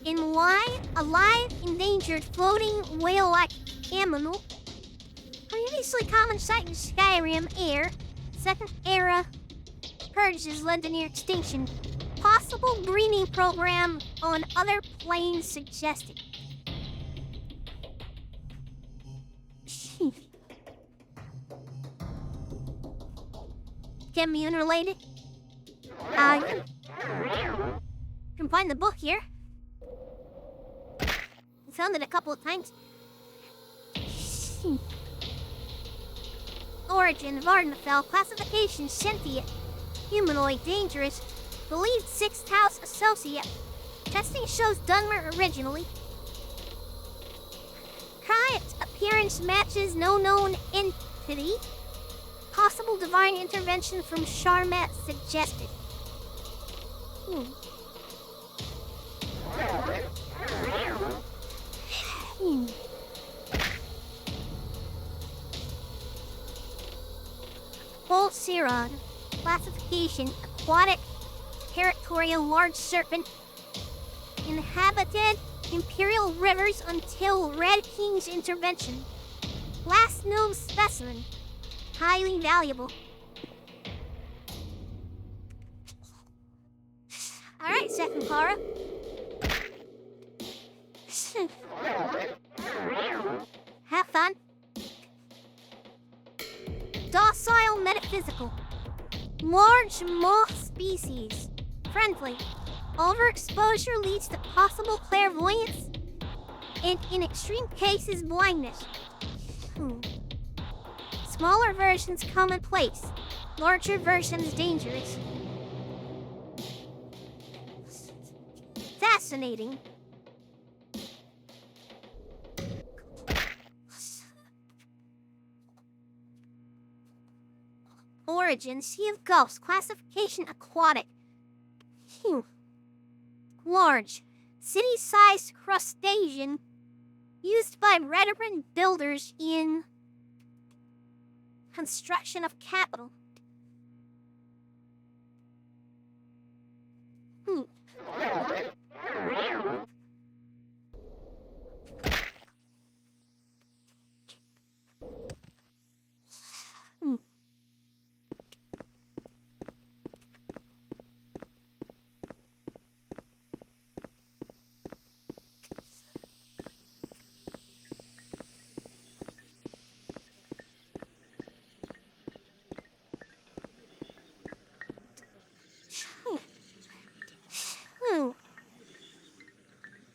In Y, alive, endangered, floating, whale-like animal. Previously common sight in Skyrim, air. Second era purges led to near extinction. Possible breeding program on other planes suggested. Can be unrelated. You can find the book here. I found it a couple of times. Origin, Vardenfell, classification, sentient, humanoid, dangerous, believed 6th house associate. Testing shows Dunmer originally. Current appearance matches no known entity. Possible divine intervention from Sharmat suggested. Volsirod. Classification, aquatic, territorial, large serpent. Inhabited imperial rivers until Red King's intervention. Last known specimen. Highly valuable. Alright, second Clara. Have fun. Docile metaphysical. Large moth species. Friendly. Overexposure leads to possible clairvoyance and, in extreme cases, blindness. Smaller versions commonplace. Larger versions dangerous. Fascinating. Origin, Sea of Ghosts, classification aquatic. Large, city-sized crustacean used by veteran builders in construction of capital.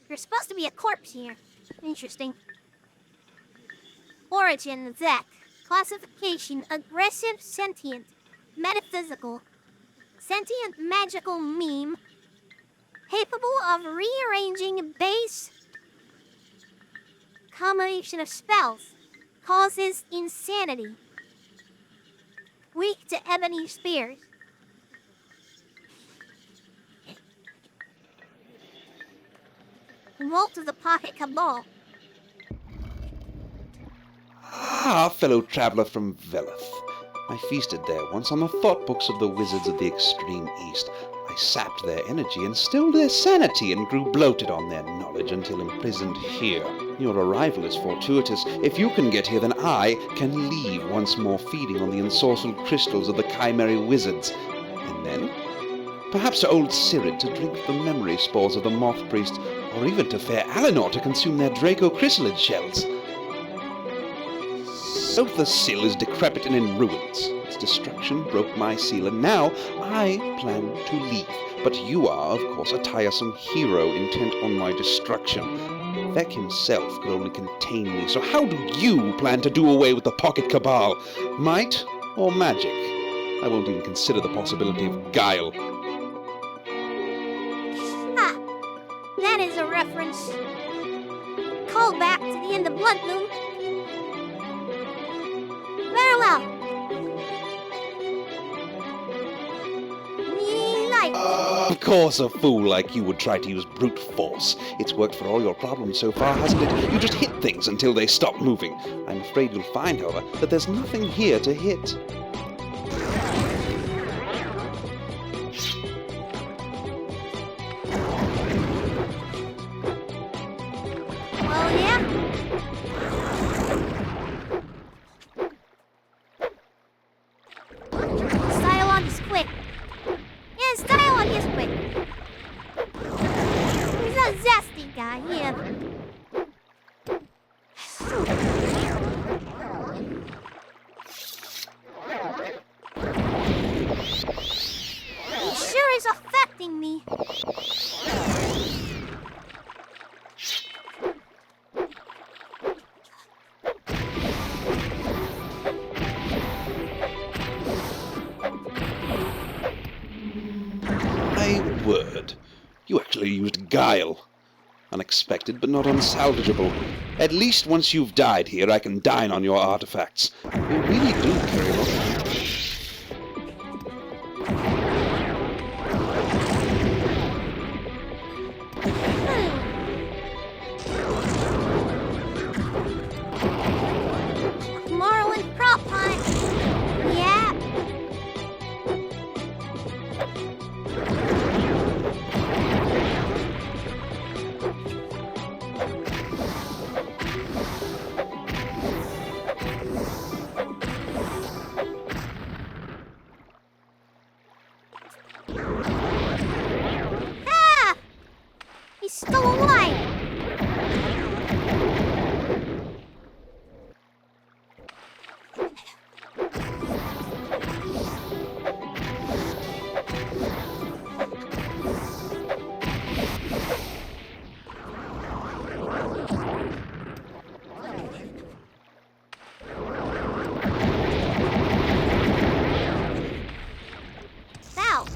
There's supposed to be a corpse here. Interesting. Origin, Zek. Classification, aggressive, sentient, metaphysical, sentient magical meme, capable of rearranging base combination of spells, causes insanity, weak to ebony spears. Vault of the Pocket Cabal. Ah, fellow traveller from Veleth. I feasted there once on the thought books of the wizards of the extreme east. I sapped their energy and stilled their sanity and grew bloated on their knowledge until imprisoned here. Your arrival is fortuitous. If you can get here, then I can leave once more feeding on the ensorcelled crystals of the chimera wizards. And then, perhaps to old Cirid to drink the memory spores of the moth priest, or even to fair Alinor to consume their Draco chrysalid shells. Sotha's seal is decrepit and in ruins. Its destruction broke my seal, and now I plan to leave. But you are, of course, a tiresome hero intent on my destruction. Vec himself could only contain me, so how do you plan to do away with the Pocket Cabal? Might or magic? I won't even consider the possibility of guile. Ha! That is a reference. Call back to the end of Blood Moon. Very well. Me like. Of course a fool like you would try to use brute force. It's worked for all your problems so far, hasn't it? You just hit things until they stop moving. I'm afraid you'll find, however, that there's nothing here to hit. Well, yeah. Stylon is quick. Yeah, Stylon is quick. He's a zesty guy, yeah. He sure is affecting me. My word. You actually used guile. Unexpected, but not unsalvageable. At least once you've died here, I can dine on your artifacts. You really do carry a lot of... Morrowind prop hunt. Yeah. Ah! He's still alive. Ow.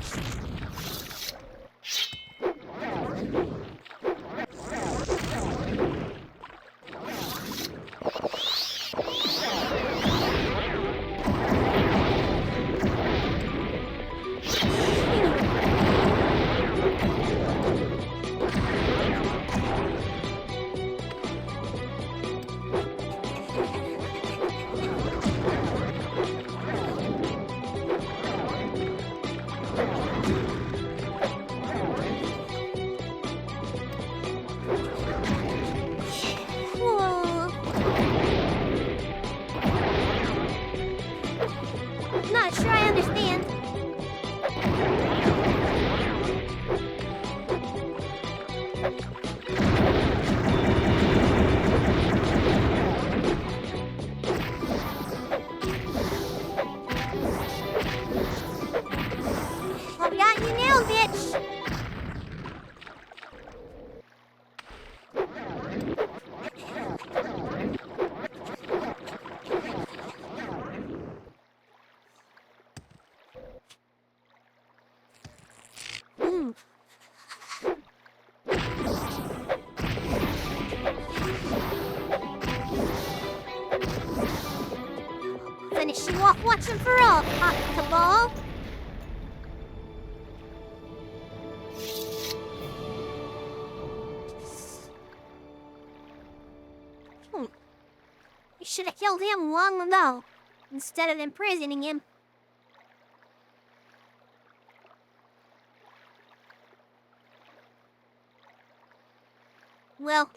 Not sure I understand. I've got you now, bitch. Hmm. Finishing off watching for all, hot cabal. We should have killed him long ago, instead of imprisoning him. Well,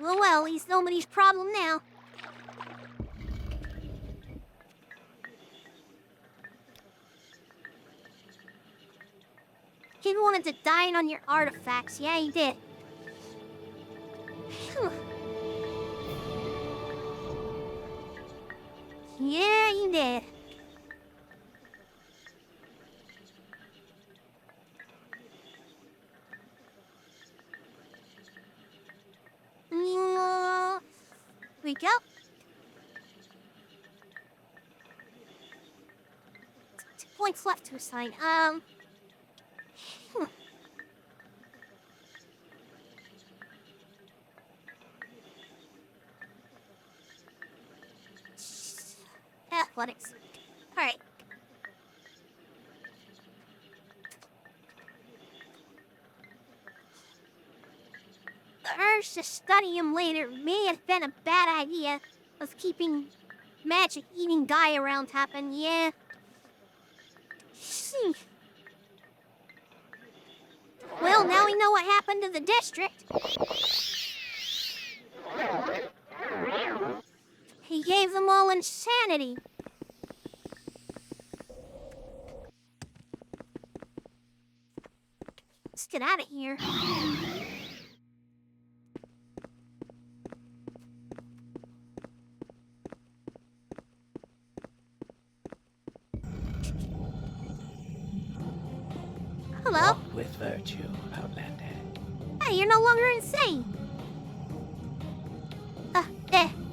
Oh well, he's nobody's problem now. Kid wanted to dine on your artifacts. Yeah, he did. Phew. Yeah, he did. We go. 2 points left to assign. Hmm. Athletics. All right. The urge to study him later may have been a bad idea of keeping magic-eating guy around happen, yeah. Well, now we know what happened to the district. He gave them all insanity. Let's get out of here. Hello? Walk with virtue, Outlander. Hey, you're no longer insane.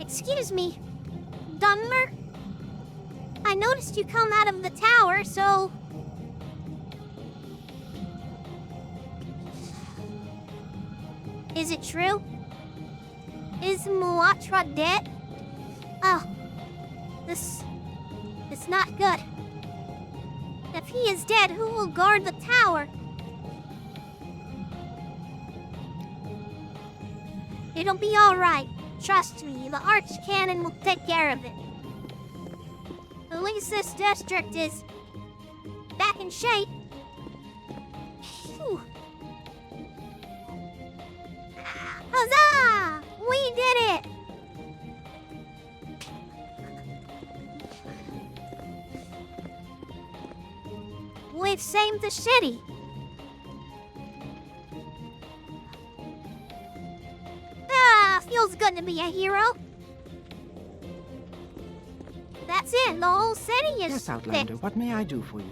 Excuse me, Dunmer. I noticed you come out of the tower, so... Is it true? Is Muatra dead? Oh, this is not good. If he is dead, who will guard the tower? It'll be all right. Trust me, the Archcanon will take care of it. At least this district is back in shape. Phew. Huzzah! We did it! We've saved the city. Feels good to be a hero. That's it, the whole city is Yes, Outlander, what may I do for you?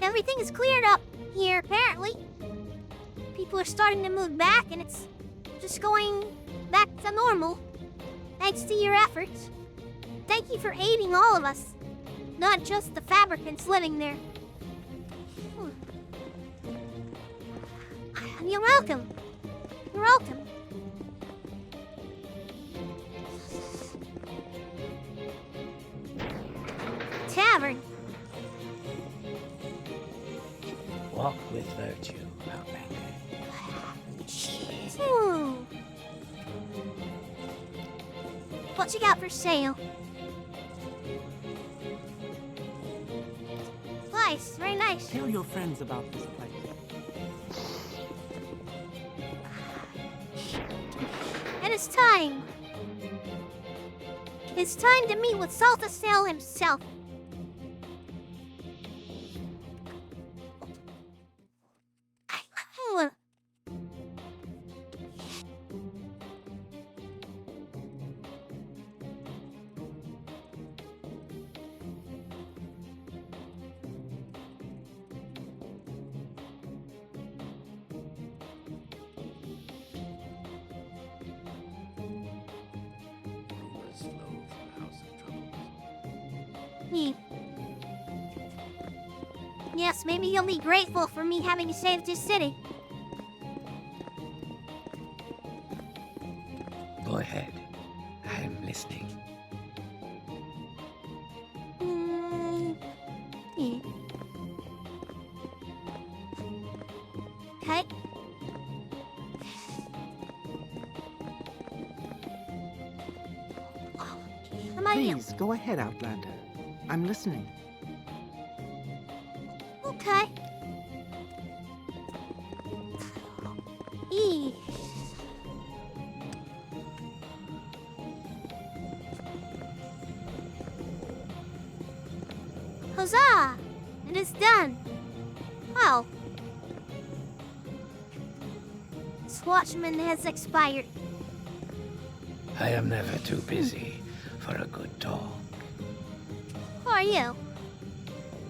Everything is cleared up here, apparently. People are starting to move back, and it's just going back to normal. Thanks to your efforts. Thank you for aiding all of us, not just the fabricants living there. You're welcome. You're welcome. Tavern. Walk with virtue, Outlander. What you got for sale? Nice, very nice. Tell your friends about this place. And it's time. It's time to meet with Saltasail himself. Yes, maybe you'll be grateful for me having saved his city. Go ahead. I'm listening. Okay. Please, go ahead, Outlander. I'm listening. Okay. Eesh. Huzzah! It is done. Well, this watchman has expired. I am never too busy for a good talk. Who are you?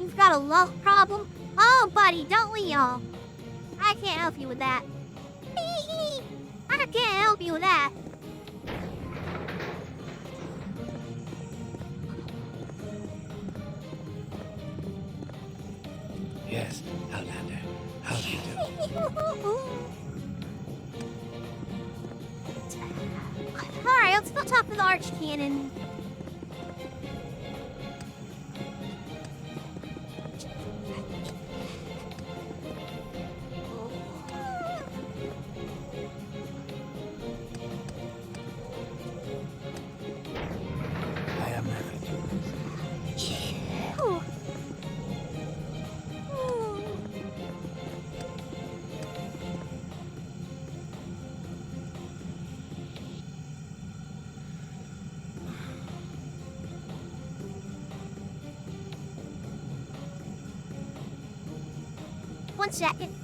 You've got a love problem? Oh, buddy, don't we all? I can't help you with that. I can't help you with that. Yes, Outlander. How do you do? Alright, let's go talk to the Archcannon. I am never too busy. Ooh. One second.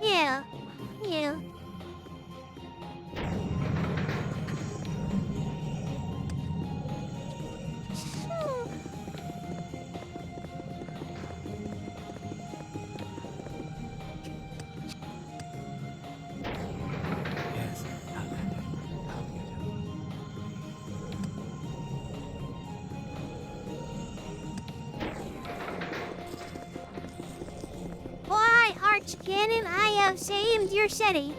Yeah. Yeah. Yes, Outlander. How do you do? Why, Archcannon, I have saved your city.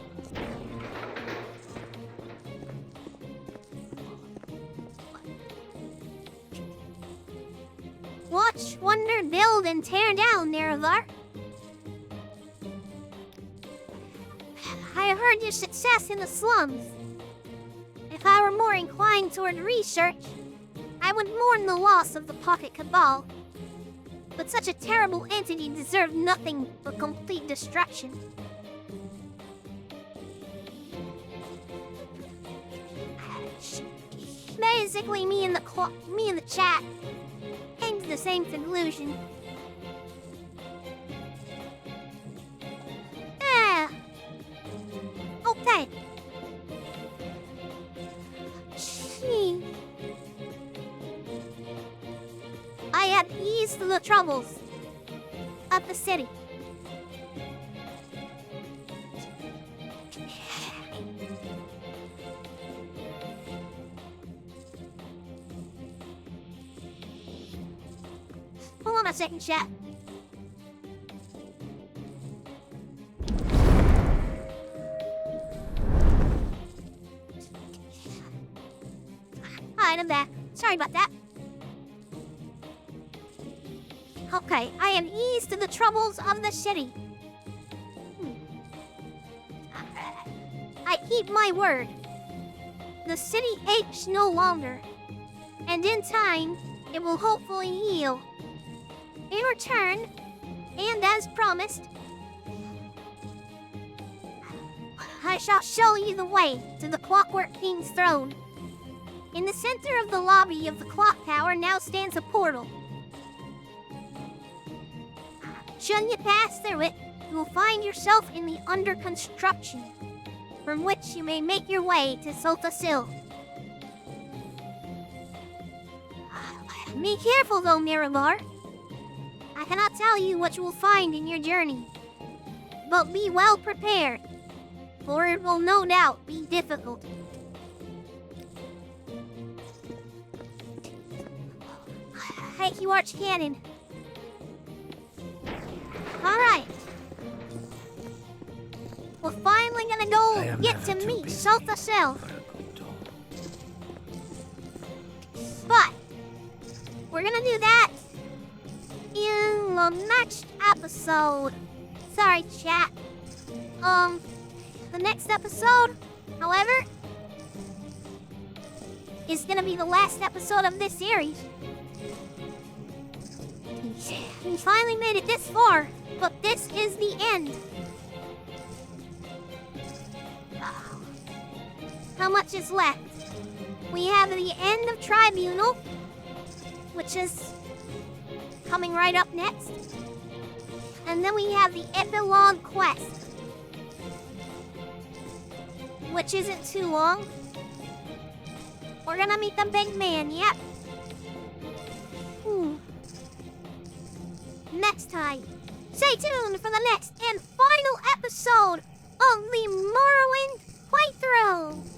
Watch, wonder, build, and tear down, Nerevar. I heard your success in the slums. If I were more inclined toward research, I would mourn the loss of the Pocket Cabal. But such a terrible entity deserved nothing but complete destruction. Basically, me and the chat came to the same conclusion. Yeah. Okay. Gee. I have eased the troubles of the city. Hold on a second, chat. Alright, I'm back. Sorry about that. Okay, I am eased to the troubles of the city. I keep my word. The city aches no longer, and in time, it will hopefully heal. In return, and as promised, I shall show you the way to the Clockwork King's throne. In the center of the lobby of the clock tower now stands a portal. Should you pass through it, you will find yourself in the under construction, from which you may make your way to Sil. Be careful though, Miramar. I cannot tell you what you will find in your journey, but be well prepared, for it will no doubt be difficult. Thank you, Archcannon. Alright. we're finally gonna I go am get never to too meet busy Salta Self. for a good talk. But we're gonna do that in the next episode. Sorry, chat. The next episode, however, is gonna be the last episode of this series. We finally made it this far, but this is the end. How much is left? We have the end of Tribunal, which is coming right up next. And then we have the Epilogue Quest, which isn't too long. We're gonna meet the big man, yep. Next time, stay tuned for the next and final episode of the Morrowind playthrough.